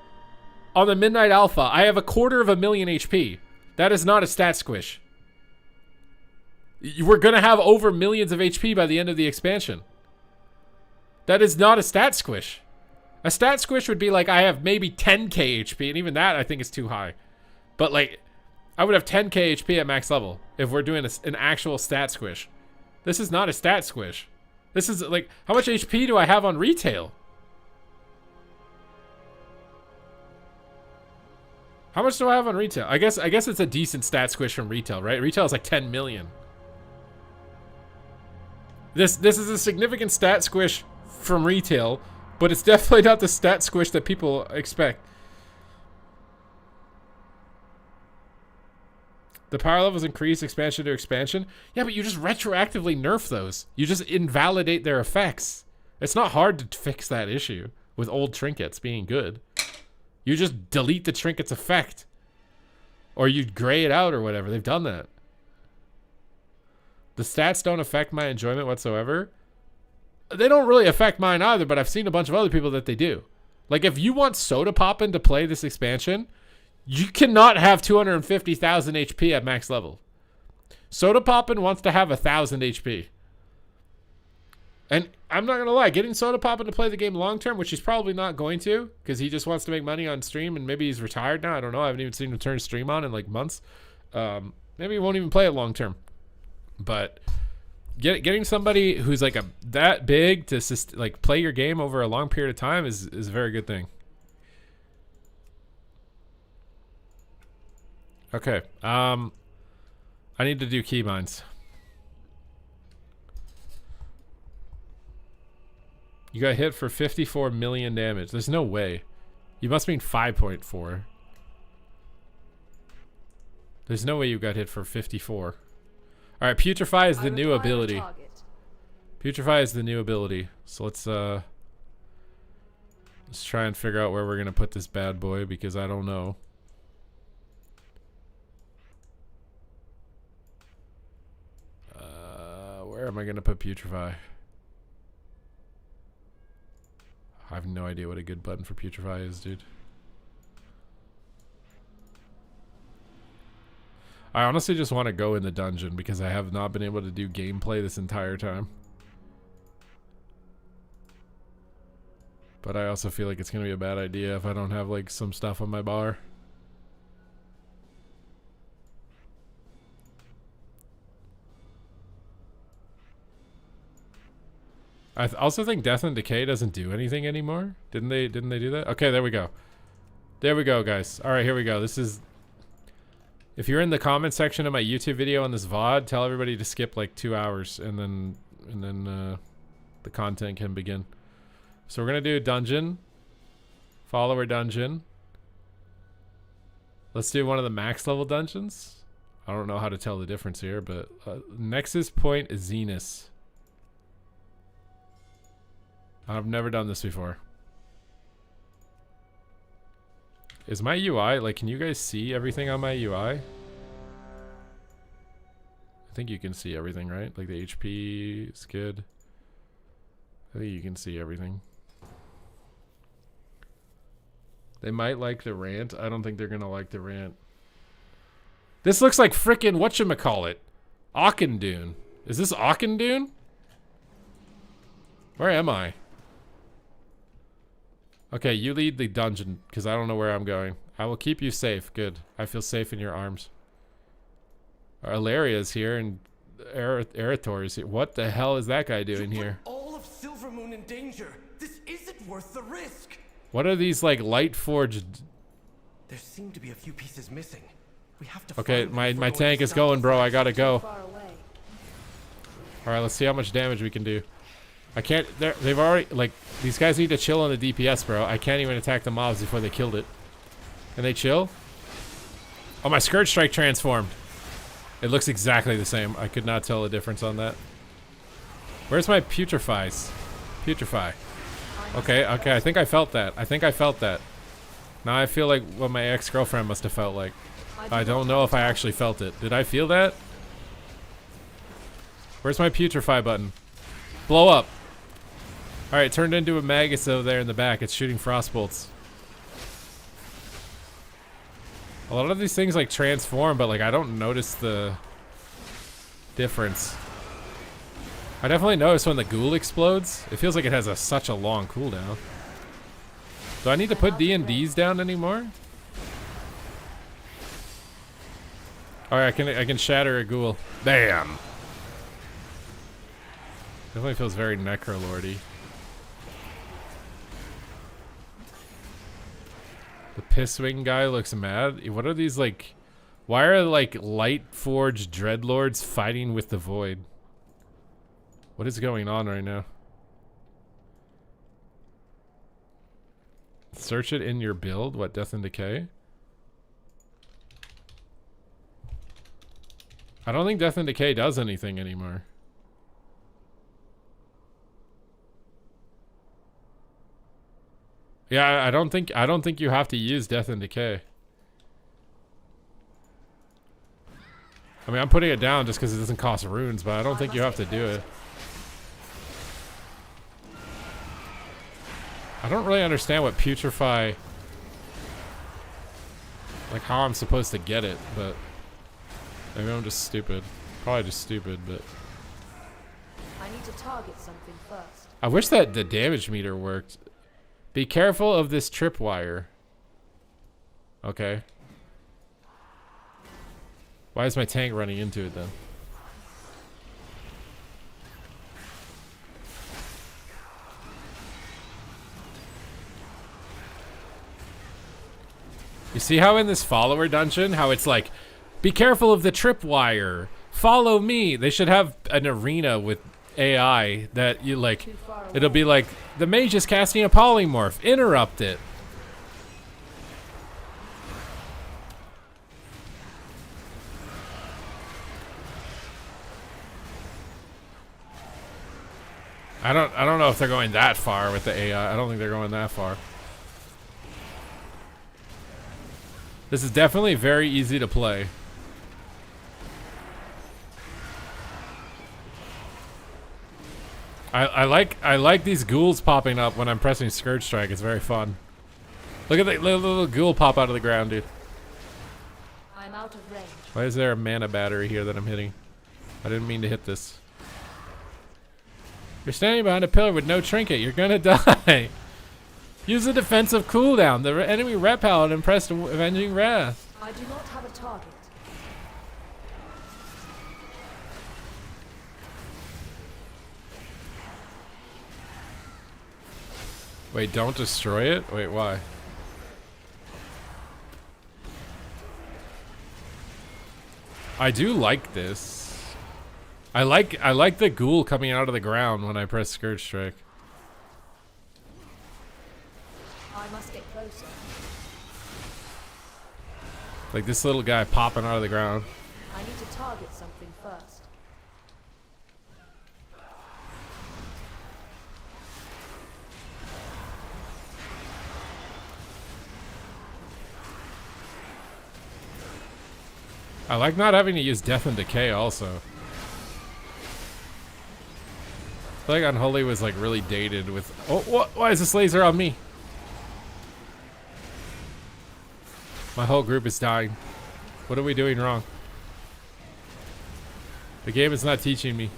on the Midnight Alpha. I have 250,000 HP. That is not a stat squish. We're going to have over millions of HP by the end of the expansion. That is not a stat squish. A stat squish would be like, I have maybe 10k HP, and even that I think is too high. But like, I would have 10k HP at max level if we're doing an actual stat squish. This is not a stat squish. This is like, how much HP do I have on retail? How much do I have on retail? I guess it's a decent stat squish from retail, right? Retail is like 10 million. This is a significant stat squish from retail, but it's definitely not the stat squish that people expect. The power levels increase expansion to expansion. Yeah, but you just retroactively nerf those. You just invalidate their effects. It's not hard to fix that issue with old trinkets being good. You just delete the trinket's effect. Or you gray it out or whatever. They've done that. The stats don't affect my enjoyment whatsoever. They don't really affect mine either, but I've seen a bunch of other people that they do. Like, if you want Soda Poppin' to play this expansion, you cannot have 250,000 HP at max level. Soda Poppin' wants to have 1,000 HP. And I'm not going to lie, getting Soda Poppin' to play the game long term, which he's probably not going to, because he just wants to make money on stream, and maybe he's retired now. I don't know. I haven't even seen him turn stream on in like months. Maybe he won't even play it long term. But getting somebody who's like that big to like play your game over a long period of time is a very good thing. Okay. I need to do keybinds. You got hit for 54 million damage. There's no way. You must mean 5.4. There's no way you got hit for 54. Alright, Putrefy is the new ability. Putrefy is the new ability. So let's try and figure out where we're gonna put this bad boy, because I don't know. Where am I gonna put Putrefy? I have no idea what a good button for Putrefy is, dude. I honestly just want to go in the dungeon because I have not been able to do gameplay this entire time. But I also feel like it's going to be a bad idea if I don't have like some stuff on my bar. I also think Death and Decay doesn't do anything anymore. Didn't they do that? Okay, there we go. There we go, guys. All right, here we go. This is... If you're in the comment section of my YouTube video on this VOD, tell everybody to skip like 2 hours, and then the content can begin. So we're gonna do dungeon, follower dungeon. Let's do one of the max level dungeons. I don't know how to tell the difference here, but Nexus Point Zenith. I've never done this before. Is my UI, like, can you guys see everything on my UI? I think you can see everything, right? Like the HP is good. I think you can see everything. They might like the rant. I don't think they're gonna like the rant. This looks like frickin' whatchamacallit. Auchindoun. Is this Auchindoun? Where am I? Okay, you lead the dungeon, because I don't know where I'm going. I will keep you safe. Good. I feel safe in your arms. Alaria's here, and Eretor is here. What the hell is that guy doing here? All of Silvermoon in danger. This isn't worth the risk. What are these, like, light forged... There seem to be a few pieces missing. We have to Okay, find my tank is going, bro. I gotta go. Alright, let's see how much damage we can do. I can't... They've already... Like, these guys need to chill on the DPS, bro. I can't even attack the mobs before they killed it. Can they chill? Oh, my Scourge Strike transformed. It looks exactly the same. I could not tell the difference on that. Where's my Putrifies? Putrify. Okay, okay. I think I felt that. I think I felt that. Now I feel like what my ex-girlfriend must have felt like. I don't know if I actually felt it. Did I feel that? Where's my Putrify button? Blow up. Alright, it turned into a Magus over there in the back. It's shooting frost bolts. A lot of these things like transform, but like I don't notice the difference. I definitely notice when the ghoul explodes. It feels like it has such a long cooldown. Do I need to put D&Ds down anymore? Alright, I can shatter a ghoul. Bam! Definitely feels very Necrolordy. The Pisswing guy looks mad. What are these like... Why are like light forged dreadlords fighting with the void? What is going on right now? Search it in your build. What, Death and Decay? I don't think Death and Decay does anything anymore. Yeah, I don't think you have to use Death and Decay. I mean, I'm putting it down just because it doesn't cost runes, but I don't think you have to do it. I don't really understand what Putrify... Like, how I'm supposed to get it, but... Maybe I'm just stupid. Probably just stupid, but... I need to target something first. I wish that the damage meter worked. Be careful of this tripwire. Okay. Why is my tank running into it then? You see how in this follower dungeon, how it's like, be careful of the tripwire. Follow me. They should have an arena with AI that you like, it'll be like, the mage is casting a polymorph. Interrupt it. I don't know if they're going that far with the AI. I don't think they're going that far. This is definitely very easy to play. I like these ghouls popping up when I'm pressing Scourge Strike. It's very fun. Look at the little ghoul pop out of the ground, dude. I'm out of range. Why is there a mana battery here that I'm hitting? I didn't mean to hit this. You're standing behind a pillar with no trinket. You're gonna die. Use a defensive cooldown. The enemy Ret Paladin pressed Avenging Wrath. I do not have a target. Wait, don't destroy it? Wait, why? I do like this. I like the ghoul coming out of the ground when I press Scourge Strike. I must get closer. Like this little guy popping out of the ground. I need to target something first. I like not having to use Death and Decay also. feel like Unholy was like really dated with. Oh, what? Why is this laser on me? My whole group is dying. What are we doing wrong? The game is not teaching me.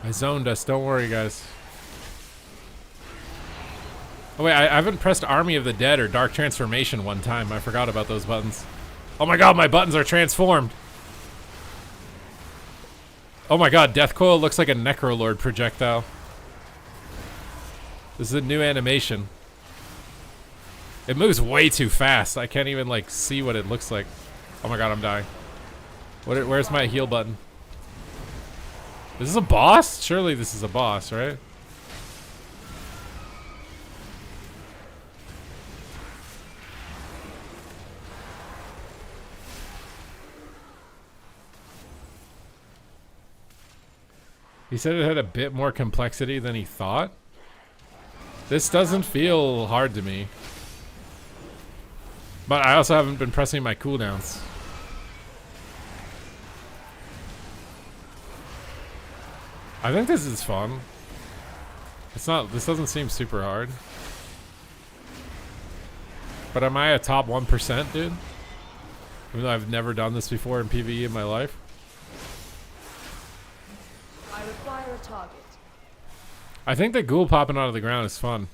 I zoned us. Don't worry, guys. Oh wait, I haven't pressed Army of the Dead or Dark Transformation one time. I forgot about those buttons. Oh my god, my buttons are transformed. Oh my god, Death Coil looks like a Necrolord projectile. This is a new animation. It moves way too fast. I can't even like see what it looks like. Oh my god, I'm dying. Where's my heal button? Is this a boss? Surely this is a boss, right? He said it had a bit more complexity than he thought. This doesn't feel hard to me. But I also haven't been pressing my cooldowns. I think this is fun. It's not, this doesn't seem super hard. But am I a top 1%, dude? Even though I've never done this before in PvE in my life. I require a target. I think the ghoul popping out of the ground is fun.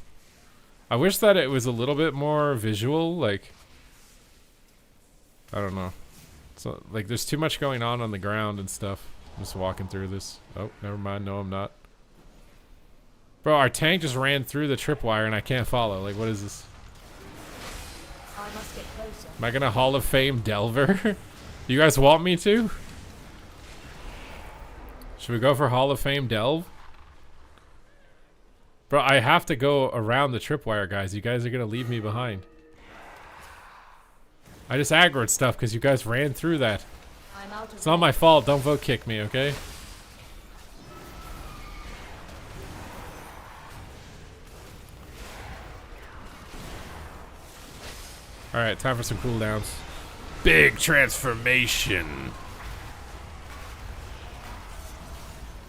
I wish that it was a little bit more visual, like... I don't know. So, like, there's too much going on the ground and stuff. I'm just walking through this. Oh, never mind. No, I'm not. Bro, our tank just ran through the tripwire and I can't follow. Like, what is this? I must get closer. Am I gonna Hall of Fame Delver? You guys want me to? Should we go for Hall of Fame Delve? Bro, I have to go around the tripwire, guys. You guys are gonna leave me behind. I just aggroed stuff because you guys ran through that. I'm out of It's not my fault. Don't vote kick me, okay? Alright, time for some cooldowns. Big transformation.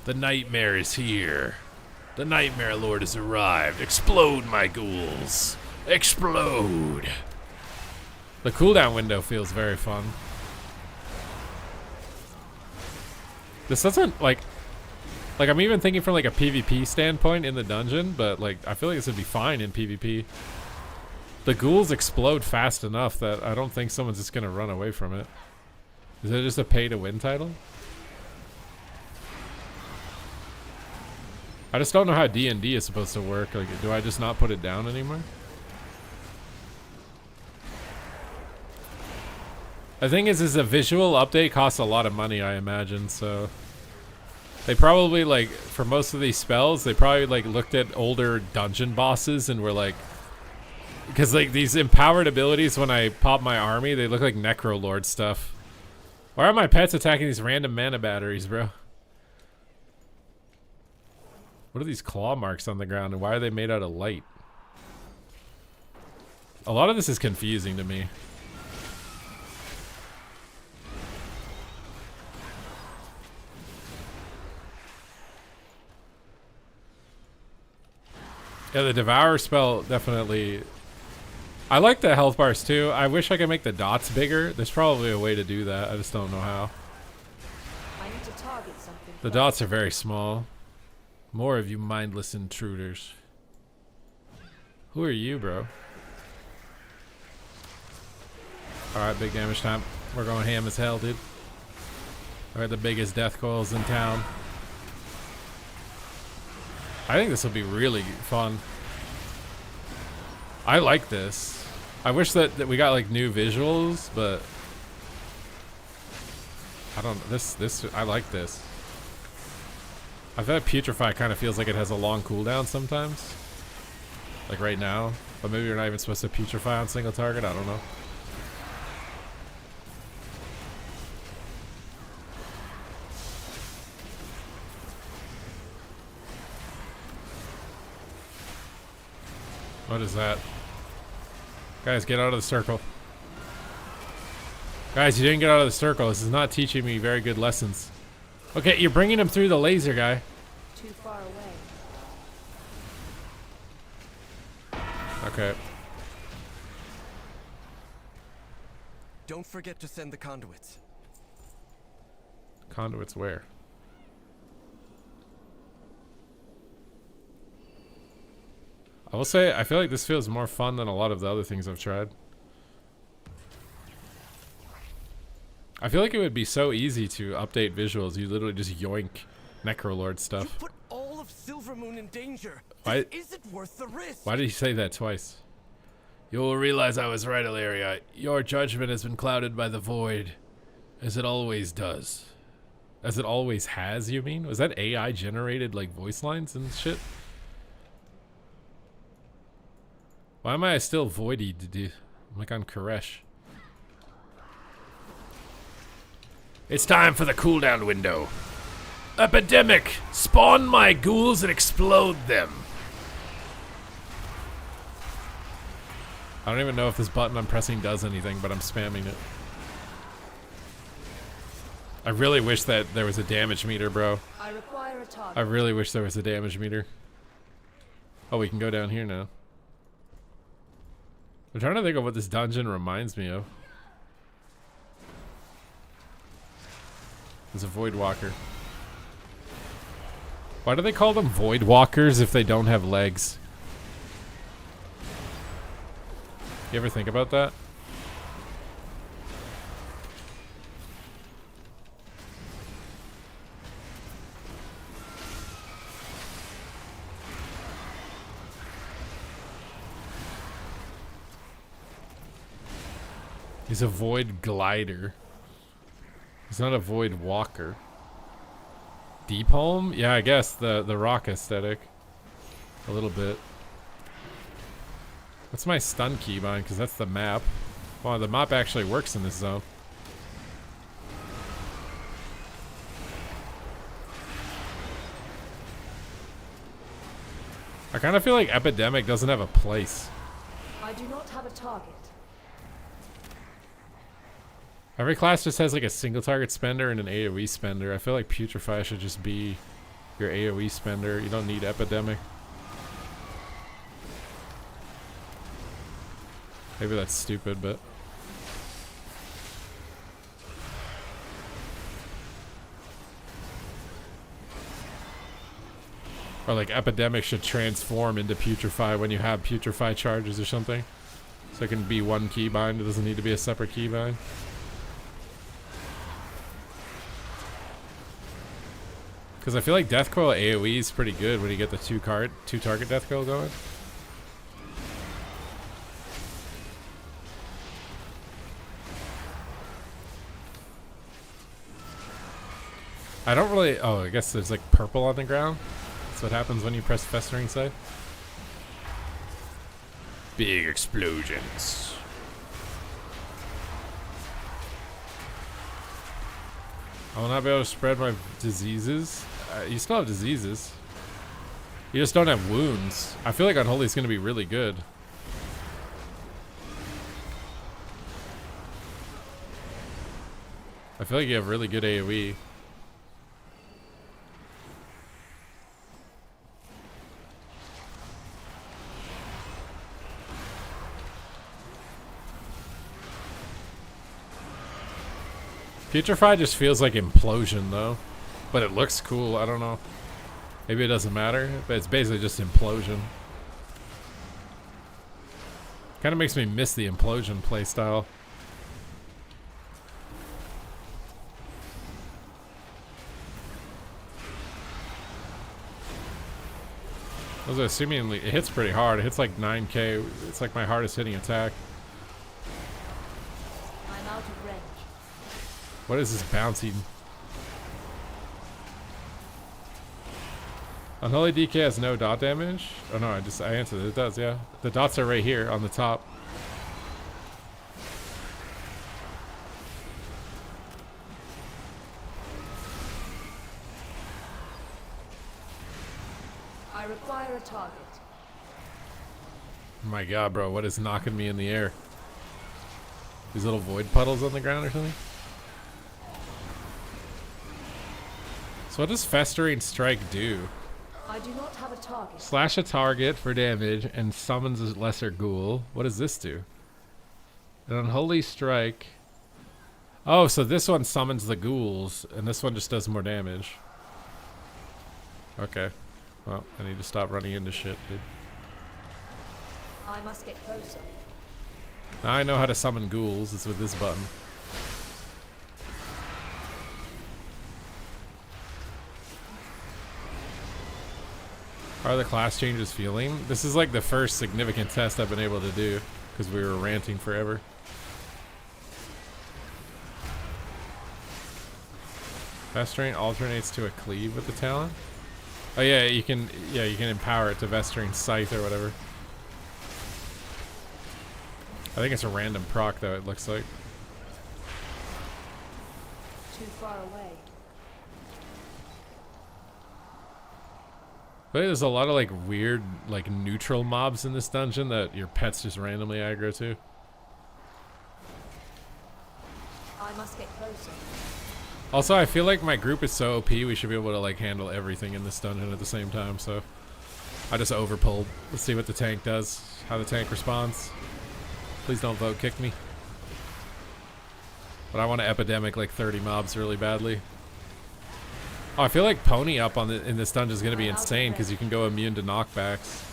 The nightmare is here. The Nightmare Lord has arrived. Explode, my ghouls. Explode. The cooldown window feels very fun. This doesn't, like I'm even thinking from like a PvP standpoint in the dungeon, but like, I feel like this would be fine in PvP. The ghouls explode fast enough that I don't think someone's just gonna run away from it. Is it just a pay-to-win title? I just don't know how D&D is supposed to work. Like, do I just not put it down anymore? The thing is a visual update costs a lot of money, I imagine, so... They probably, like, for most of these spells, they probably, like, looked at older dungeon bosses and were like... Because, like, these empowered abilities, when I pop my army, they look like Necrolord stuff. Why are my pets attacking these random mana batteries, bro? What are these claw marks on the ground, and why are they made out of light? A lot of this is confusing to me. Yeah, the Devour spell definitely... I like the health bars too. I wish I could make the dots bigger. There's probably a way to do that. I just don't know how. I need to target something. The dots are very small. More of you mindless intruders. Who are you, bro? Alright, big damage time. We're going ham as hell, dude. Alright, the biggest death coils in town. I think this will be really fun. I like this. I wish that we got like new visuals, but I don't. I like this. I feel like Putrefy kind of feels like it has a long cooldown sometimes, like right now. But maybe you're not even supposed to Putrefy on single target. I don't know. What is that? Guys, get out of the circle. Guys, you didn't get out of the circle. This is not teaching me very good lessons. Okay, you're bringing him through the laser guy. Too far away. Okay. Don't forget to send the conduits. Conduits where? I will say, I feel like this feels more fun than a lot of the other things I've tried. I feel like it would be so easy to update visuals. You literally just yoink Necrolord You stuff. put all of Silvermoon in danger. Why- This isn't worth the risk. Why did he say that twice? You will realize I was right, Ilaria. Your judgment has been clouded by the void, as it always does. As it always has, you mean? Was that AI generated, like, voice lines and shit? Why am I still voidy? I'm like on Koresh. It's time for the cooldown window. Epidemic! Spawn my ghouls and explode them! I don't even know if this button I'm pressing does anything, but I'm spamming it. I really wish that there was a damage meter, bro. I require a target. I really wish there was a damage meter. Oh, we can go down here now. I'm trying to think of what this dungeon reminds me of. There's a Void Walker. Why do they call them Void Walkers if they don't have legs? You ever think about that? He's a Void Glider. He's not a Void Walker. Deep Home? Yeah, I guess the rock aesthetic. A little bit. What's my stun keybind? Because that's the map. Wow, the map actually works in this zone. I kind of feel like Epidemic doesn't have a place. I do not have a target. Every class just has like a single target spender and an AoE spender. I feel like Putrefy should just be your AoE spender. You don't need Epidemic. Maybe that's stupid, but... Or like Epidemic should transform into Putrefy when you have Putrefy charges or something. So it can be one keybind. It doesn't need to be a separate keybind. Because I feel like Death Coil AoE is pretty good when you get the two target Death Coil going. I don't really... Oh, I guess there's like purple on the ground. That's what happens when you press Festering Scythe. Big explosions. I will not be able to spread my diseases. You still have diseases. You just don't have wounds. I feel like Unholy is going to be really good. I feel like you have really good AoE. Putrefy just feels like Implosion though. But it looks cool, I don't know. Maybe it doesn't matter, but it's basically just Implosion. Kind of makes me miss the Implosion playstyle. Those are seemingly, it hits pretty hard. It hits like 9k. It's like my hardest hitting attack. I'm out of range. What is this bouncing? Unholy DK has no dot damage? Oh no, I answered it. It does, yeah. The dots are right here on the top. I require a target. Oh my god, bro, what is knocking me in the air? These little void puddles on the ground or something? So what does Festering Strike do? I do not have a target. Slash a target for damage and summons a lesser ghoul. What does this do? An unholy strike. Oh, so this one summons the ghouls, and this one just does more damage. Okay. Well, I need to stop running into shit, dude. I must get closer. Now I know how to summon ghouls. It's with this button. How are the class changes feeling? This is like the first significant test I've been able to do because we were ranting forever. Vestering alternates to a cleave with the talent. Oh yeah, you can empower it to Vestering Scythe or whatever. I think it's a random proc though, it looks like. Too far away. But there's a lot of like weird like neutral mobs in this dungeon that your pets just randomly aggro to. I must get closer. Also, I feel like my group is so OP, we should be able to like handle everything in this dungeon at the same time, so I just overpulled. Let's see what the tank does, how the tank responds. Please don't vote kick me. But I want to epidemic like 30 mobs really badly. Oh, I feel like pony up on in this dungeon is going to be insane because you can go immune to knockbacks.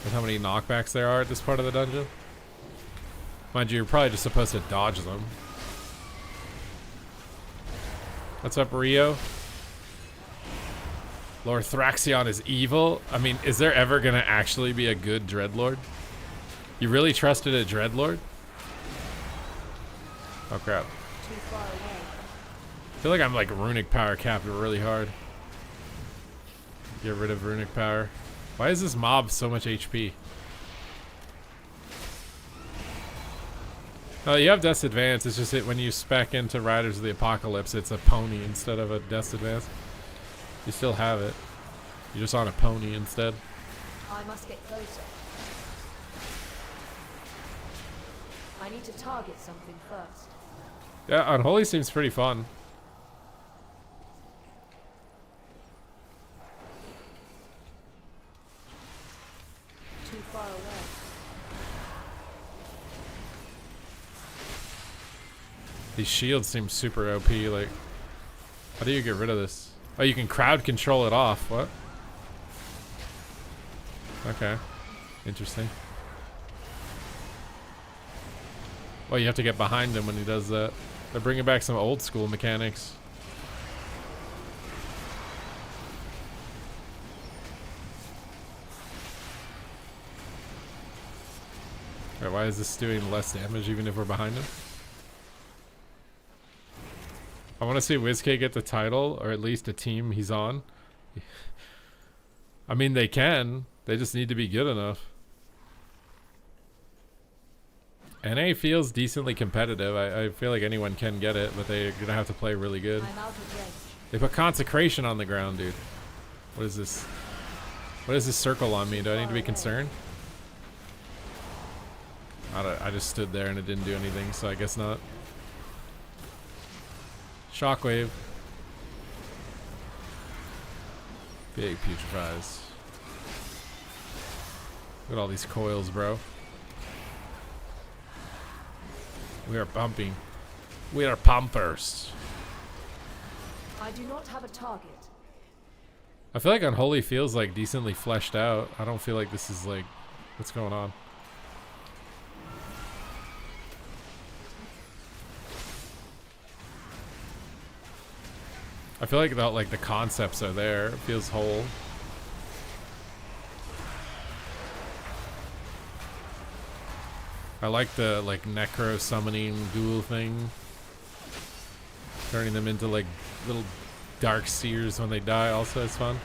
With how many knockbacks there are at this part of the dungeon. Mind you, you're probably just supposed to dodge them. What's up, Rio? Lord Thraxion is evil? I mean, is there ever going to actually be a good Dreadlord? You really trusted a Dreadlord? Oh, crap. Too far away. I feel like I'm like runic power capped really hard. Get rid of runic power. Why is this mob so much HP? Oh, you have Death's Advance. It's just that when you spec into Riders of the Apocalypse, it's a pony instead of a Death's Advance. You still have it. You're just on a pony instead. I must get closer. I need to target something first. Yeah, Unholy seems pretty fun. Too far away. These shields seem super OP. Like, how do you get rid of this? Oh, you can crowd control it off. What? Okay. Interesting. Well, you have to get behind him when he does that. They're bringing back some old school mechanics. Alright, why is this doing less damage even if we're behind him? I want to see WizKid get the title, or at least a team he's on. I mean, they can. They just need to be good enough. NA feels decently competitive. I feel like anyone can get it, but they're going to have to play really good. I'm out of range. They put Consecration on the ground, dude. What is this? What is this circle on me? Do I need to be concerned? I just stood there and it didn't do anything, so I guess not. Shockwave. Big putrefies. Look at all these coils, bro. We are pumping. We are pumpers. I do not have a target. I feel like Unholy feels like decently fleshed out. I don't feel like this is like, what's going on? I feel like the concepts are there. It feels whole. I like the like necro summoning ghoul thing. Turning them into like little dark seers when they die also is fun.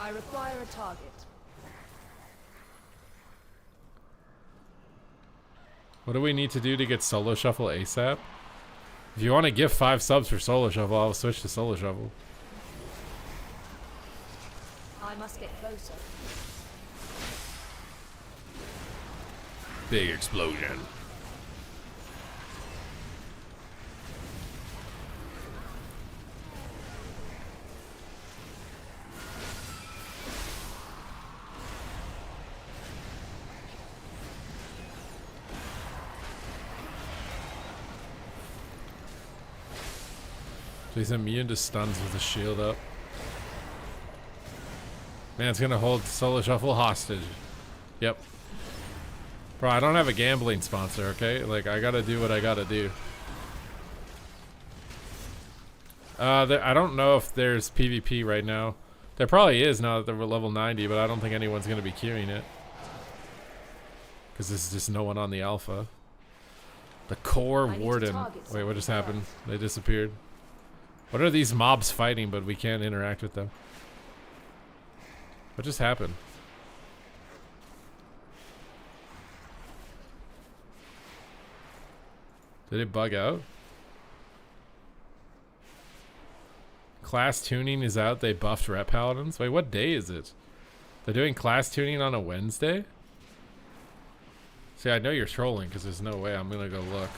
I require a target. What do we need to do to get Solo Shuffle ASAP? If you want to give 5 subs for Solo Shuffle, I'll switch to Solo Shuffle. I must get closer. Big explosion. He's immune to stuns with a shield up. Man's gonna hold Solo Shuffle hostage. Yep. Bro, I don't have a gambling sponsor, okay? Like, I gotta do what I gotta do. I don't know if there's PvP right now. There probably is now that they're level 90, but I don't think anyone's gonna be queuing it. Because there's just no one on the alpha. The Core Warden. Wait, what just happened? They disappeared. What are these mobs fighting, but we can't interact with them? What just happened? Did it bug out? Class tuning is out. They buffed Rep Paladins. Wait, what day is it? They're doing class tuning on a Wednesday? See, I know you're trolling because there's no way. I'm going to go look.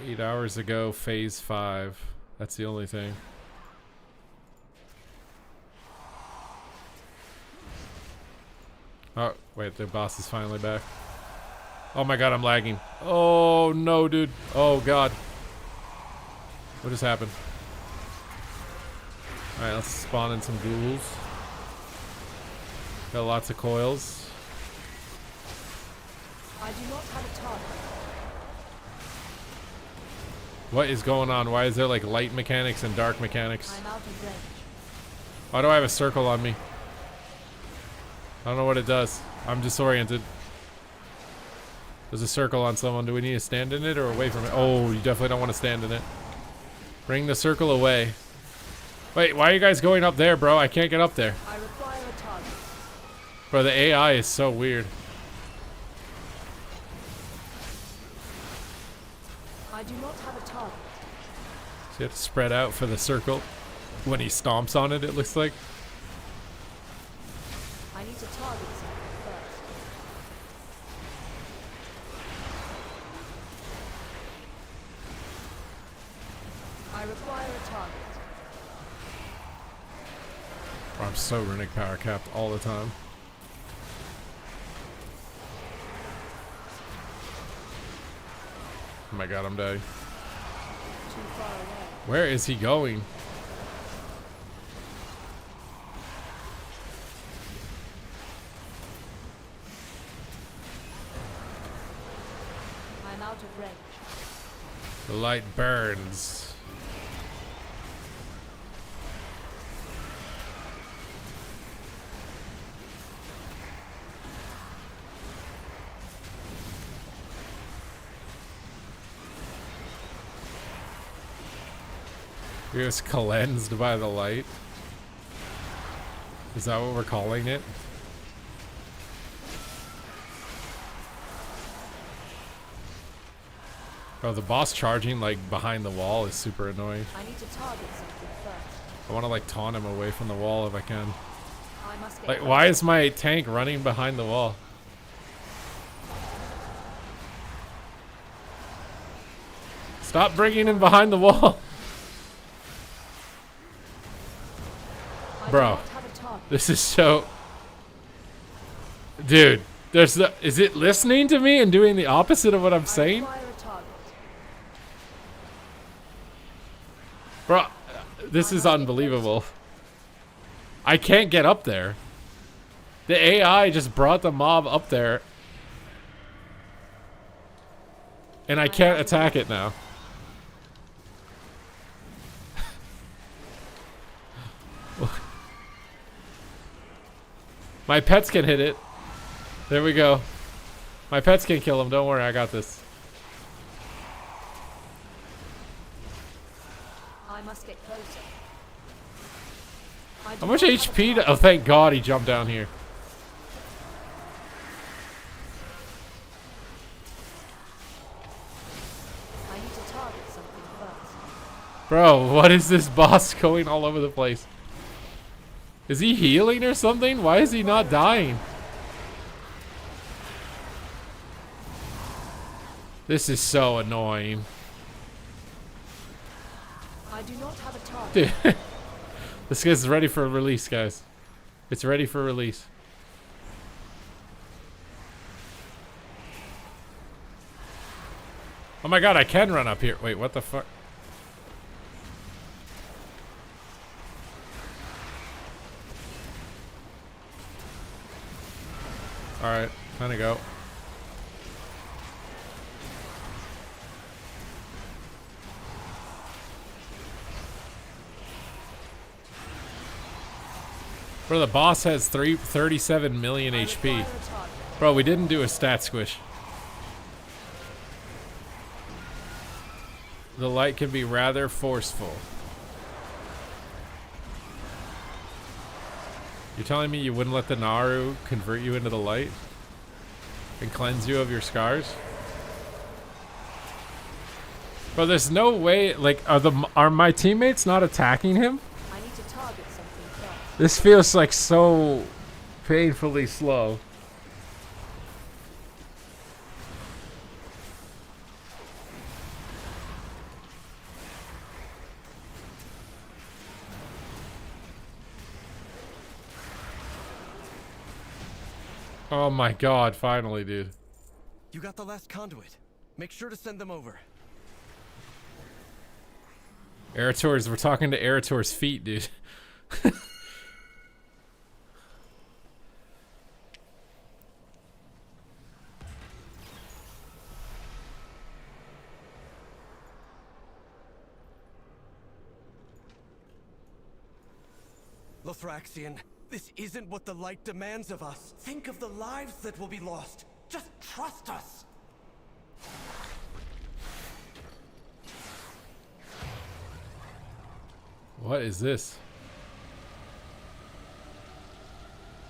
8 hours ago, phase 5. That's the only thing. Oh, wait, the boss is finally back. Oh my god, I'm lagging. Oh no, dude. Oh god. What just happened? Alright, let's spawn in some ghouls. Got lots of coils. I do not have a target. What is going on? Why is there like light mechanics and dark mechanics? I'm out of range. Why do I have a circle on me? I don't know what it does. I'm disoriented. There's a circle on someone. Do we need to stand in it or away from it? Oh, you definitely don't want to stand in it. Bring the circle away. Wait, why are you guys going up there, bro? I can't get up there. I require a target. Bro, the AI is so weird. I do not have a target. So you have to spread out for the circle. When he stomps on it, it looks like. I need to target something first. I require a target. Bro, I'm so runic power capped all the time. Oh my god, I'm dying. Too far away. Where is he going? I'm out of range. The light burns. He was cleansed by the light. Is that what we're calling it? Bro, the boss charging like behind the wall is super annoying. I need to target something first. I want to like taunt him away from the wall if I can. I must get Like, why is my tank running behind the wall? Stop bringing him behind the wall. I Bro. do not have a target. This is so... Dude, there's the... Is it listening to me and doing the opposite of what I'm I saying? require a target. Bro, this is unbelievable. I can't get up there. The AI just brought the mob up there. And I can't attack it now. My pets can hit it. There we go. My pets can kill him. Don't worry, I got this. I must get closer. I do How much not have a HP? target. Oh, thank God he jumped down here. I need to target something first. Bro, what is this boss going all over the place? Is he healing or something? Why is he not dying? This is so annoying. I do not have a target. Dude. This guy's ready for release, guys. It's ready for release. Oh my god, I can run up here. Wait, what the fuck? Alright, time to go. Bro, the boss has 37 million HP. Bro, we didn't do a stat squish. The light can be rather forceful. You're telling me you wouldn't let the Naru convert you into the light? And cleanse you of your scars? Bro, there's no way, like, are my teammates not attacking him? I need to target something first. This feels like so painfully slow. Oh my god, finally, dude. You got the last conduit. Make sure to send them over. Erator's, we're talking to Erator's feet, dude. Lothraxion, this isn't what the light demands of us. Think of the lives that will be lost. Just trust us. What is this?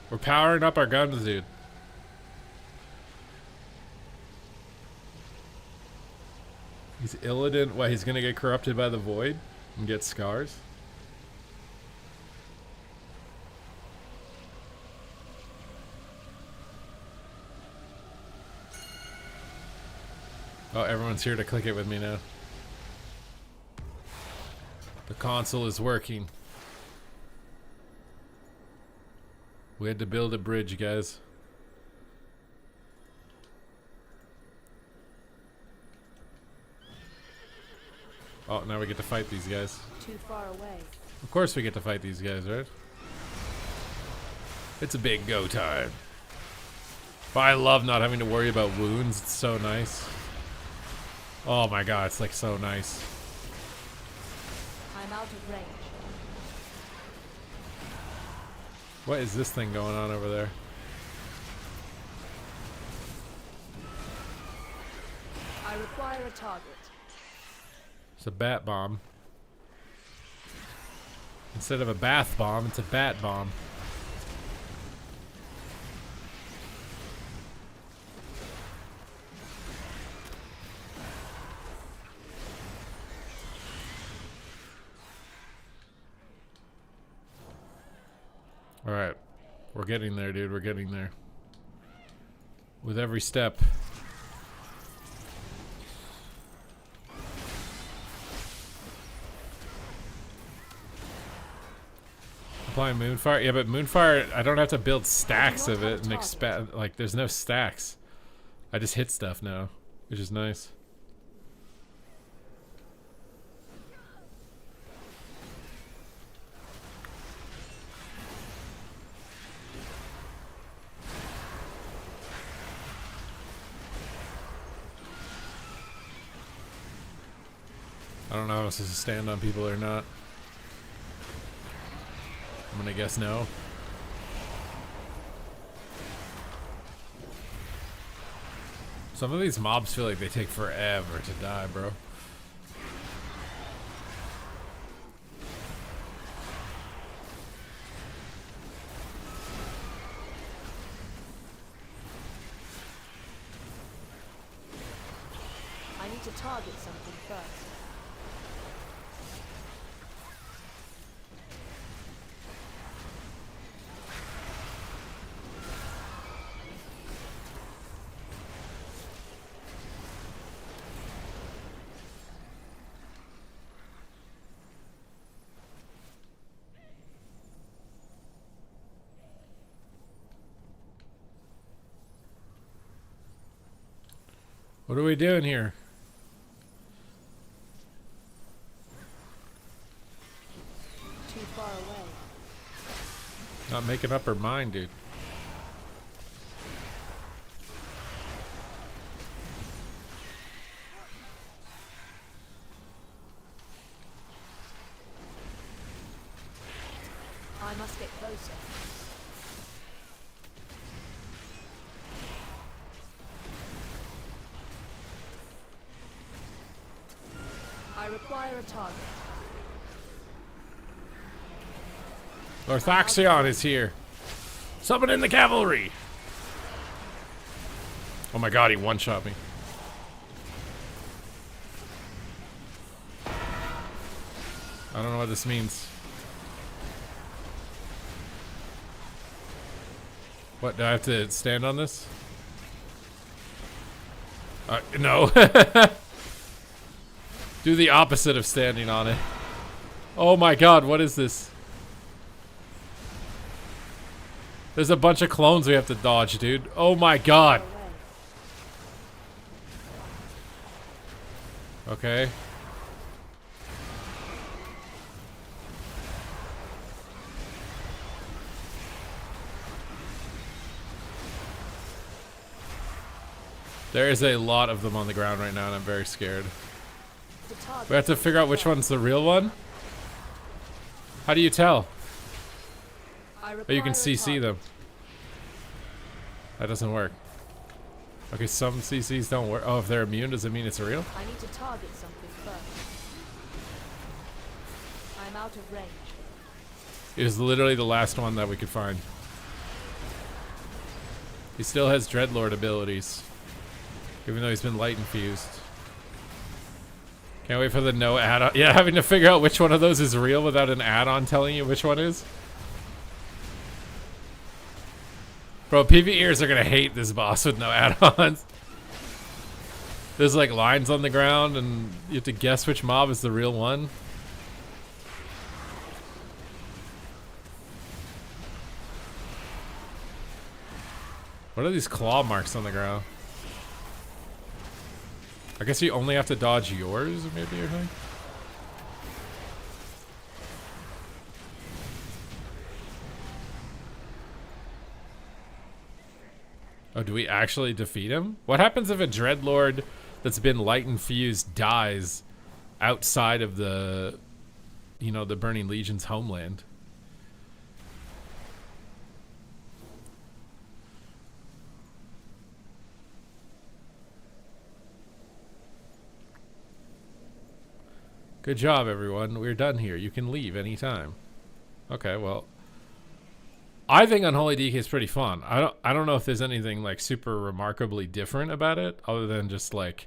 We're powering up our guns, dude. He's Illidan. What, he's gonna get corrupted by the void and get scars? Oh, everyone's here to click it with me now. The console is working. We had to build a bridge, guys. Oh, now we get to fight these guys. Too far away. Of course we get to fight these guys, right? It's a big go time. But I love not having to worry about wounds. It's so nice. Oh my god, it's like so nice. I'm out of range. What is this thing going on over there? I require a target. It's a bat bomb. Instead of a bath bomb, it's a bat bomb. Alright. We're getting there, dude. We're getting there. With every step. Applying Moonfire? Yeah, but Moonfire, I don't have to build stacks of it and expand. Like, there's no stacks. I just hit stuff now, which is nice. I don't know if this is a stand on people or not. I'm gonna guess no. Some of these mobs feel like they take forever to die, bro. I need to target something first. What are we doing here? Not making up her mind, dude. I must get closer. I require a target. Lorthaxion is here. Summon in the cavalry. Oh my god, he one-shot me. I don't know what this means. What, do I have to stand on this? No. Do the opposite of standing on it. Oh my god, what is this? There's a bunch of clones we have to dodge, dude. Oh my god. Okay. There is a lot of them on the ground right now, and I'm very scared. We have to figure out which one's the real one. How do you tell? Oh, you can CC them. That doesn't work. Okay, some CCs don't work. Oh, if they're immune, does it mean it's real? I need to target something first. I'm out of range. It was literally the last one that we could find. He still has Dreadlord abilities, even though he's been light infused. Can't wait for the no add-on. Yeah, having to figure out which one of those is real without an add-on telling you which one is. Bro, PvEers are gonna hate this boss with no add-ons. There's like lines on the ground and you have to guess which mob is the real one. What are these claw marks on the ground? I guess you only have to dodge yours, maybe, or something? Oh, do we actually defeat him? What happens if a Dreadlord that's been light infused dies outside of the, you know, the Burning Legion's homeland? Good job, everyone. We're done here. You can leave anytime. Okay, well, I think Unholy DK is pretty fun. I don't know if there's anything like super remarkably different about it, other than just like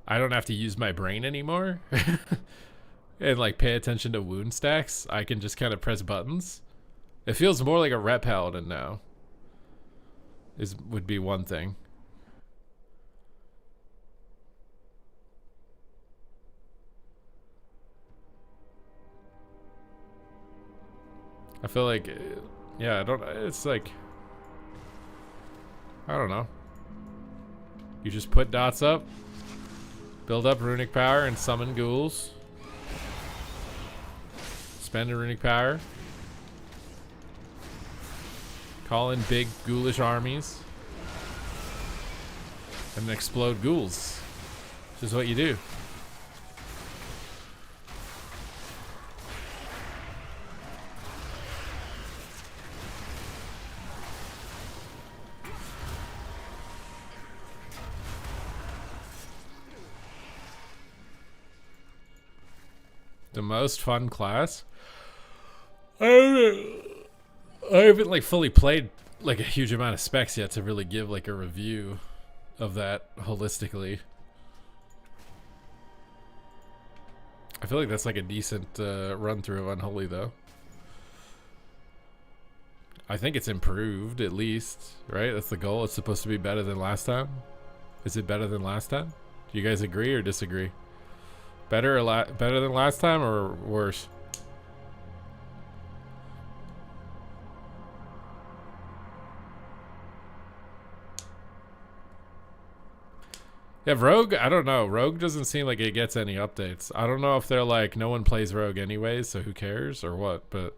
I don't have to use my brain anymore and like pay attention to wound stacks. I can just kind of press buttons. It feels more like a Ret Paladin now. Would be one thing. I feel like, yeah, it's like, I don't know. You just put dots up, build up runic power, and summon ghouls. Spend a runic power. Call in big ghoulish armies. And then explode ghouls. This is what you do. The most fun class? I haven't like fully played like a huge amount of specs yet to really give like a review of that holistically. I feel like that's like a decent run through of Unholy though. I think it's improved at least, right? That's the goal. It's supposed to be better than last time. Is it better than last time? Do you guys agree or disagree? Better or better than last time or worse? Yeah, Rogue, I don't know. Rogue doesn't seem like it gets any updates. I don't know if they're like, no one plays Rogue anyways, so who cares or what, but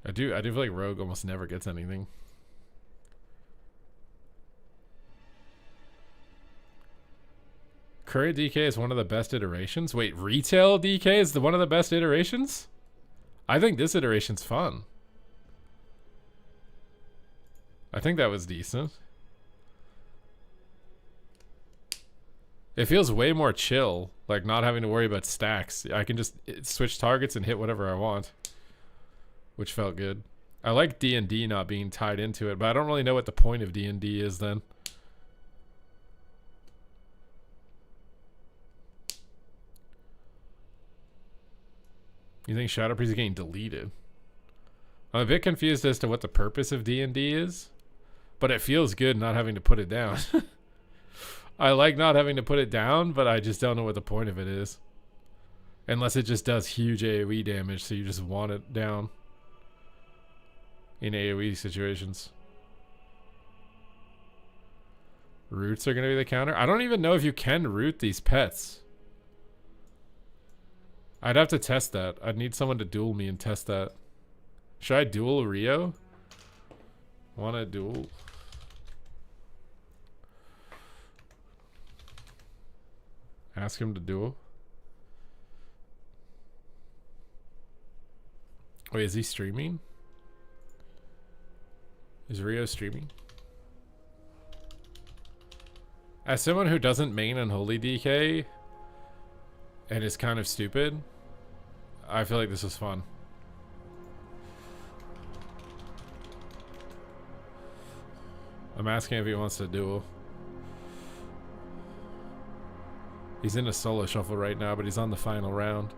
I do feel like Rogue almost never gets anything. Current DK is one of the best iterations. Wait, retail DK is one of the best iterations? I think this iteration's fun. I think that was decent. It feels way more chill, like not having to worry about stacks. I can just switch targets and hit whatever I want, which felt good. I like D&D not being tied into it, but I don't really know what the point of D&D is then. You think Shadow Priest is getting deleted? I'm a bit confused as to what the purpose of D&D is, but it feels good not having to put it down. I like not having to put it down, but I just don't know what the point of it is. Unless it just does huge AoE damage, so you just want it down in AoE situations. Roots are going to be the counter? I don't even know if you can root these pets. I'd have to test that. I'd need someone to duel me and test that. Should I duel Rio? Want to duel? Ask him to duel. Wait, is he streaming? Is Rio streaming? As someone who doesn't main Unholy DK and is kind of stupid, I feel like this was fun. I'm asking if he wants to duel. He's in a solo shuffle right now, but he's on the final round.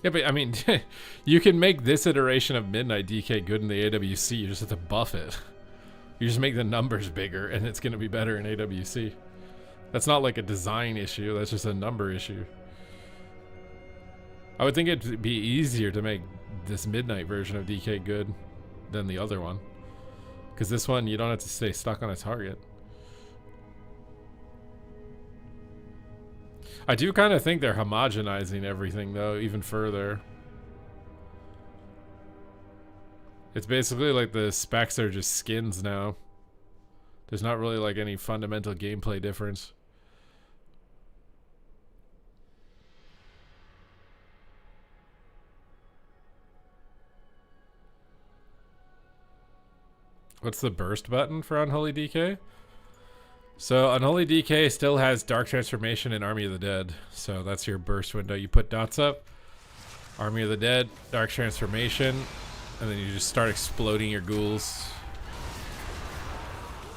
Yeah, but I mean, you can make this iteration of Midnight DK good in the AWC. You just have to buff it. You just make the numbers bigger, and it's going to be better in AWC. That's not like a design issue. That's just a number issue. I would think it'd be easier to make this Midnight version of DK good than the other one. Because this one, you don't have to stay stuck on a target. I do kind of think they're homogenizing everything, though, even further. It's basically like the specs are just skins now. There's not really like any fundamental gameplay difference. What's the burst button for Unholy DK? So Unholy DK still has Dark Transformation and Army of the Dead. So that's your burst window. You put dots up, Army of the Dead, Dark Transformation, and then you just start exploding your ghouls.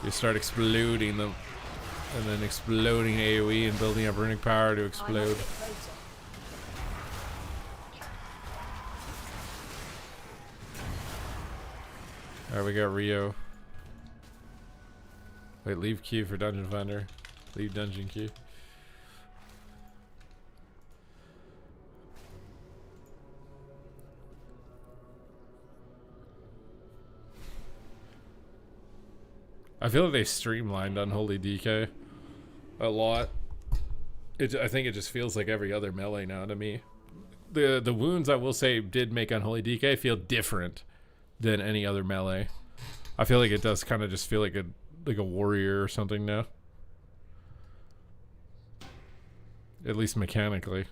You start exploding them, and then exploding AoE and building up runic power to explode. Alright, we got Rio. Wait, leave queue for Dungeon Finder. Leave dungeon queue. I feel like they streamlined Unholy DK a lot. I think it just feels like every other melee now to me. The wounds, I will say, did make Unholy DK feel different than any other melee. I feel like it does kind of just feel like a warrior or something now. At least mechanically.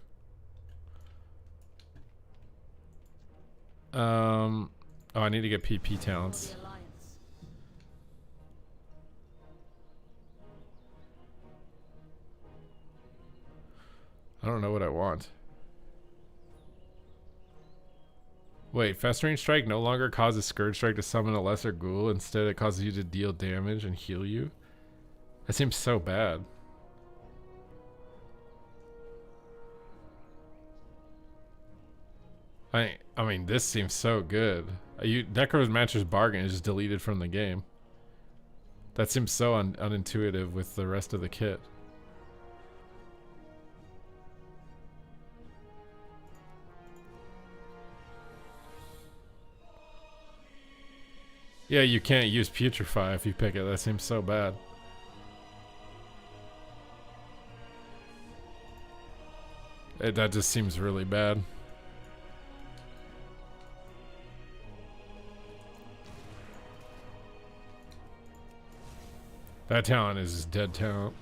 Oh, I need to get PP talents. I don't know what I want. Wait, Festering Strike no longer causes Scourge Strike to summon a lesser ghoul. Instead, it causes you to deal damage and heal you. That seems so bad. I mean, this seems so good. Necromancer's Bargain is just deleted from the game. That seems so unintuitive with the rest of the kit. Yeah, you can't use Putrefy if you pick it. That seems so bad. That just seems really bad. That talent is just dead talent.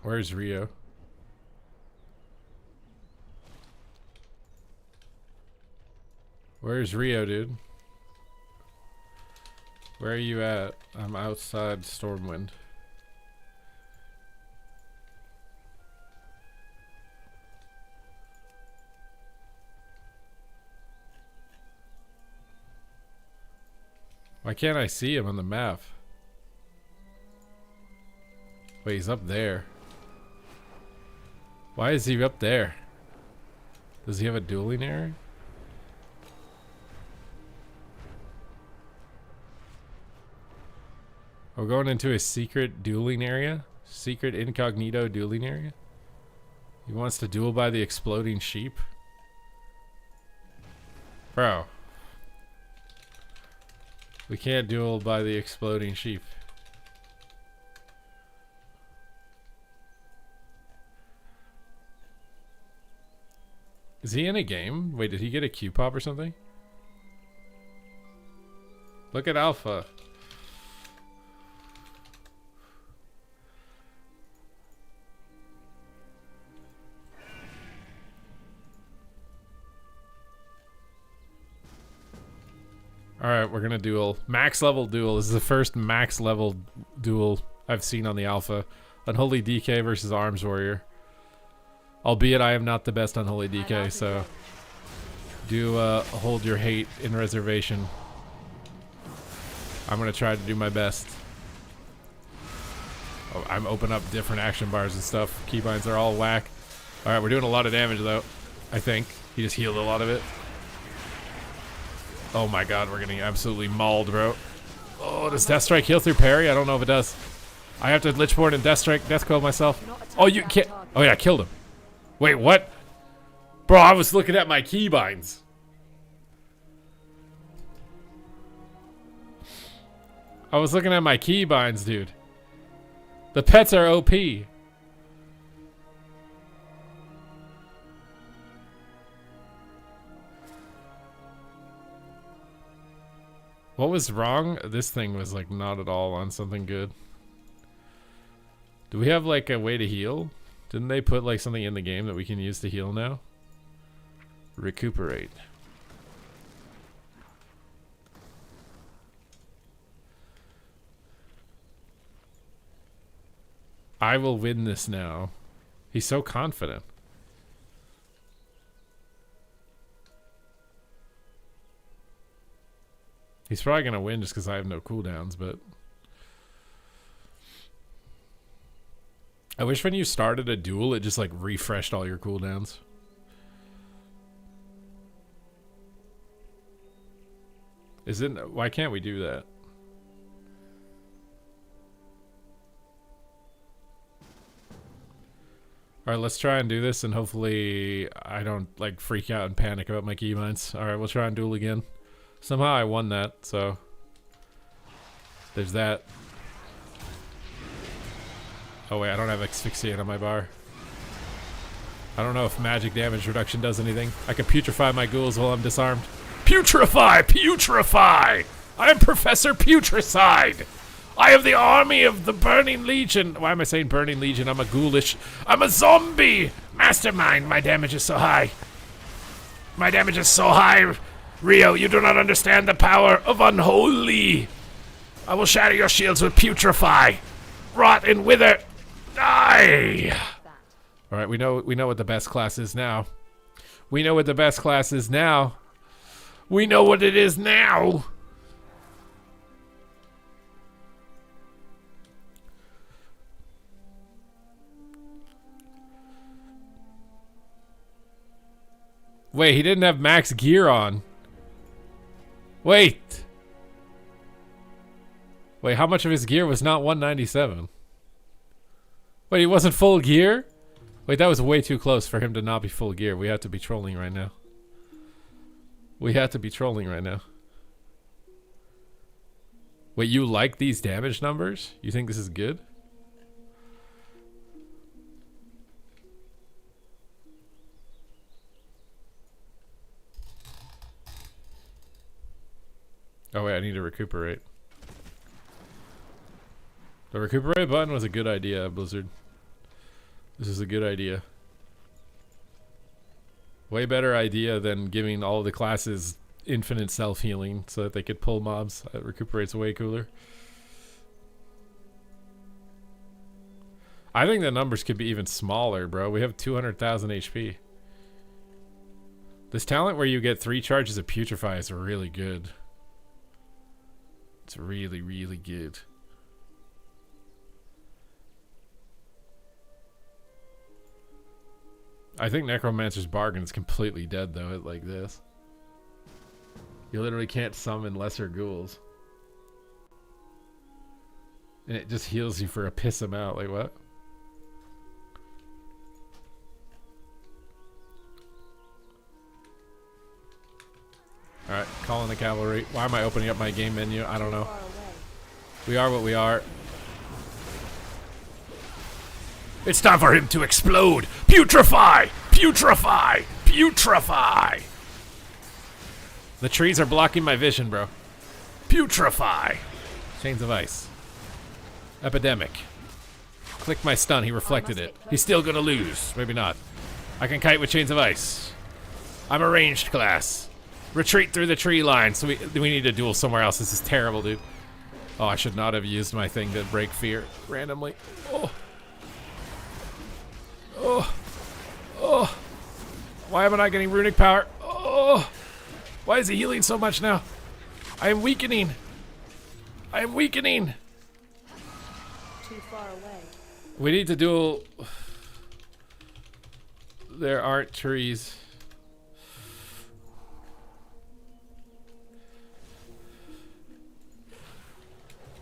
Where's Rio? Where's Rio, dude? Where are you at? I'm outside Stormwind. Why can't I see him on the map? Wait, he's up there. Why is he up there? Does he have a dueling area? We're going into a secret dueling area? Secret incognito dueling area? He wants to duel by the exploding sheep? Bro. We can't duel by the exploding sheep. Is he in a game? Wait, did he get a Q-pop or something? Look at Alpha. Alright, we're gonna duel. Max level duel. This is the first max level duel I've seen on the alpha. Unholy DK versus Arms Warrior. Albeit I am not the best Unholy DK, so do hold your hate in reservation. I'm gonna try to do my best. Oh, I'm opening up different action bars and stuff. Keybinds are all whack. Alright, we're doing a lot of damage though, I think. He just healed a lot of it. Oh my god, we're getting absolutely mauled, bro. Oh, does Death Strike heal through parry? I don't know if it does. I have to Lichborn and Death Strike, Death Coil myself. Oh, you can't. Oh yeah, killed him. Wait, what? Bro, I was looking at my keybinds. I was looking at my keybinds, dude. The pets are OP. What was wrong? This thing was like not at all on something good. Do we have like a way to heal? Didn't they put like something in the game that we can use to heal now? Recuperate. I will win this now. He's so confident. He's probably gonna win just because I have no cooldowns, but I wish when you started a duel it just like refreshed all your cooldowns. Why can't we do that? Alright, let's try and do this and hopefully I don't like freak out and panic about my keybinds. Alright, we'll try and duel again. Somehow I won that, so there's that. Oh wait, I don't have asphyxiate on my bar. I don't know if magic damage reduction does anything. I can putrefy my ghouls while I'm disarmed. Putrefy! Putrefy! I am Professor Putricide! I have the army of the Burning Legion. Why am I saying Burning Legion? I'm a ghoulish. I'm a zombie! Mastermind, my damage is so high. My damage is so high. Rio, you do not understand the power of Unholy. I will shatter your shields with Putrefy. Rot and wither. Die! Alright, we know what the best class is now. We know what the best class is now. We know what it is now. Wait, he didn't have max gear on. Wait, how much of his gear was not 197? Wait, he wasn't full gear? Wait, that was way too close for him to not be full gear. We have to be trolling right now. We have to be trolling right now. Wait, you like these damage numbers? You think this is good? Oh wait, I need to recuperate. The recuperate button was a good idea, Blizzard. This is a good idea. Way better idea than giving all the classes infinite self-healing so that they could pull mobs. That recuperates way cooler. I think the numbers could be even smaller, bro. We have 200,000 HP. This talent where you get 3 charges of Putrefy is really good. It's really, really good. I think Necromancer's Bargain is completely dead though, like this. You literally can't summon lesser ghouls. And it just heals you for a piss amount, like what? Alright, calling the cavalry. Why am I opening up my game menu? I don't know. We are what we are. It's time for him to explode! Putrefy! Putrefy! Putrefy! The trees are blocking my vision, bro. Putrefy! Chains of Ice. Epidemic. Click my stun, he reflected it. He's still gonna lose. Maybe not. I can kite with Chains of Ice. I'm a ranged class. Retreat through the tree line. So we need to duel somewhere else. This is terrible, dude. Oh, I should not have used my thing to break fear randomly. Oh. Oh. Oh. Why am I not getting runic power? Oh. Why is he healing so much now? I am weakening. I am weakening. Too far away. We need to duel. There aren't trees.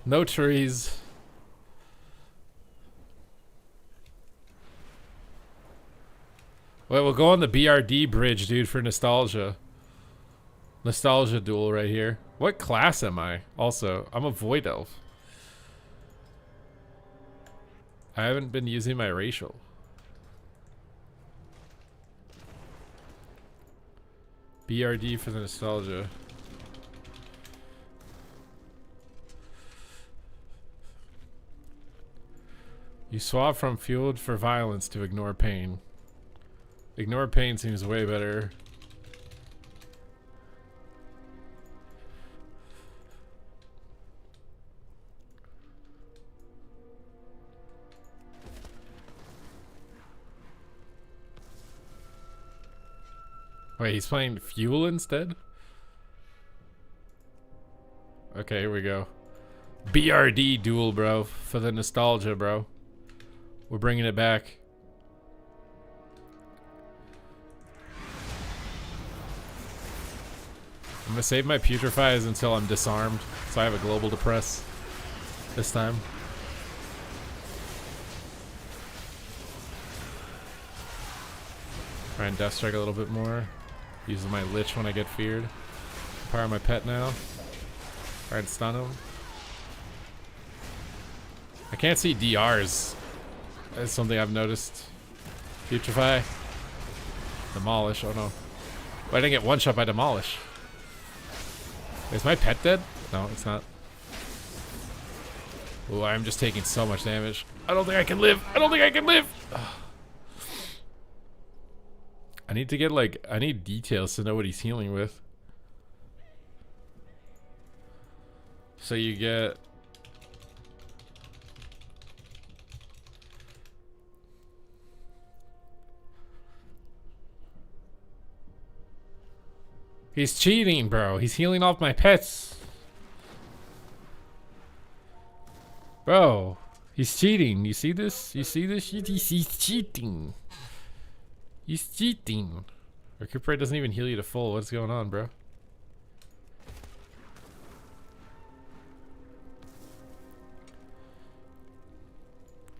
No trees. Wait, we'll go on the BRD bridge, dude, for nostalgia. Nostalgia duel right here. What class am I? Also, I'm a Void Elf. I haven't been using my racial. BRD for the nostalgia. You swap from fueled for violence to ignore pain. Ignore pain seems way better. Wait, he's playing fuel instead? Okay, here we go. BRD duel, bro. For the nostalgia, bro. We're bringing it back. I'm gonna save my putrefies until I'm disarmed, so I have a global depress this time. Try and death strike a little bit more. Using my lich when I get feared. Power my pet now. Try and stun him. I can't see DRs. That's something I've noticed. Putrefy. Demolish. Oh no. Why did I get one shot by Demolish? Is my pet dead? No, it's not. Oh, I'm just taking so much damage. I don't think I can live. I don't think I can live. Ugh. I need to get like, I need details to know what he's healing with. So you get... He's cheating, bro. He's healing off my pets. Bro, he's cheating. You see this? You see this shit? He's cheating. He's cheating. Recuperate doesn't even heal you to full. What's going on, bro?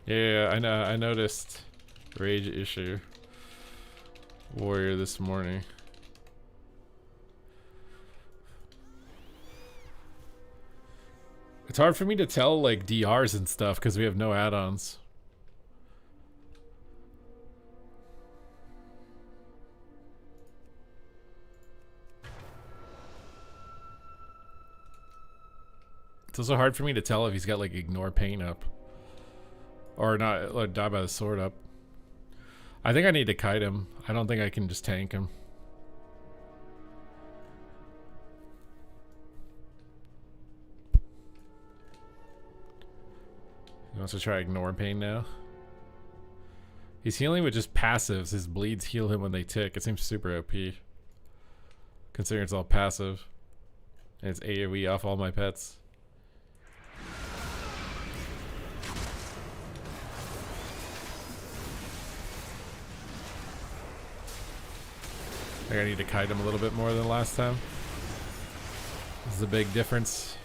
Yeah, I know. I noticed rage issue. Warrior this morning. It's hard for me to tell like DRs and stuff because we have no add-ons. It's also hard for me to tell if he's got like ignore pain up. Or not, like die by the sword up. I think I need to kite him. I don't think I can just tank him. He wants to try ignore pain now. He's healing with just passives. His bleeds heal him when they tick. It seems super OP. Considering it's all passive. And it's AoE off all my pets. I think I need to kite him a little bit more than last time. This is a big difference.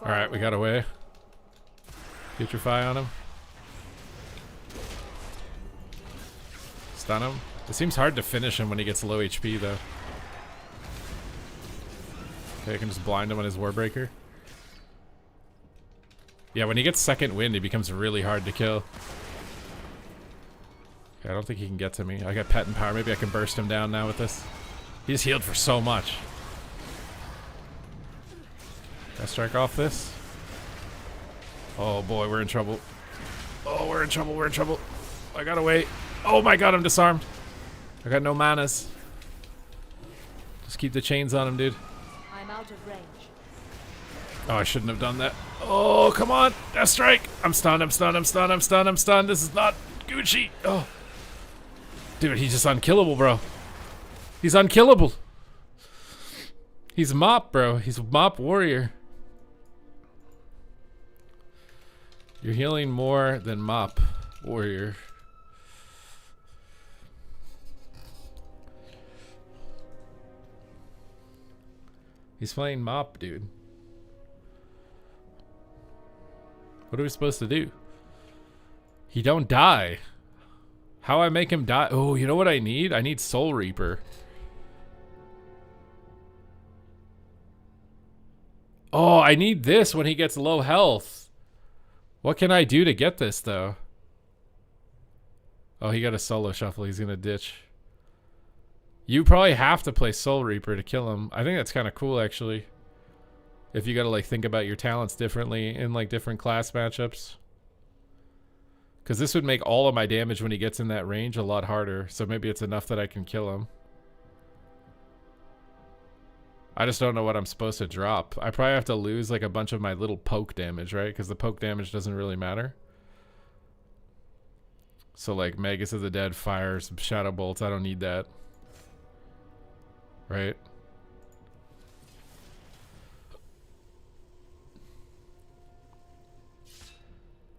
Alright, we got away. Putrefy on him. Stun him. It seems hard to finish him when he gets low HP though. Okay, I can just blind him on his Warbreaker. Yeah, when he gets second wind, he becomes really hard to kill. Okay, I don't think he can get to me. I got pet and power. Maybe I can burst him down now with this. He's healed for so much. Can I strike off this? Oh boy, we're in trouble. Oh, we're in trouble, we're in trouble. I gotta wait. Oh my god, I'm disarmed. I got no manas. Just keep the chains on him, dude. I'm out of range. Oh, I shouldn't have done that. Oh, come on. Death Strike. I'm stunned, I'm stunned, I'm stunned, I'm stunned, I'm stunned. This is not Gucci. Oh. Dude, he's just unkillable, bro. He's unkillable. He's Mop, bro. He's a Mop warrior. You're healing more than Mop warrior. He's playing Mop, dude. What are we supposed to do? He don't die. How I make him die? Oh, you know what I need? I need Soul Reaper. Oh, I need this when he gets low health. What can I do to get this, though? Oh, he got a solo shuffle. He's gonna ditch. You probably have to play Soul Reaper to kill him. I think that's kind of cool, actually. If you gotta, like, think about your talents differently in, like, different class matchups. Because this would make all of my damage when he gets in that range a lot harder. So maybe it's enough that I can kill him. I just don't know what I'm supposed to drop. I probably have to lose, like, a bunch of my little poke damage, right? Because the poke damage doesn't really matter. So, like, Magus of the Dead, fire, some Shadow Bolts. I don't need that. Right?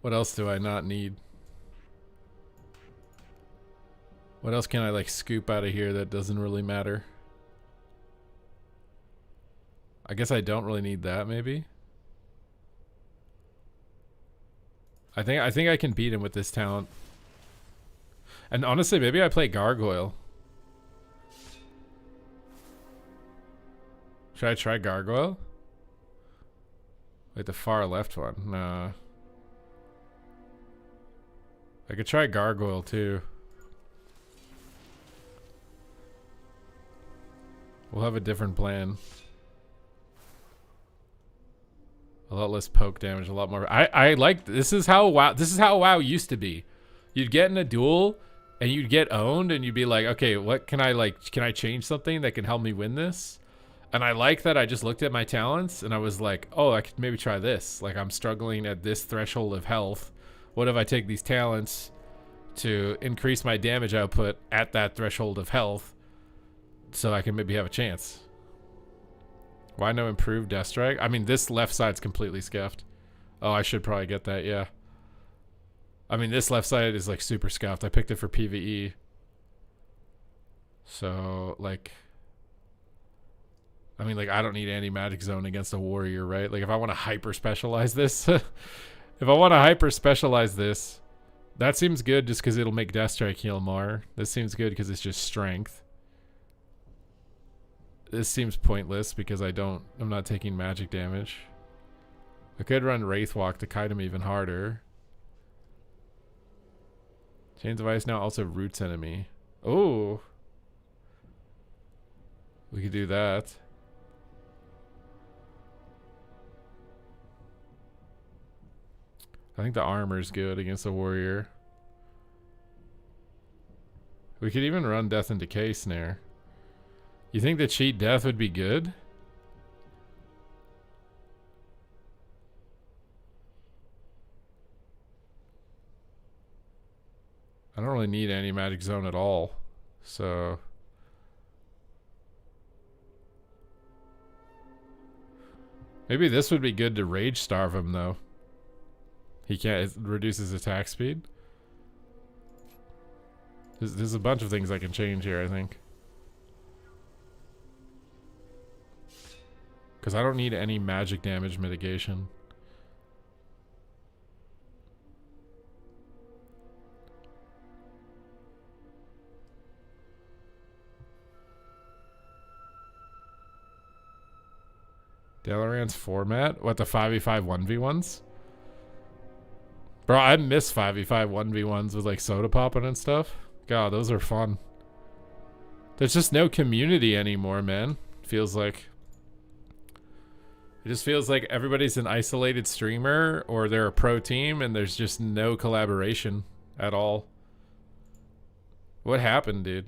What else do I not need? What else can I, like, scoop out of here that doesn't really matter? I guess I don't really need that, maybe. I think I can beat him with this talent. And honestly, maybe I play Gargoyle. Should I try Gargoyle? Like the far left one? Nah. I could try Gargoyle too. We'll have a different plan. A lot less poke damage, a lot more. I like this is how WoW used to be. You'd get in a duel and you'd get owned and you'd be like, okay, what can I change something that can help me win this? And I like that I just looked at my talents and I was like, oh, I could maybe try this. Like, I'm struggling at this threshold of health. What if I take these talents to increase my damage output at that threshold of health so I can maybe have a chance? Why no improved Death Strike? I mean, this left side's completely scuffed. Oh, I should probably get that, yeah. I mean, this left side is like super scuffed. I picked it for PvE. So, like, I mean, like, I don't need anti-magic zone against a warrior, right? Like, if I want to hyper specialize this, If I want to hyper specialize this, that seems good just because it'll make Deathstrike heal more. This seems good because it's just strength. This seems pointless because I'm not taking magic damage. I could run Wraithwalk to kite him even harder. Chains of Ice now also roots enemy. Oh. We could do that. I think the armor's good against a warrior. We could even run Death and Decay Snare. You think the cheat death would be good? I don't really need any magic zone at all. So maybe this would be good to rage starve him though. He can't, it reduces attack speed. There's a bunch of things I can change here, I think. Because I don't need any magic damage mitigation. Dalaran's format? What, the 5v5 1v1s? Bro, I miss 5v5 1v1s with like soda popping and stuff. God, those are fun. There's just no community anymore, man. Feels like. It just feels like everybody's an isolated streamer or they're a pro team and there's just no collaboration at all. What happened, dude?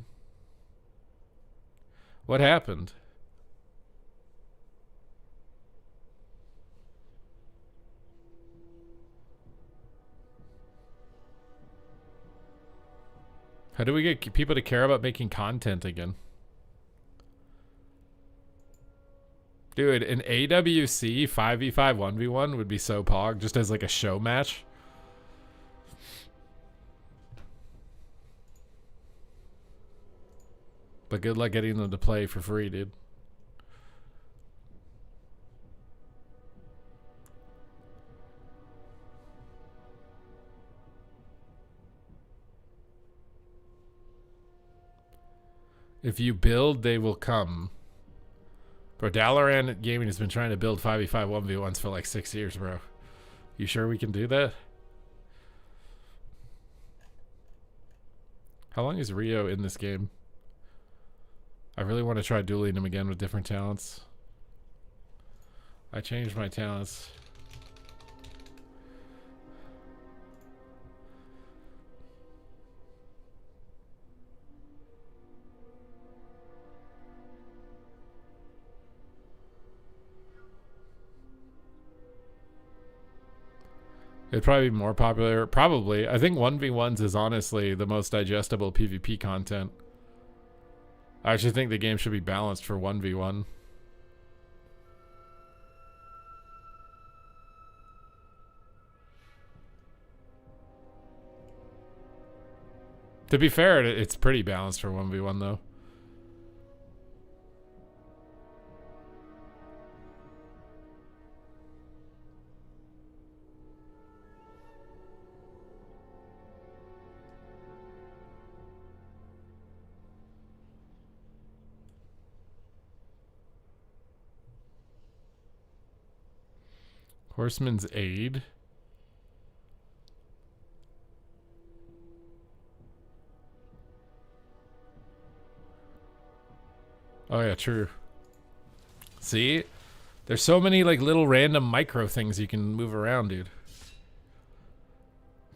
What happened? How do we get people to care about making content again? Dude, an AWC 5v5 1v1 would be so pog, just as like a show match. But good luck getting them to play for free, dude. If you build, they will come. Bro, Dalaran Gaming has been trying to build 5v5 1v1s for like 6 years, bro. You sure we can do that? How long is Rio in this game? I really want to try dueling him again with different talents. I changed my talents. It'd probably be more popular. Probably. I think 1v1s is honestly the most digestible PvP content. I actually think the game should be balanced for 1v1. To be fair, it's pretty balanced for 1v1 though. Horseman's Aid. Oh yeah, true. See? There's so many like little random micro things you can move around, dude.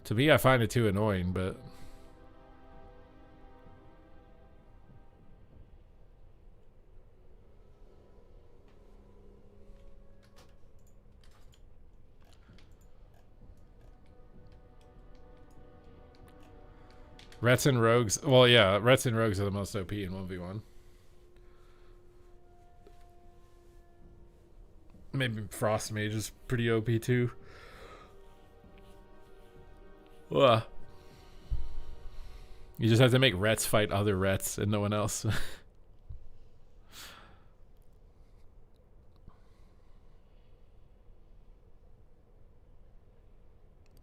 To me, I find it too annoying, but Rets and Rogues. Well, yeah, Rets and Rogues are the most OP in 1v1. Maybe Frost Mage is pretty OP too. Ugh. You just have to make Rets fight other Rets and no one else.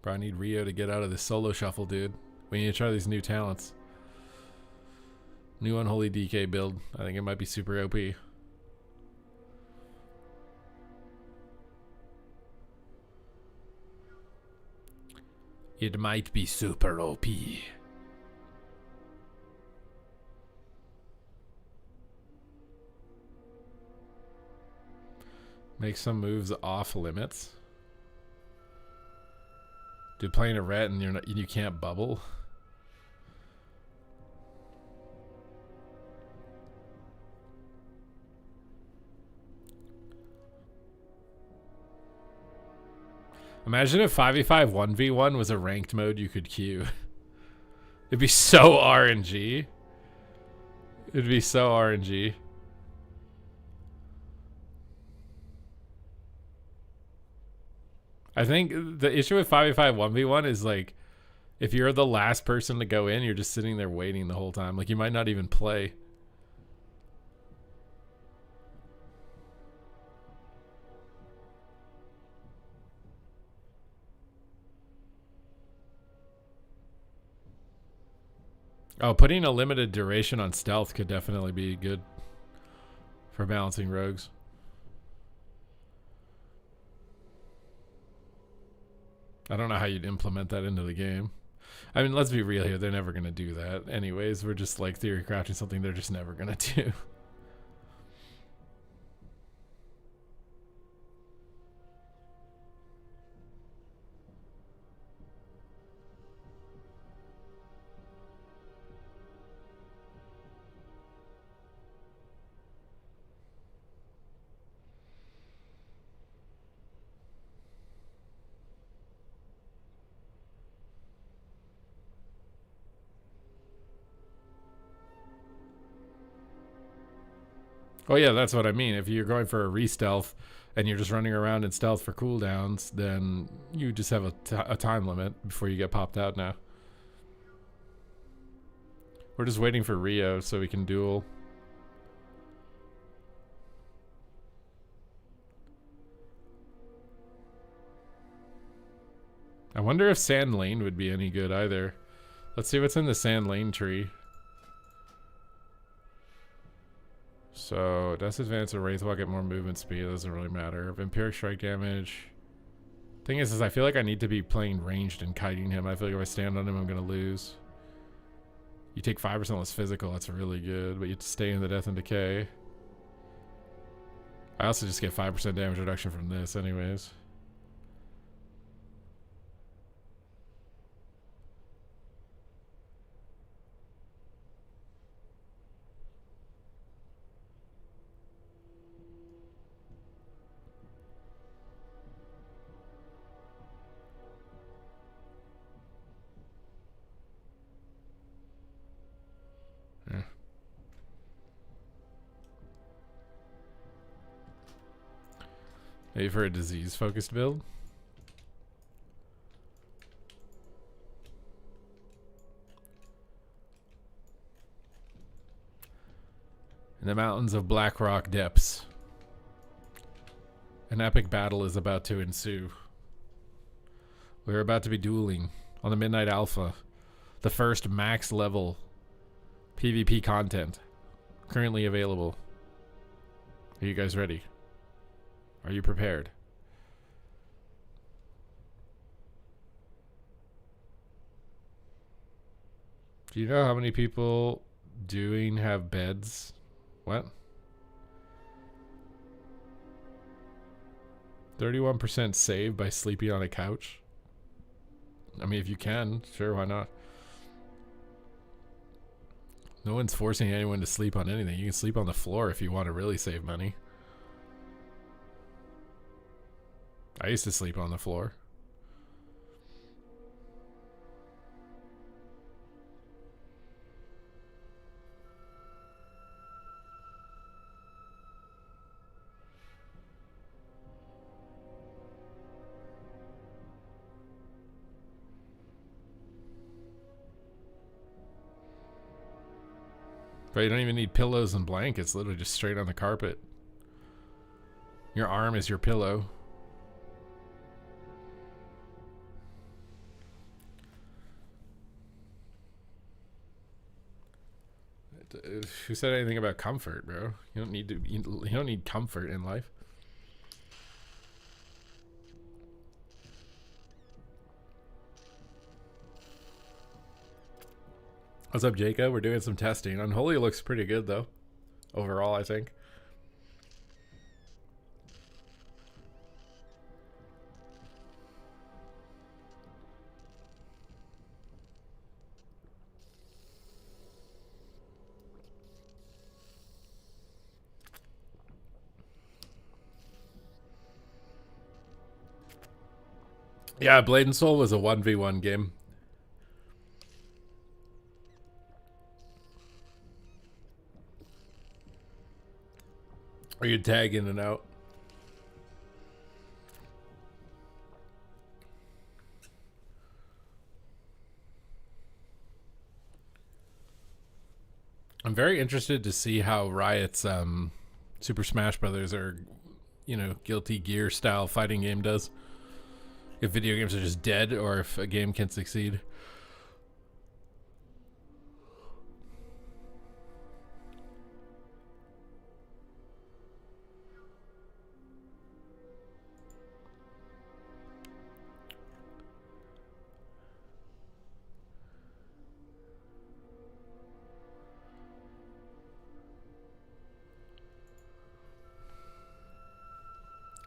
Bro, I need Rio to get out of this solo shuffle, dude. We need to try these new talents. New Unholy DK build. I think it might be super OP. It might be super OP. Make some moves off limits. Dude, playing a ret and you can't bubble. Imagine if 5v5 1v1 was a ranked mode you could queue. It'd be so RNG. It'd be so RNG. I think the issue with 5v5 1v1 is like, if you're the last person to go in, you're just sitting there waiting the whole time. Like, you might not even play. Oh, putting a limited duration on stealth could definitely be good for balancing rogues. I don't know how you'd implement that into the game. I mean, let's be real here. They're never going to do that. Anyways, we're just like theory crafting something they're just never going to do. Oh yeah, that's what I mean. If you're going for a re-stealth and you're just running around in stealth for cooldowns, then you just have a time limit before you get popped out now. We're just waiting for Rio so we can duel. I wonder if Sand Lane would be any good either. Let's see what's in the Sand Lane tree. So, disadvantage of Wraithwalk, get more movement speed. It doesn't really matter. Vampiric strike damage. Thing is I feel like I need to be playing ranged and kiting him. I feel like if I stand on him, I'm going to lose. You take 5% less physical. That's really good. But you have to stay in the death and decay. I also just get 5% damage reduction from this anyways. Maybe for a disease-focused build. In the mountains of Blackrock depths, an epic battle is about to ensue. We're about to be dueling on the Midnight Alpha, the first max level PvP content currently available. Are you guys ready? Are you prepared? Do you know how many people doing have beds? What? 31% saved by sleeping on a couch? I mean, if you can, sure, why not? No one's forcing anyone to sleep on anything. You can sleep on the floor if you want to really save money. I used to sleep on the floor. But you don't even need pillows and blankets. Literally just straight on the carpet. Your arm is your pillow. Who said anything about comfort, bro? You don't need to. You don't need comfort in life. What's up, Jacob? We're doing some testing. Unholy looks pretty good though. Overall, I think. Yeah, Blade and Soul was a 1v1 game. Or you tag in and out. I'm very interested to see how Riot's Super Smash Brothers or, you know, Guilty Gear style fighting game does. If video games are just dead or if a game can succeed.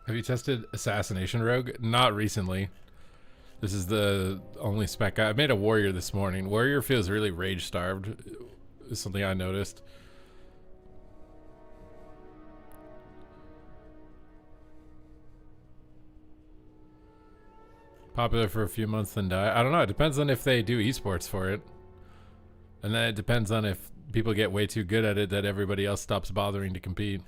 Have you tested Assassination Rogue? Not recently. This is the only spec I made a warrior this morning. Warrior feels really rage starved. Is something I noticed. Popular for a few months then die. I don't know. It depends on if they do esports for it. And then it depends on if people get way too good at it that everybody else stops bothering to compete.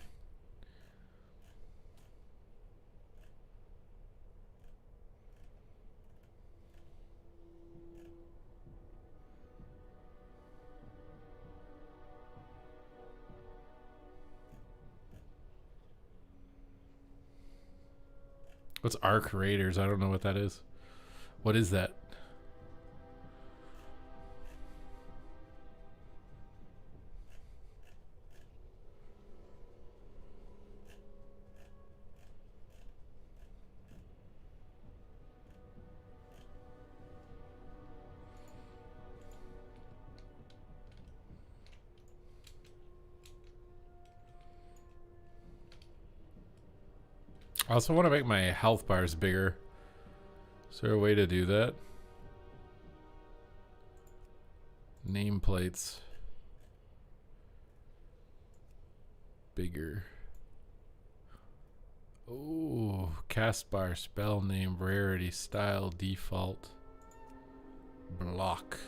What's Arc Raiders? I don't know what that is. What is that? I also want to make my health bars bigger. Is there a way to do that? Nameplates. Bigger. Oh, cast bar, spell name, rarity, style, default, block.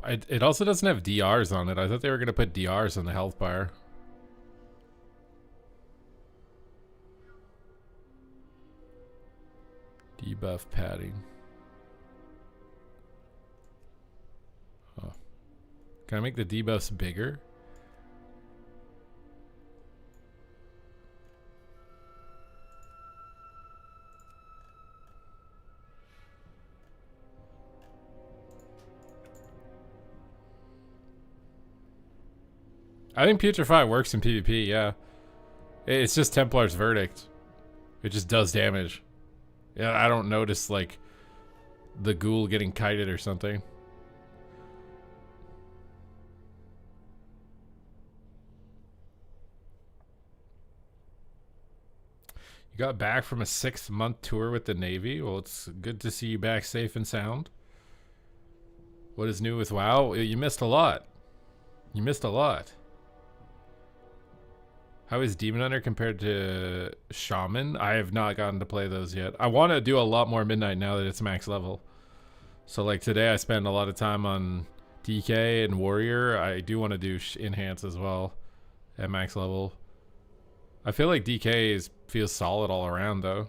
It also doesn't have DRs on it. I thought they were going to put DRs on the health bar. Debuff padding. Oh. Can I make the debuffs bigger? I think Putrefy works in PvP, yeah. It's just Templar's Verdict. It just does damage. Yeah, I don't notice, like, the ghoul getting kited or something. You got back from a 6-month tour with the Navy. Well, it's good to see you back safe and sound. What is new with WoW? You missed a lot. You missed a lot. How is Demon Hunter compared to Shaman? I have not gotten to play those yet. I want to do a lot more Midnight now that it's max level. So like today I spend a lot of time on DK and Warrior. I do want to do Enhance as well at max level. I feel like DK feels solid all around though.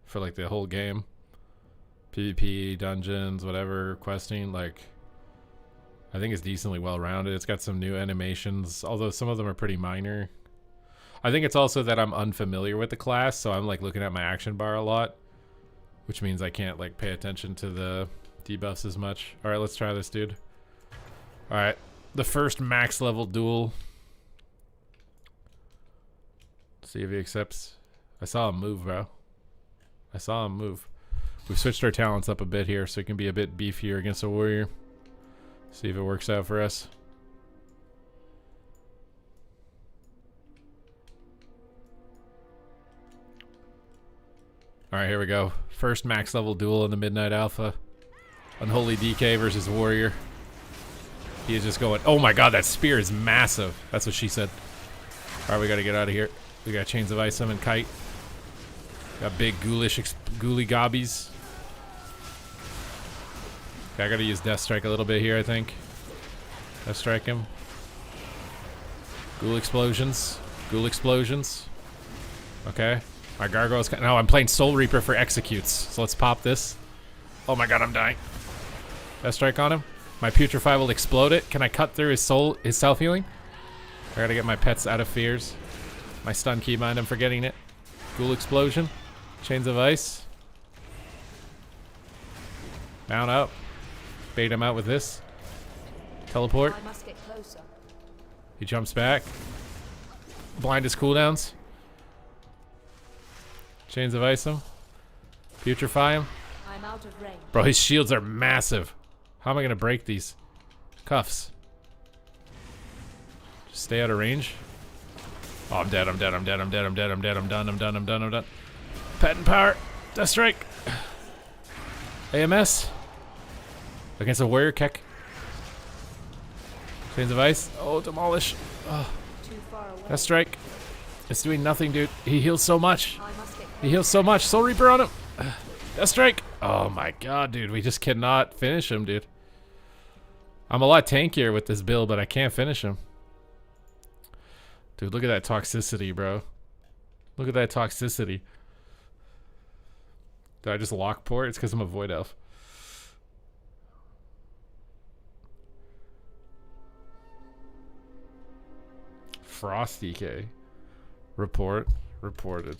For like the whole game. PvP, dungeons, whatever, questing, like I think it's decently well rounded. It's got some new animations, although some of them are pretty minor. I think it's also that I'm unfamiliar with the class, so I'm like looking at my action bar a lot, which means I can't like pay attention to the debuffs as much. All right, let's try this, dude. Alright. The first max level duel. See if he accepts. I saw him move, bro. I saw him move. We've switched our talents up a bit here so it can be a bit beefier against a warrior. See if it works out for us. Alright, here we go. First max level duel in the Midnight Alpha. Unholy DK versus Warrior. He is just going, oh my god, that spear is massive. That's what she said. Alright, we gotta get out of here. We got Chains of Ice and Kite. Got big ghoulish ghouly gobbies. Okay, I gotta use Death Strike a little bit here, I think. Death Strike him. Ghoul explosions. Ghoul explosions. Okay. My gargoyle's... No, I'm playing Soul Reaper for executes. So let's pop this. Oh my god, I'm dying. Death Strike on him. My Putrefy will explode it. Can I cut through his soul, his self-healing? I gotta get my pets out of fears. My stun keybind, I'm forgetting it. Ghoul explosion. Chains of Ice. Mount up. Bait him out with this. Teleport. I must get closer. He jumps back. Blind his cooldowns. Chains of Ice him. Putrefy him. I'm out of range. Bro, his shields are massive. How am I gonna break these? Cuffs. Just stay out of range. Oh, I'm dead, I'm dead, I'm dead, I'm dead, I'm dead, I'm dead, I'm done, I'm done, I'm done, I'm done. Patent power. Death Strike. AMS. Against a warrior kick. Chains of Ice. Oh, demolish. Oh. Too far away. Death Strike. It's doing nothing, dude. He heals so much. I must get He heals so much. Soul Reaper on him. Death Strike. Oh my god, dude. We just cannot finish him, dude. I'm a lot tankier with this build, but I can't finish him. Dude, look at that toxicity, bro. Look at that toxicity. Did I just lock port? It's because I'm a Void Elf. Frost DK. Report. Reported.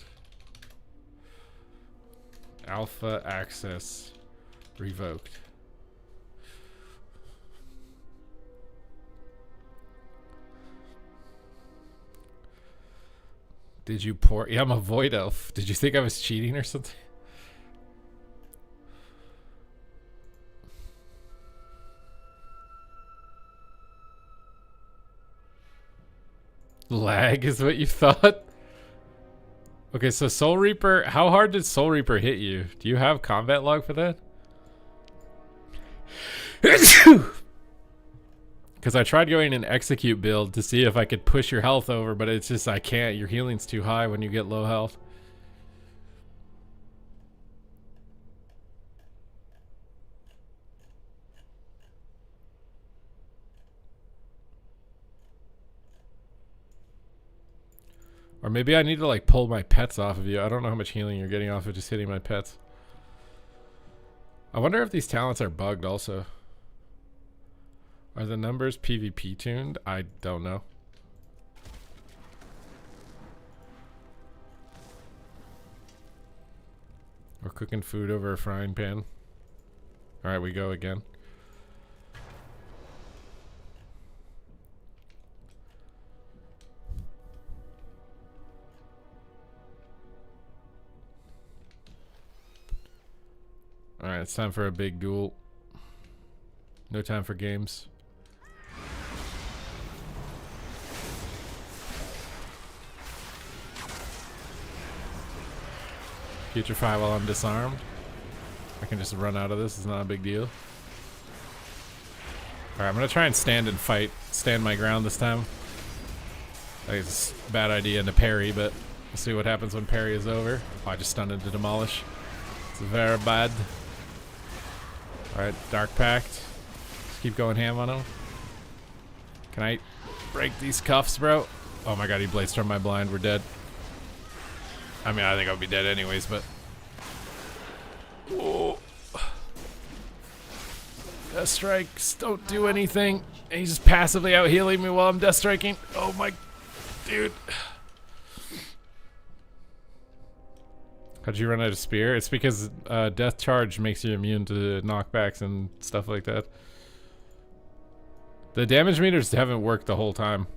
Alpha access revoked. Did you port? Yeah, I'm a Void Elf. Did you think I was cheating or something? Lag is what you thought? Okay, so Soul Reaper, how hard did Soul Reaper hit you? Do you have combat log for that? Because I tried going an execute build to see if I could push your health over, but it's just I can't. Your healing's too high when you get low health. Or maybe I need to like pull my pets off of you. I don't know how much healing you're getting off of just hitting my pets. I wonder if these talents are bugged also. Are the numbers PvP tuned? I don't know. We're cooking food over a frying pan. Alright, we go again. Alright, it's time for a big duel. No time for games. Putrefy while I'm disarmed. I can just run out of this, it's not a big deal. Alright, I'm gonna try and stand and fight. Stand my ground this time. I think it's a bad idea to parry, but we'll see what happens when parry is over. Oh, I just stunned into demolish. It's very bad. Alright, Dark Pact. Just keep going ham on him. Can I break these cuffs, bro? Oh my god, he blades from my blind. We're dead. I mean, I think I'll be dead anyways, but... Oh. Death Strikes don't do anything. And he's just passively out healing me while I'm Death Striking. Oh my... Dude. How'd you run out of spear? It's because Death Charge makes you immune to knockbacks and stuff like that. The damage meters haven't worked the whole time.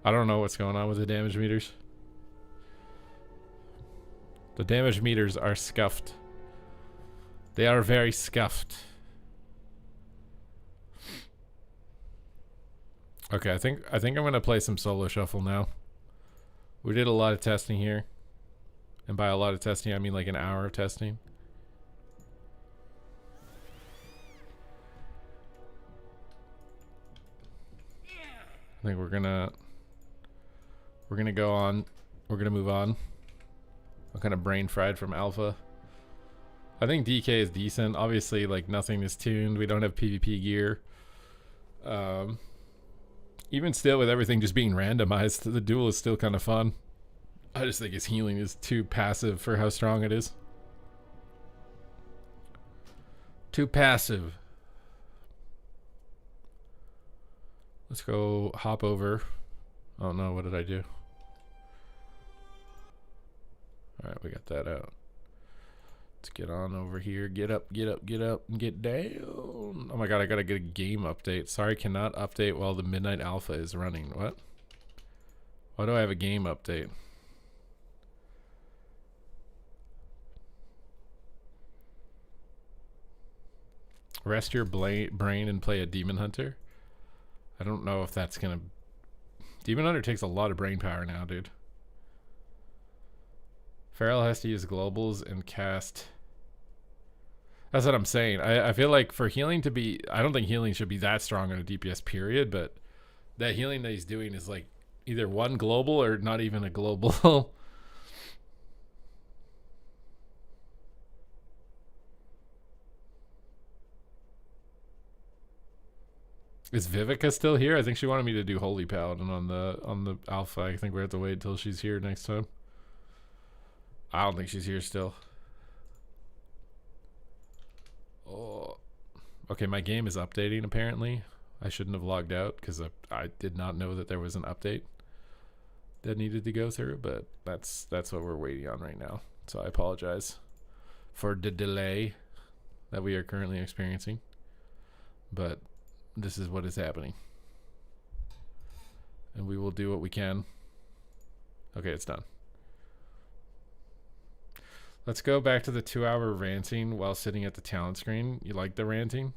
I don't know what's going on with the damage meters. The damage meters are scuffed. They are very scuffed. Okay, I think I'm gonna play some solo shuffle now. We did a lot of testing here. And by a lot of testing, I mean like an hour of testing. I think we're gonna go on. We're gonna move on. I'm kind of brain fried from alpha. I think DK is decent. Obviously, like nothing is tuned. We don't have PvP gear. Even still, with everything just being randomized, the duel is still kind of fun. I just think his healing is too passive for how strong it is. Too passive. Let's go hop over. Oh no, what did I do? Alright, we got that out. Let's get on over here. Get up, get up, get up, and get down. Oh my god, I gotta get a game update. Sorry, cannot update while the Midnight Alpha is running. What? Why do I have a game update? Rest your brain and play a Demon Hunter? I don't know if that's gonna... Demon Hunter takes a lot of brain power now, dude. Feral has to use globals and cast... That's what I'm saying. I feel like for healing to be... I don't think healing should be that strong on a DPS period, but that healing that he's doing is like either one global or not even a global. Is Vivica still here? I think she wanted me to do Holy Paladin on the alpha. I think we have to wait until she's here next time. I don't think she's here still. Oh, okay. My game is updating. Apparently, I shouldn't have logged out because I did not know that there was an update that needed to go through. But that's what we're waiting on right now. So I apologize for the delay that we are currently experiencing. But this is what is happening, and we will do what we can. Okay, it's done. Let's go back to the 2-hour ranting while sitting at the talent screen. You like the ranting?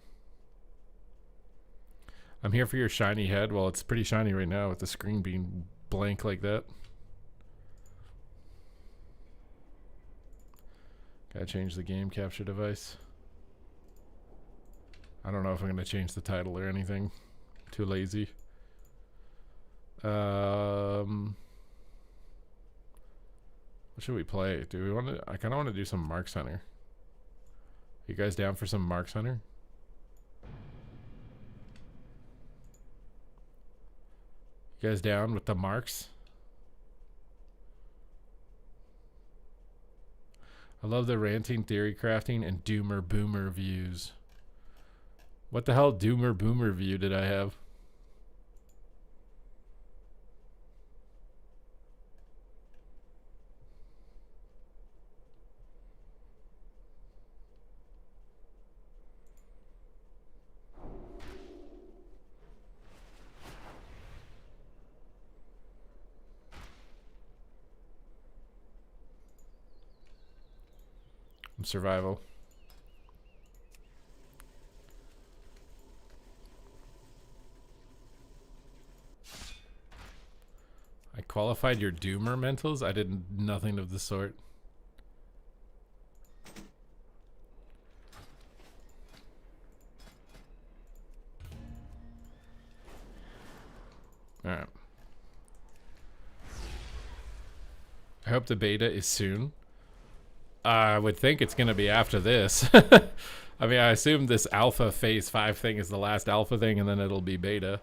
I'm here for your shiny head. Well, it's pretty shiny right now with the screen being blank like that. Gotta change the game capture device. I don't know if I'm going to change the title or anything. Too lazy. What should we play? Do we want to... I kind of want to do some Marks Hunter. You guys down for some Marks Hunter? You guys down with the Marks? I love the ranting, theory crafting, and doomer boomer views. What the hell doomer boomer view did I have? Survival. I qualified your doomer mentals? I did nothing of the sort. Alright. I hope the beta is soon. I would think it's going to be after this. I mean, I assume this alpha phase 5 thing is the last alpha thing, and then it'll be beta.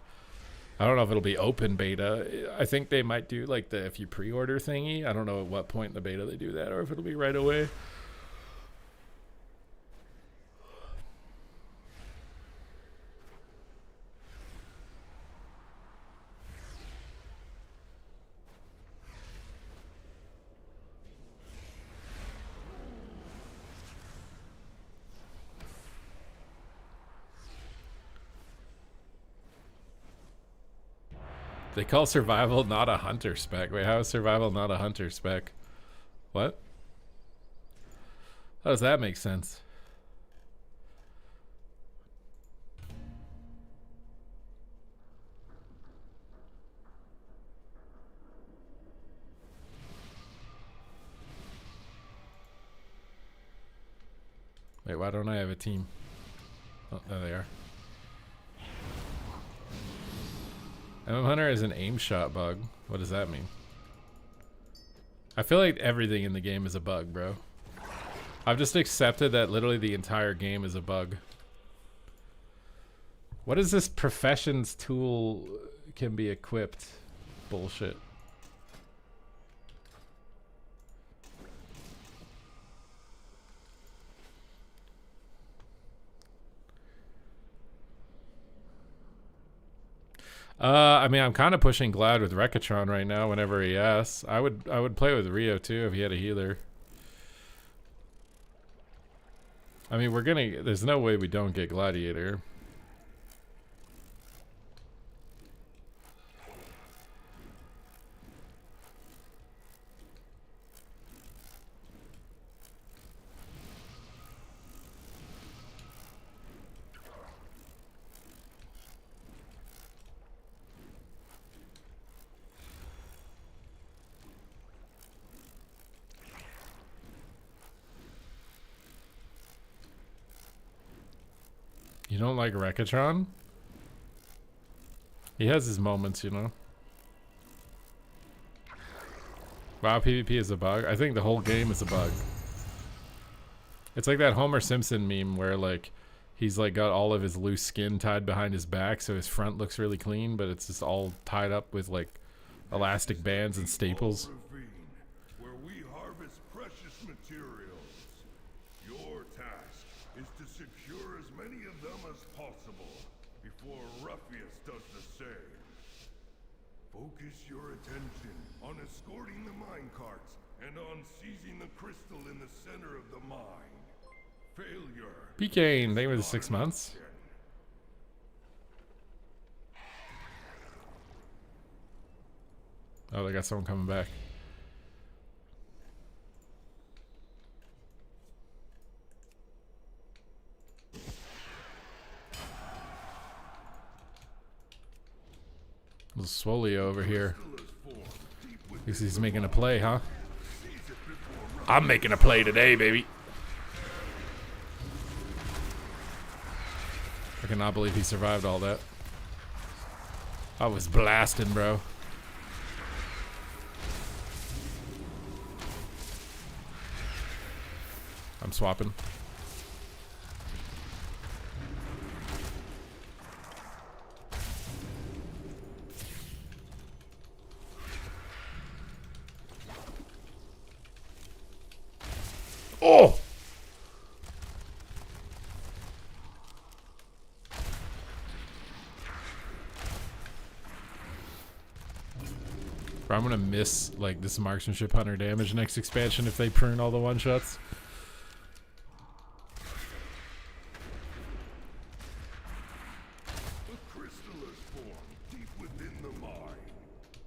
I don't know if it'll be open beta. I think they might do like the if you pre-order thingy. I don't know at what point in the beta they do that, or if it'll be right away. They call survival not a hunter spec. Wait, how is survival not a hunter spec? What? How does that make sense? Wait, why don't I have a team? Oh, there they are. MM Hunter is an aim shot bug. What does that mean? I feel like everything in the game is a bug, bro. I've just accepted that literally the entire game is a bug. What is this professions tool can be equipped? Bullshit. I mean, I'm kind of pushing Glad with Rekatron right now whenever he asks. I would play with Rio too if he had a healer. I mean, there's no way we don't get Gladiator. You don't like Rekatron? He has his moments, you know. WoW PvP is a bug. I think the whole game is a bug. It's like that Homer Simpson meme where like he's like got all of his loose skin tied behind his back so his front looks really clean, but it's just all tied up with like elastic bands and staples. Where we harvest precious materials. Your task is to secure as many of them as possible before Ruffius does the same. Focus your attention on escorting the minecarts and on seizing the crystal in the center of the mine. Failure. PK, they were the 6 months. Oh, they got someone coming back. Little Swolio over here. He's making a play, huh? I'm making a play today, baby. I cannot believe he survived all that. I was blasting, bro. I'm swapping. Oh! Bro, I'm gonna miss like this marksmanship hunter damage next expansion if they prune all the one shots. The crystal is formed deep within the mine.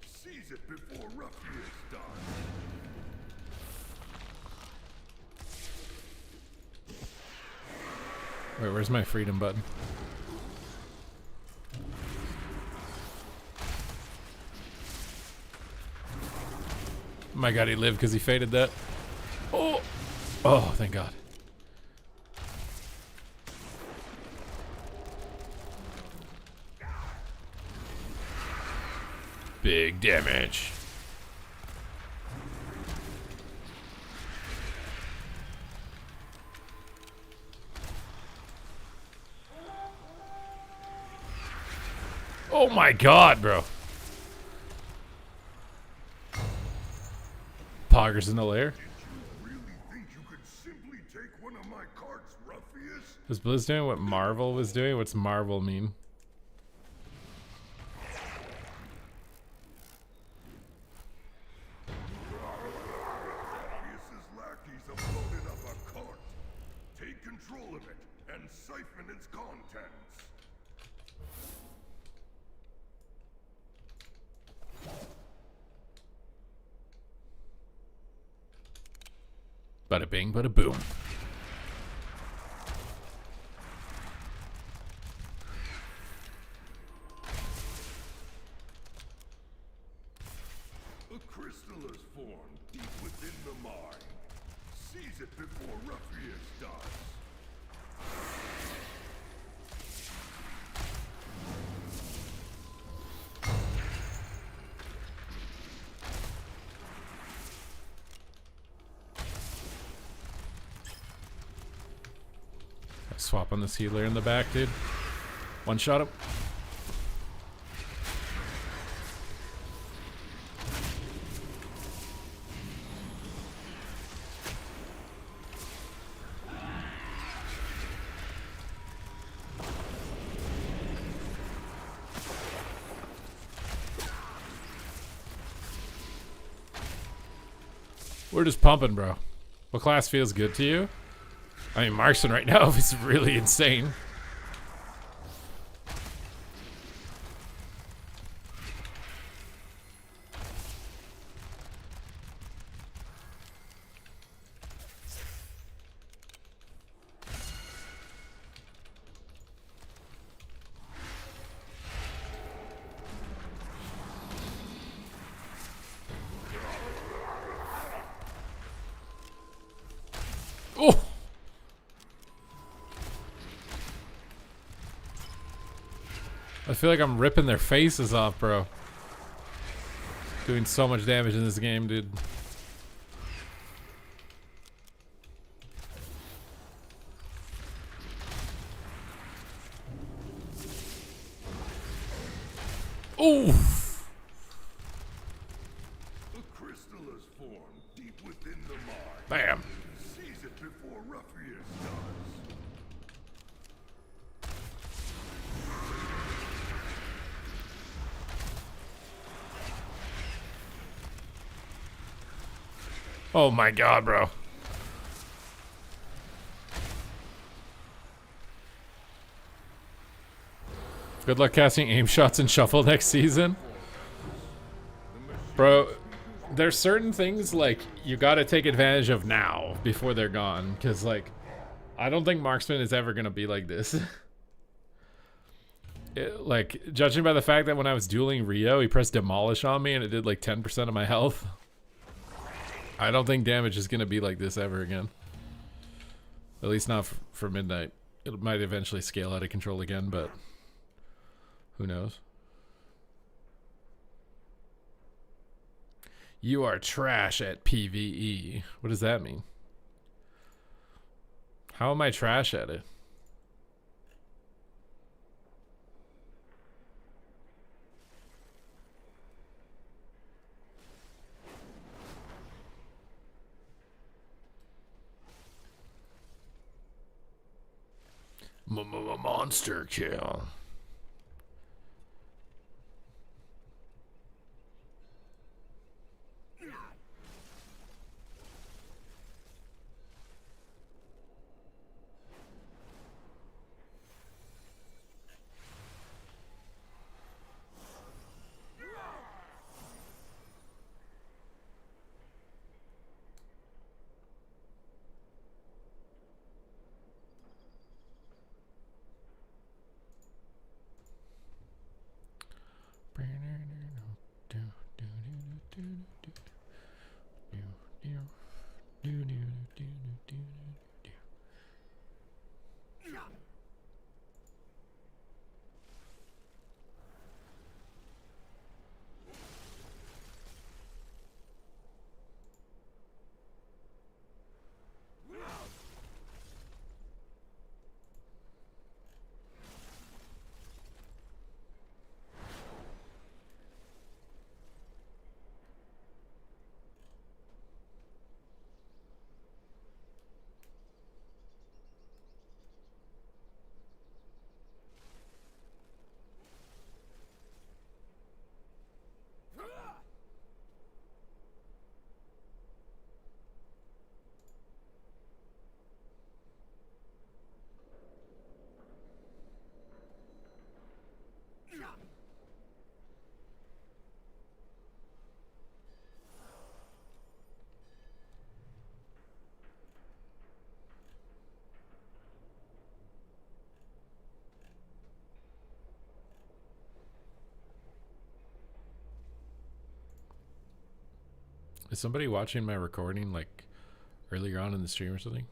Seize it before Ruffius dies. Wait, where's my freedom button? My god, he lived because he faded that. Oh! Oh, thank god. Big damage. Oh my god, bro. Poggers in the lair. Really think you could simply take one of my carts, Ruffius? Was Blizz doing what Marvel was doing? What's Marvel mean? Ruffius's lackeys have loaded up a cart. Take control of it and siphon its contents. Bada bing, bada boom. A crystal is formed deep within the mine. Seize it before Ruffius does. Swap on this healer in the back, dude. One shot him. We're just pumping, bro. What class feels good to you? I mean, Marksman right now is really insane. Oh! I feel like I'm ripping their faces off, bro. Doing so much damage in this game, dude. Oof! A crystal is formed deep within the mine. Bam! Seize it before Ruffius does. Oh my god, bro. Good luck casting aim shots and shuffle next season. Bro, there's certain things like you gotta take advantage of now before they're gone. Cause like, I don't think Marksman is ever gonna be like this. Like, judging by the fact that when I was dueling Rio, he pressed demolish on me and it did like 10% of my health. I don't think damage is gonna be like this ever again. At least not for Midnight. It might eventually scale out of control again, but who knows? You are trash at PvE. What does that mean? How am I trash at it? Monster kill. Is somebody watching my recording like earlier on in the stream or something?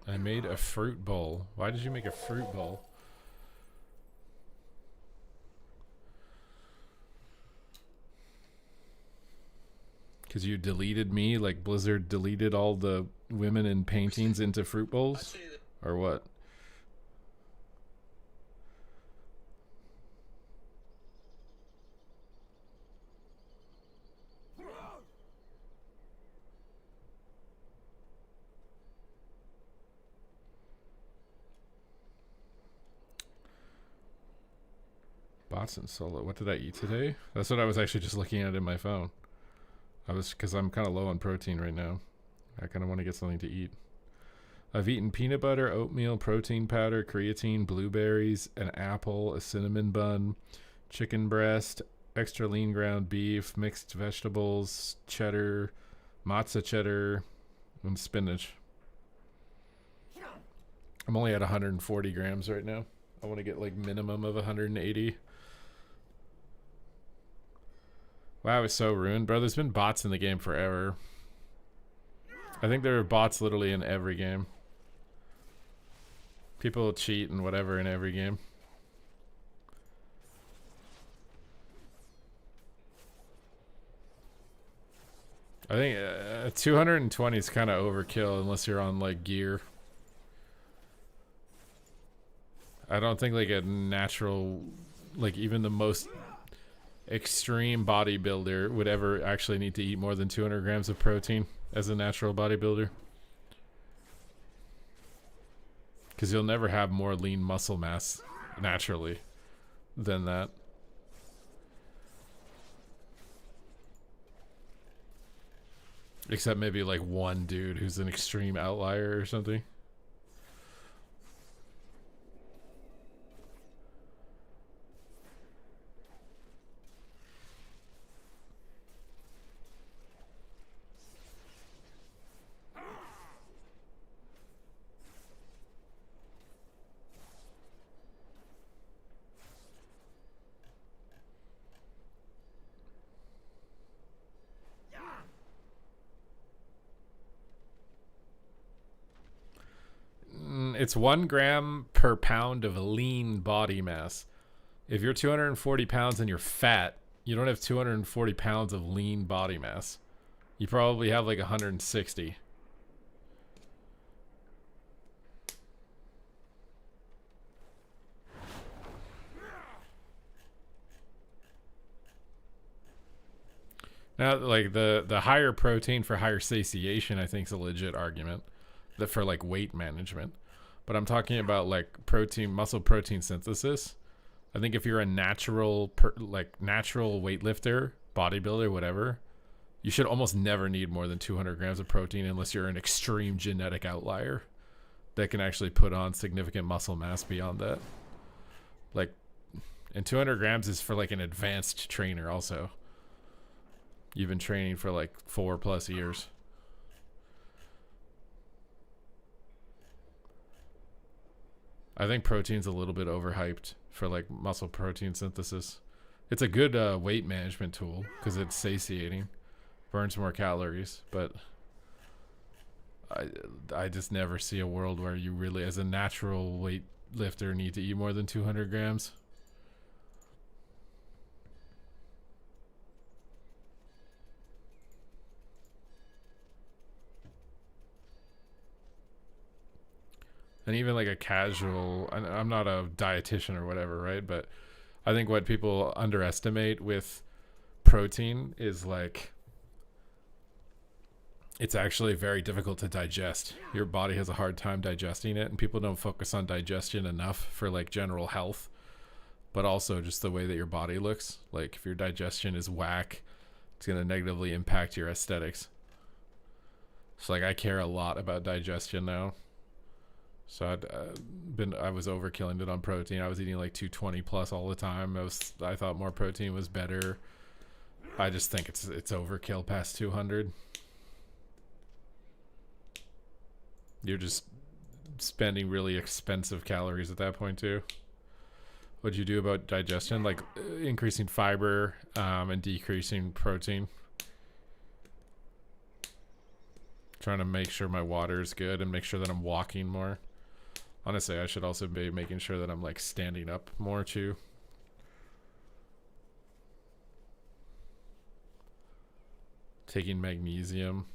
I made a fruit bowl. Why did you make a fruit bowl? Because you deleted me, like Blizzard deleted all the women in paintings into fruit bowls? Or what? Bots and solo. What did I eat today? That's what I was actually just looking at in my phone. Because I'm kind of low on protein right now. I kind of want to get something to eat. I've eaten peanut butter, oatmeal, protein powder, creatine, blueberries, an apple, a cinnamon bun, chicken breast, extra lean ground beef, mixed vegetables, cheddar, matzo cheddar, and spinach. I'm only at 140 grams right now. I want to get like minimum of 180. Wow, it's so ruined. Bro, there's been bots in the game forever. I think there are bots literally in every game. People cheat and whatever in every game. I think 220 is kind of overkill unless you're on like gear. I don't think like a natural, like even the most extreme bodybuilder would ever actually need to eat more than 200 grams of protein as a natural bodybuilder. Because you'll never have more lean muscle mass naturally than that. Except maybe like one dude who's an extreme outlier or something. It's 1 gram per pound of lean body mass. If you're 240 pounds and you're fat, you don't have 240 pounds of lean body mass. You probably have like 160. Now, like the higher protein for higher satiation, I think is a legit argument that for like weight management. But I'm talking about like protein, muscle protein synthesis. I think if you're a natural weightlifter, bodybuilder, whatever, you should almost never need more than 200 grams of protein unless you're an extreme genetic outlier that can actually put on significant muscle mass beyond that. Like, and 200 grams is for like an advanced trainer also. You've been training for like 4+ years. I think protein's a little bit overhyped for like muscle protein synthesis. It's a good weight management tool because it's satiating, burns more calories, but I just never see a world where you really, as a natural weight lifter, need to eat more than 200 grams. And even like a casual, I'm not a dietitian or whatever, right? But I think what people underestimate with protein is like, it's actually very difficult to digest. Your body has a hard time digesting it, and people don't focus on digestion enough for like general health, but also just the way that your body looks. Like if your digestion is whack, it's going to negatively impact your aesthetics. So like I care a lot about digestion now. So I was overkilling it on protein. I was eating like 220 plus all the time. I thought more protein was better. I just think it's overkill past 200. You're just spending really expensive calories at that point too. What'd you do about digestion? Like increasing fiber and decreasing protein. Trying to make sure my water is good and make sure that I'm walking more. Honestly, I should also be making sure that I'm like standing up more too. Taking magnesium.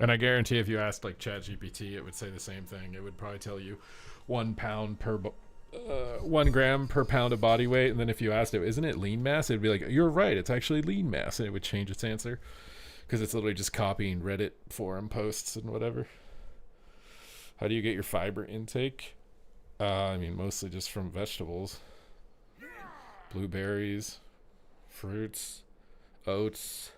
And I guarantee if you asked like ChatGPT, it would say the same thing. It would probably tell you 1 pound per 1 gram per pound of body weight. And then if you asked it, isn't it lean mass? It'd be like, you're right, it's actually lean mass. And it would change its answer because it's literally just copying Reddit forum posts and whatever. How do you get your fiber intake? I mean, mostly just from vegetables, blueberries, fruits, oats.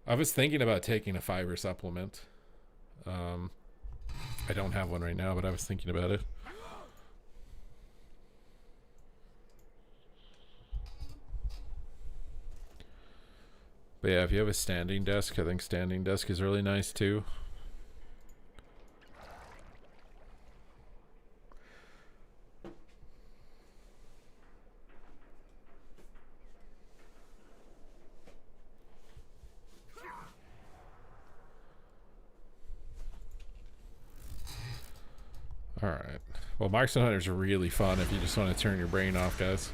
I was thinking about taking a fiber supplement. I don't have one right now, but I was thinking about it. But yeah, if you have a standing desk, I think standing desk is really nice too. Alright. Well, Marksman Hunter's really fun if you just want to turn your brain off, guys.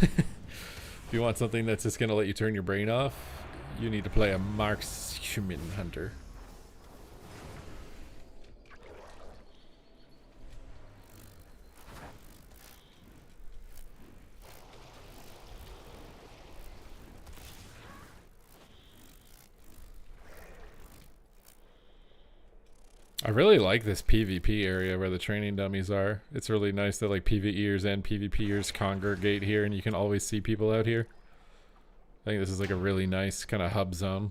If you want something that's just going to let you turn your brain off, you need to play a Marksman Hunter. I really like this PvP area where the training dummies are. It's really nice that like PvEers and PvPers congregate here and you can always see people out here. I think this is like a really nice kind of hub zone.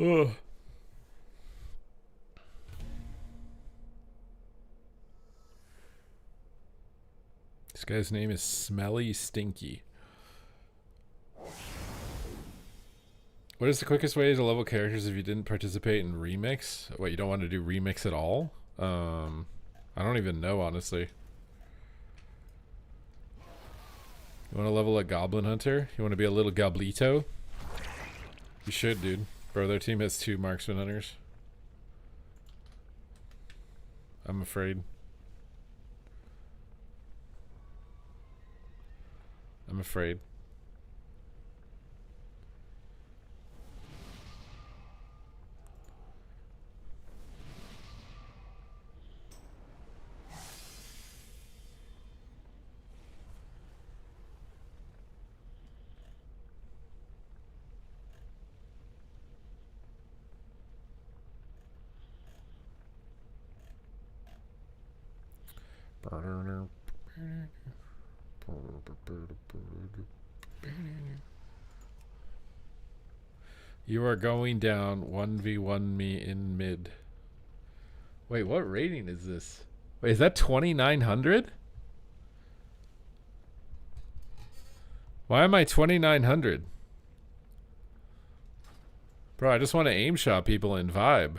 Ugh. This guy's name is Smelly Stinky. What is the quickest way to level characters if you didn't participate in Remix? What, you don't want to do Remix at all? I don't even know, honestly. You want to level a Goblin Hunter? You want to be a little Goblito? You should, dude. Bro, their team has 2 Marksman Hunters. I'm afraid. I'm afraid. You are going down 1v1 me in mid. Wait, what rating is this? Wait, is that 2900? Why am I 2900? Bro, I just want to aim shot people and vibe.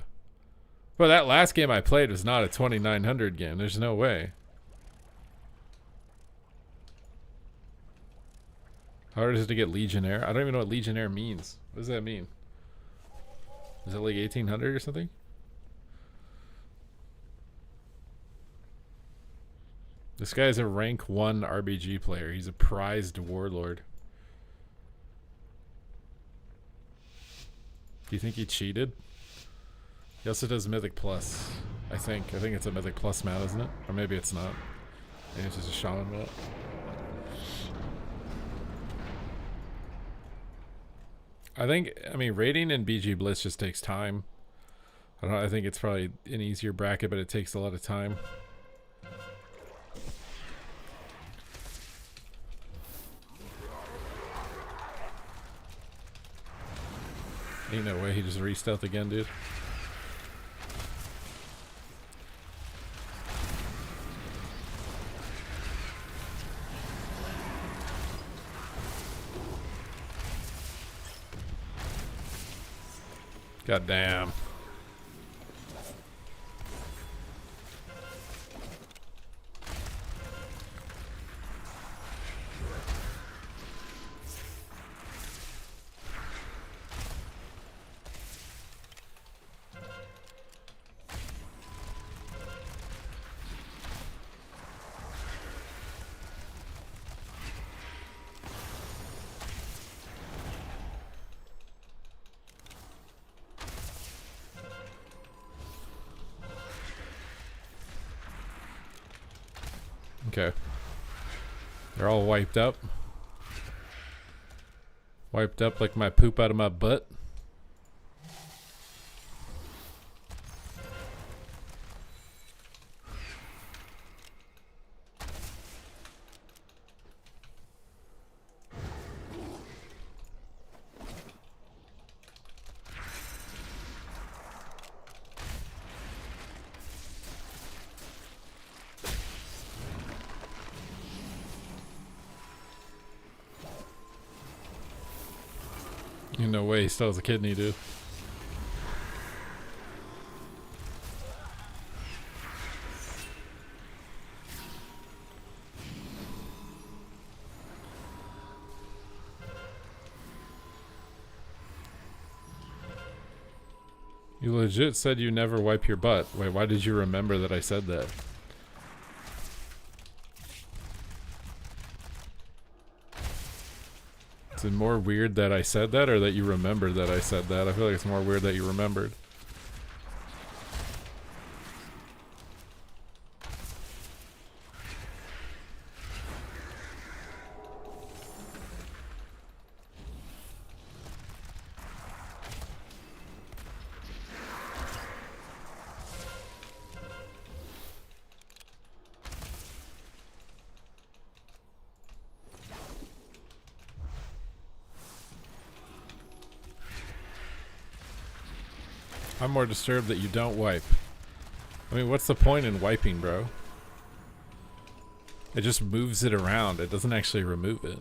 Bro, that last game I played was not a 2900 game. There's no way. How hard is it to get Legionnaire? I don't even know what Legionnaire means. What does that mean? Is it like 1800 or something? This guy's a rank 1 RBG player. He's a prized warlord. Do you think he cheated? He also does Mythic Plus. I think it's a Mythic Plus mount, isn't it? Or maybe it's not. Maybe it's just a Shaman mount. I mean, raiding in BG Blitz just takes time. I don't know, I think it's probably an easier bracket, but it takes a lot of time. Ain't no way he just re-stealth again, dude. God damn. Okay. They're all wiped up. Wiped up like my poop out of my butt. No way, he still has a kidney, dude. You legit said you never wipe your butt. Wait, why did you remember that I said that? Is it more weird that I said that or that you remembered that I said that? I feel like it's more weird that you remembered. I'm more disturbed that you don't wipe. I mean, what's the point in wiping, bro? It just moves it around. It doesn't actually remove it.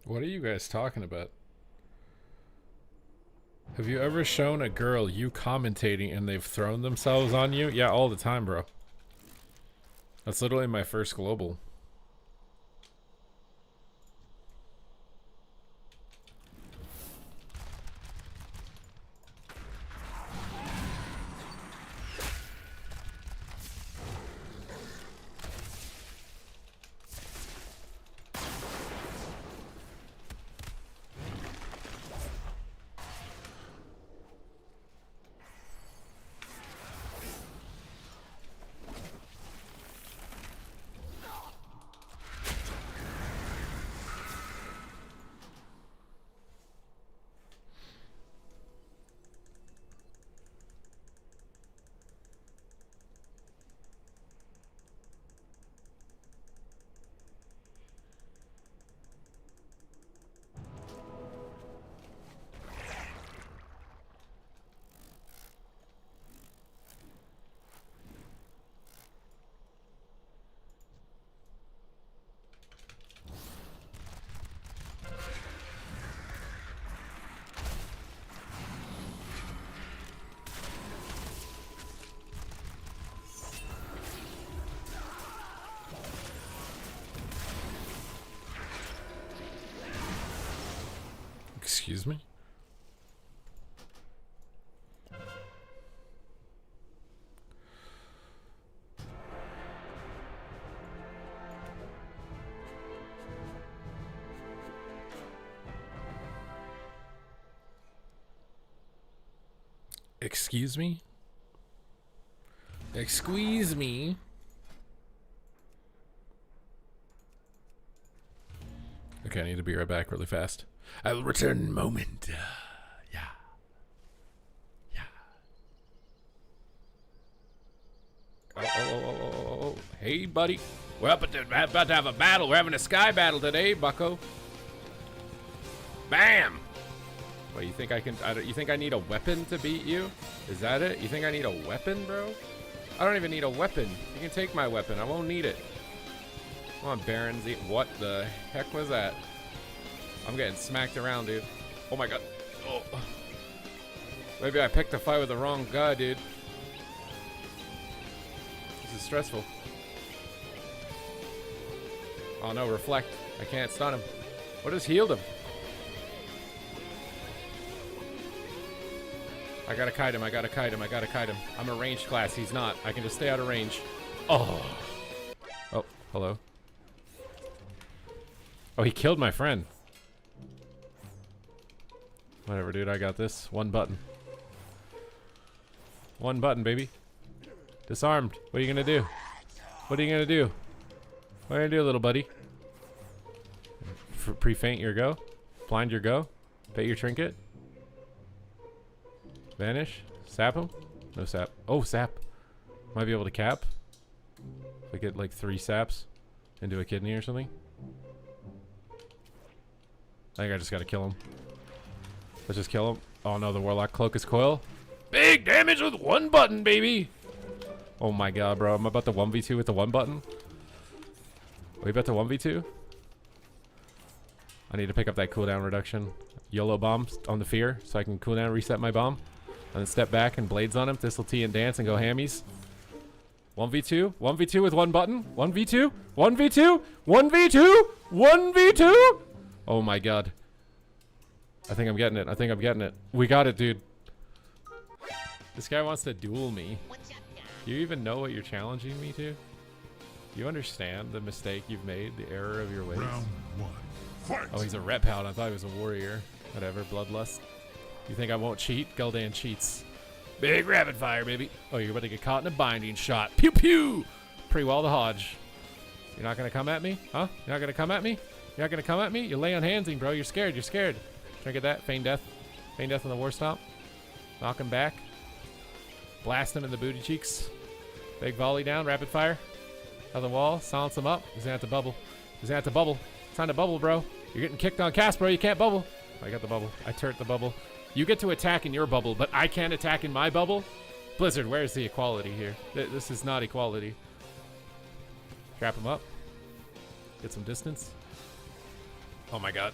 What are you guys talking about? Have you ever shown a girl you commentating and they've thrown themselves on you? Yeah, all the time, bro. That's literally my first global. Excuse me? Excuse me? Excuse me? Okay, I need to be right back really fast. I will return in a moment. Yeah. Yeah. Oh. Hey, buddy. We're about to have a battle. We're having a sky battle today, bucko. Bam! What, you think I can... you think I need a weapon to beat you? Is that it? You think I need a weapon, bro? I don't even need a weapon. You can take my weapon. I won't need it. Come on, Baron Z. What the heck was that? I'm getting smacked around, dude. Oh my god. Oh. Maybe I picked a fight with the wrong guy, dude. This is stressful. Oh no, reflect. I can't stun him. What has healed him? I gotta kite him, I gotta kite him, I gotta kite him. I'm a ranged class, he's not. I can just stay out of range. Oh. Oh, hello. Oh, he killed my friend. Whatever, dude, I got this. One button. One button, baby. Disarmed. What are you gonna do? What are you gonna do? What are you gonna do, little buddy? Pre-faint your go? Blind your go? Bait your trinket? Vanish? Sap him? No sap. Oh, sap. Might be able to cap. If I get like 3 saps into a kidney or something. I think I just gotta kill him. Let's just kill him. Oh no, the Warlock Cloak is coil. Big damage with one button, baby! Oh my god, bro. I'm about to 1v2 with the one button. Are we about to 1v2? I need to pick up that cooldown reduction. YOLO bomb on the fear so I can cooldown reset my bomb. And then step back and blades on him. Thistle T and dance and go hammies. 1v2? 1v2 with one button? 1v2? 1v2? 1v2? 1v2? Oh my god. I think I'm getting it. I think I'm getting it. We got it, dude. This guy wants to duel me. Do you even know what you're challenging me to? Do you understand the mistake you've made? The error of your ways? Round 1. Fight! Oh, he's a rep hound. I thought he was a warrior. Whatever, bloodlust. You think I won't cheat? Gul'dan cheats. Big rapid fire, baby. Oh, you're about to get caught in a binding shot. Pew pew! Pre-wall the Hodge. You're not gonna come at me? Huh? You're not gonna come at me? You're not gonna come at me? You're lay on handsing, bro. You're scared. You're scared. Try to get that. Feign death. Feign death on the war stomp. Knock him back. Blast him in the booty cheeks. Big volley down. Rapid fire. On the wall. Silence him up. He's gonna have to bubble. He's gonna have to bubble. It's time to bubble, bro. You're getting kicked on cast, bro. You can't bubble. I got the bubble. I turret the bubble. You get to attack in your bubble, but I can't attack in my bubble? Blizzard, where's the equality here? This is not equality. Trap him up. Get some distance. Oh my god.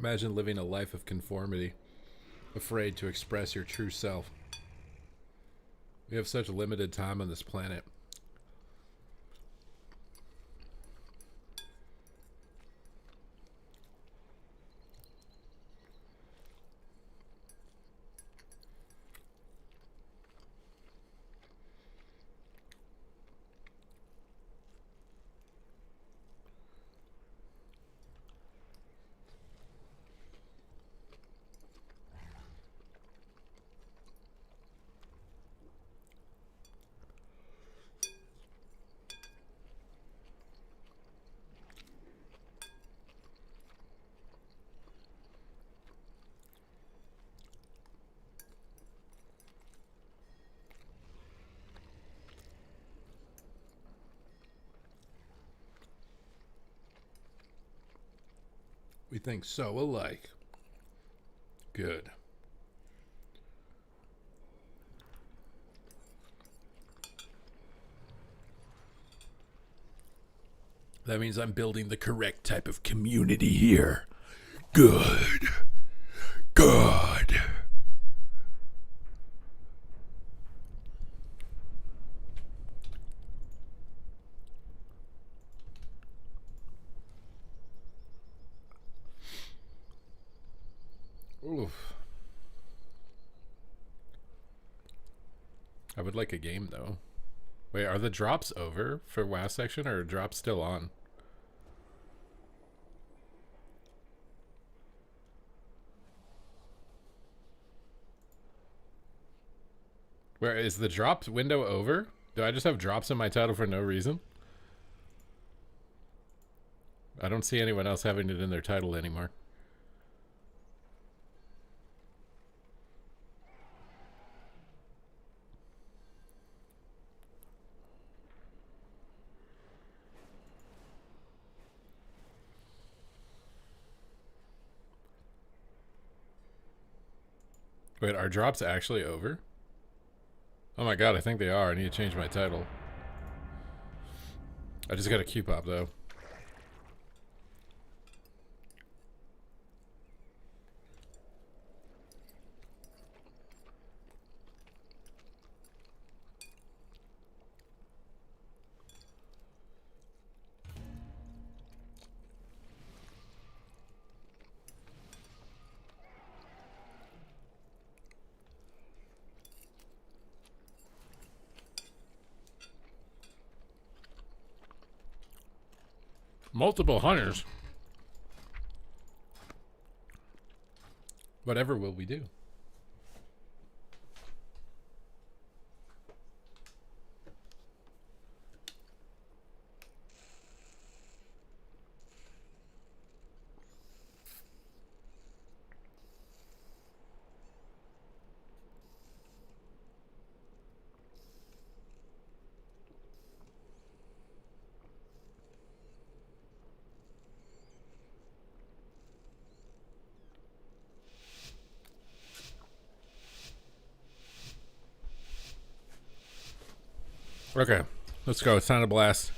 Imagine living a life of conformity, afraid to express your true self. We have such limited time on this planet. We think so alike. Good. That means I'm building the correct type of community here. Good. Good. Oof. I would like a game though. Wait, are the drops over for WoW section or are drops still on? Where is the drops window over? Do I just have drops in my title for no reason? I don't see anyone else having it in their title anymore. Wait, are drops actually over? Oh my god, I think they are. I need to change my title. I just got a Q pop though. Multiple hunters. Whatever will we do? Okay, let's go. It's time to blast.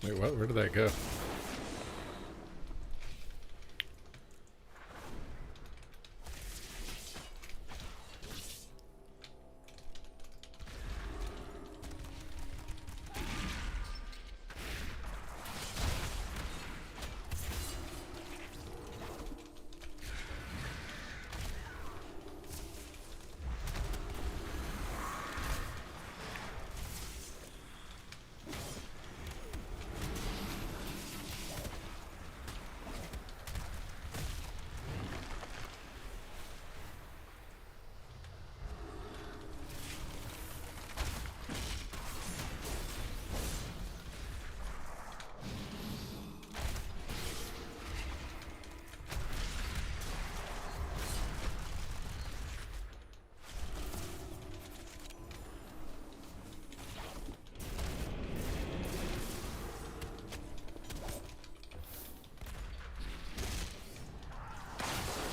Wait, what? Where did that go?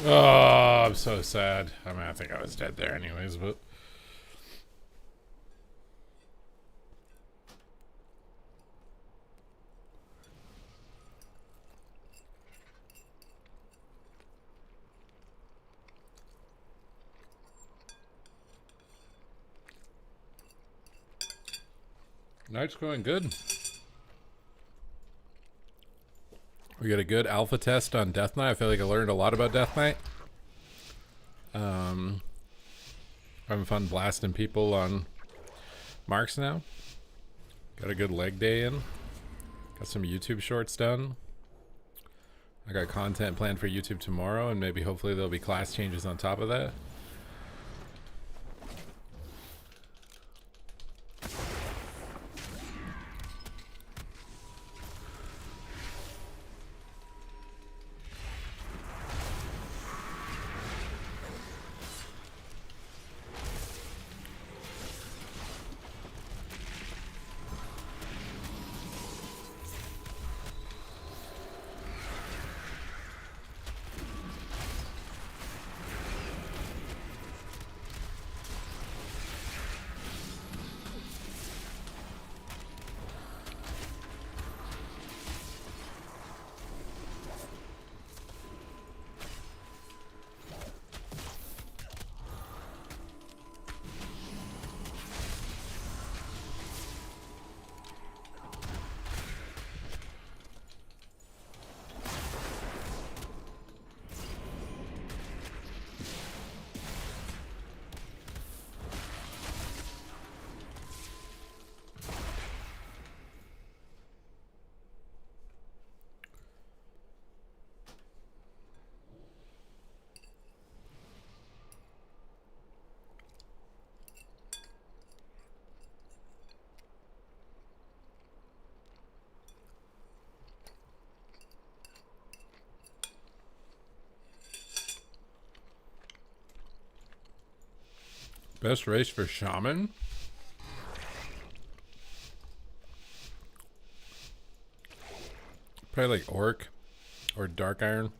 Oh, I'm so sad. I mean, I think I was dead there anyways, but... Night's going good. We got a good alpha test on Death Knight. I feel like I learned a lot about Death Knight. Having fun blasting people on marks now. Got a good leg day in. Got some YouTube shorts done. I got content planned for YouTube tomorrow, and maybe hopefully there'll be class changes on top of that. Best race for Shaman? Probably like Orc or Dark Iron.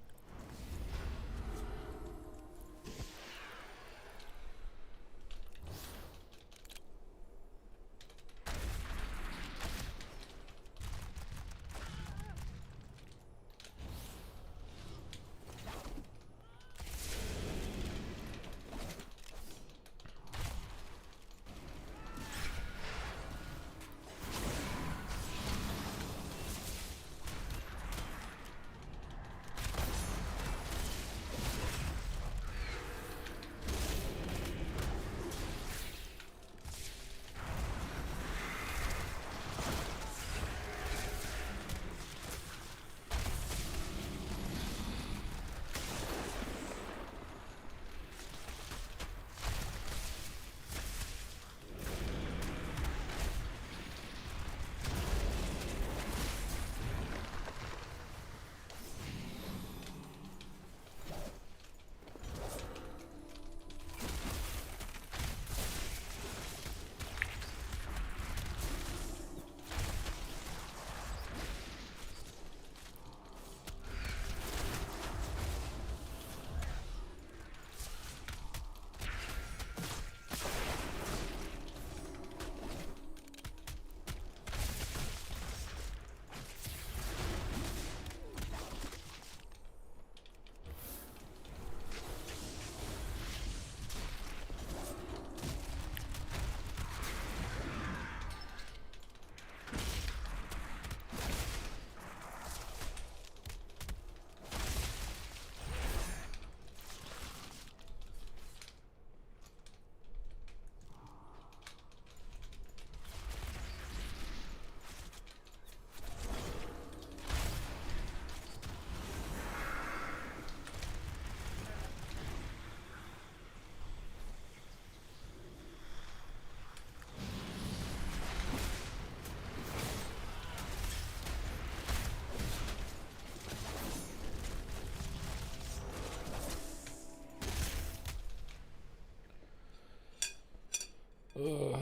Ugh.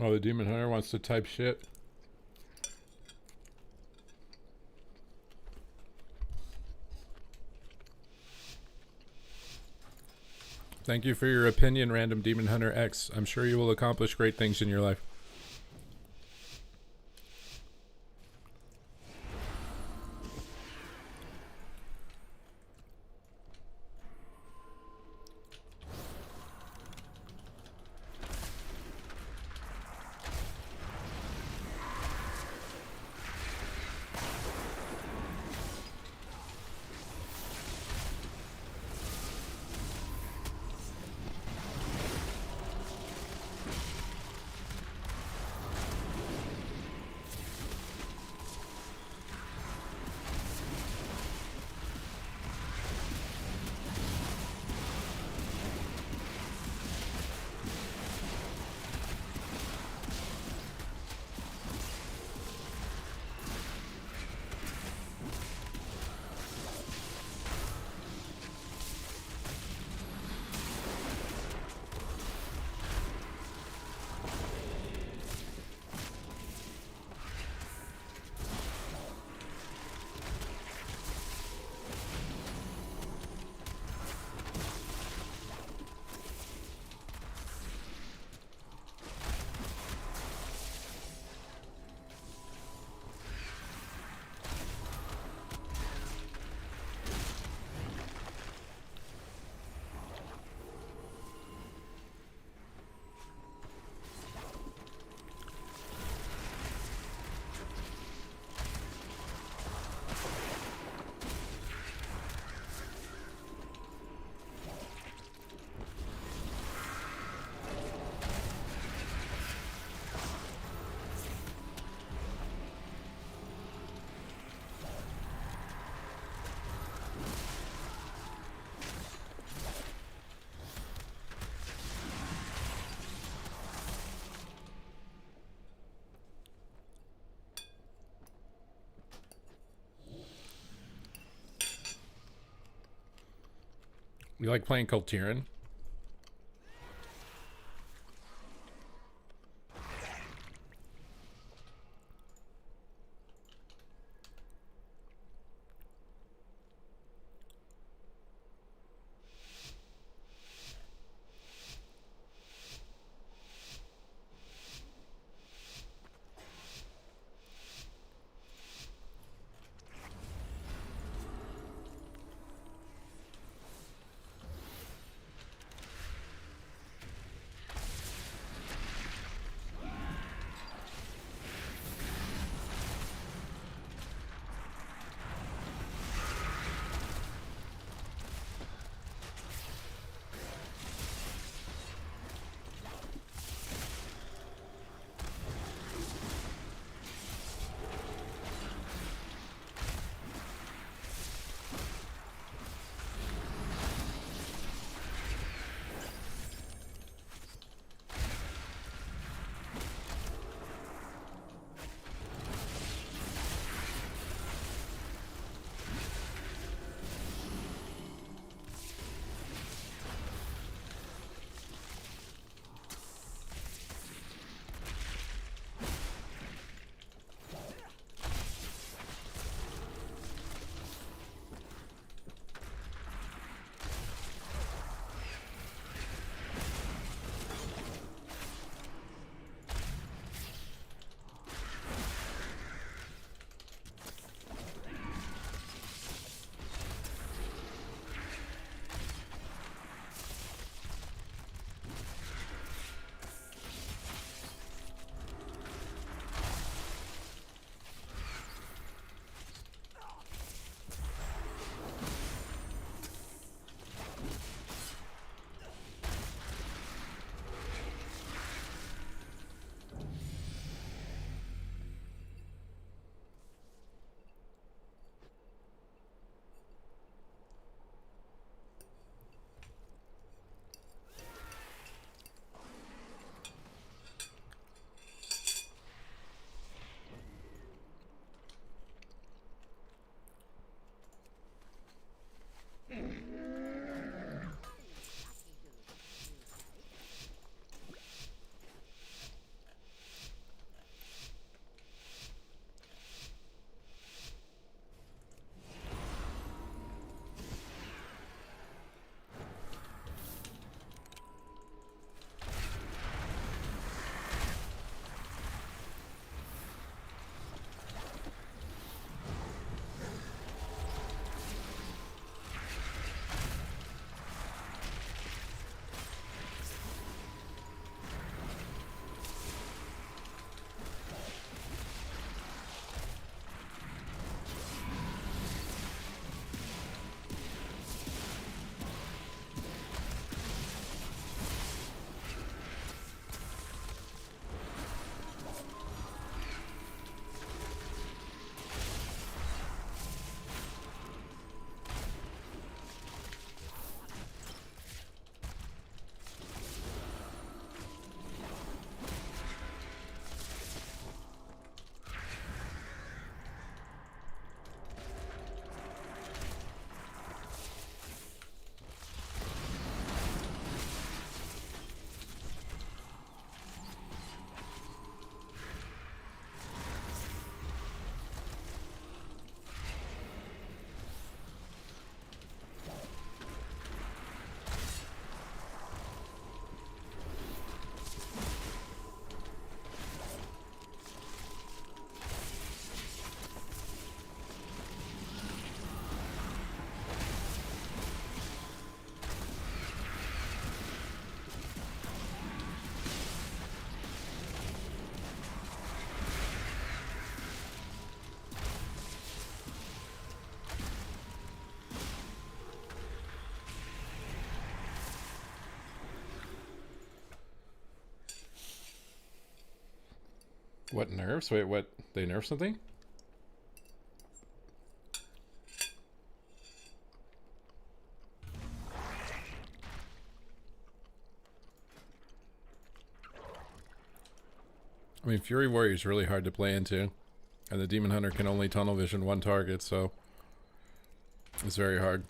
Oh, the demon hunter wants to type shit. Thank you for your opinion, Random Demon Hunter X. I'm sure you will accomplish great things in your life. You like playing Kultiran? What nerfs? Wait, what? They nerf something? I mean, Fury Warrior is really hard to play into, and the Demon Hunter can only tunnel vision one target, so it's very hard.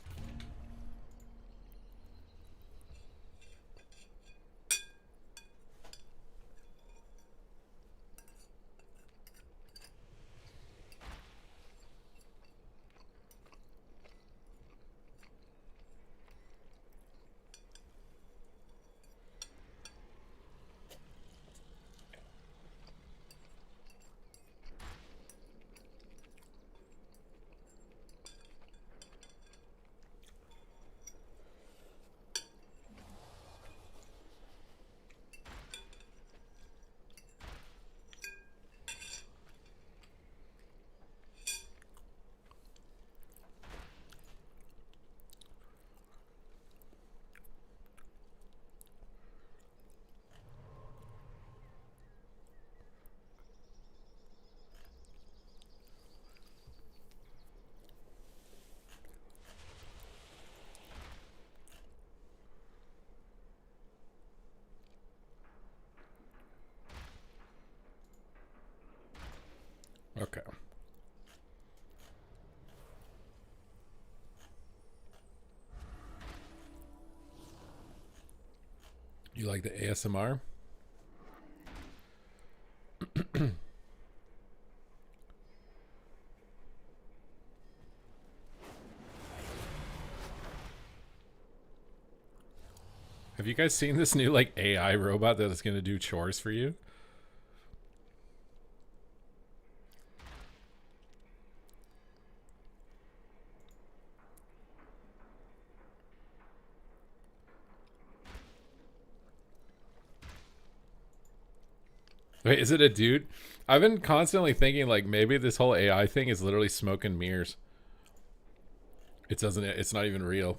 Okay. You like the ASMR? Have you guys seen this new like AI robot that is going to do chores for you? Wait, is it a dude? I've been constantly thinking like maybe this whole AI thing is literally smoke and mirrors. It's not even real.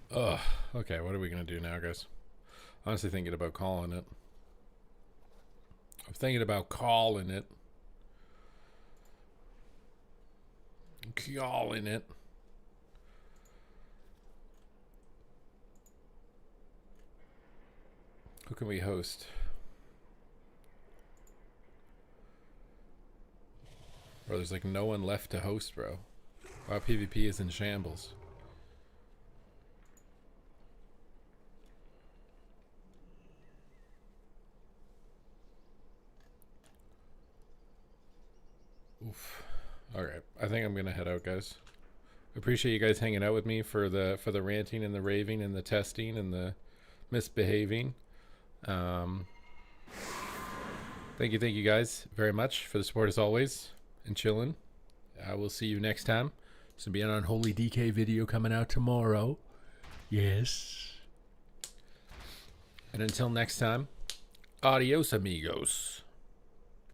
Ugh. Okay, what are we gonna do now, guys? Honestly thinking about calling it. I'm thinking about calling it. Calling it. Who can we host? Bro, there's like no one left to host, bro. Wow, PvP is in shambles. Oof. All right, I think I'm gonna head out, guys. Appreciate you guys hanging out with me for the ranting and the raving and the testing and the misbehaving. Thank you guys very much for the support as always and chilling. I will see you next time. This will be an Unholy DK video coming out tomorrow. Yes. And until next time, adios amigos.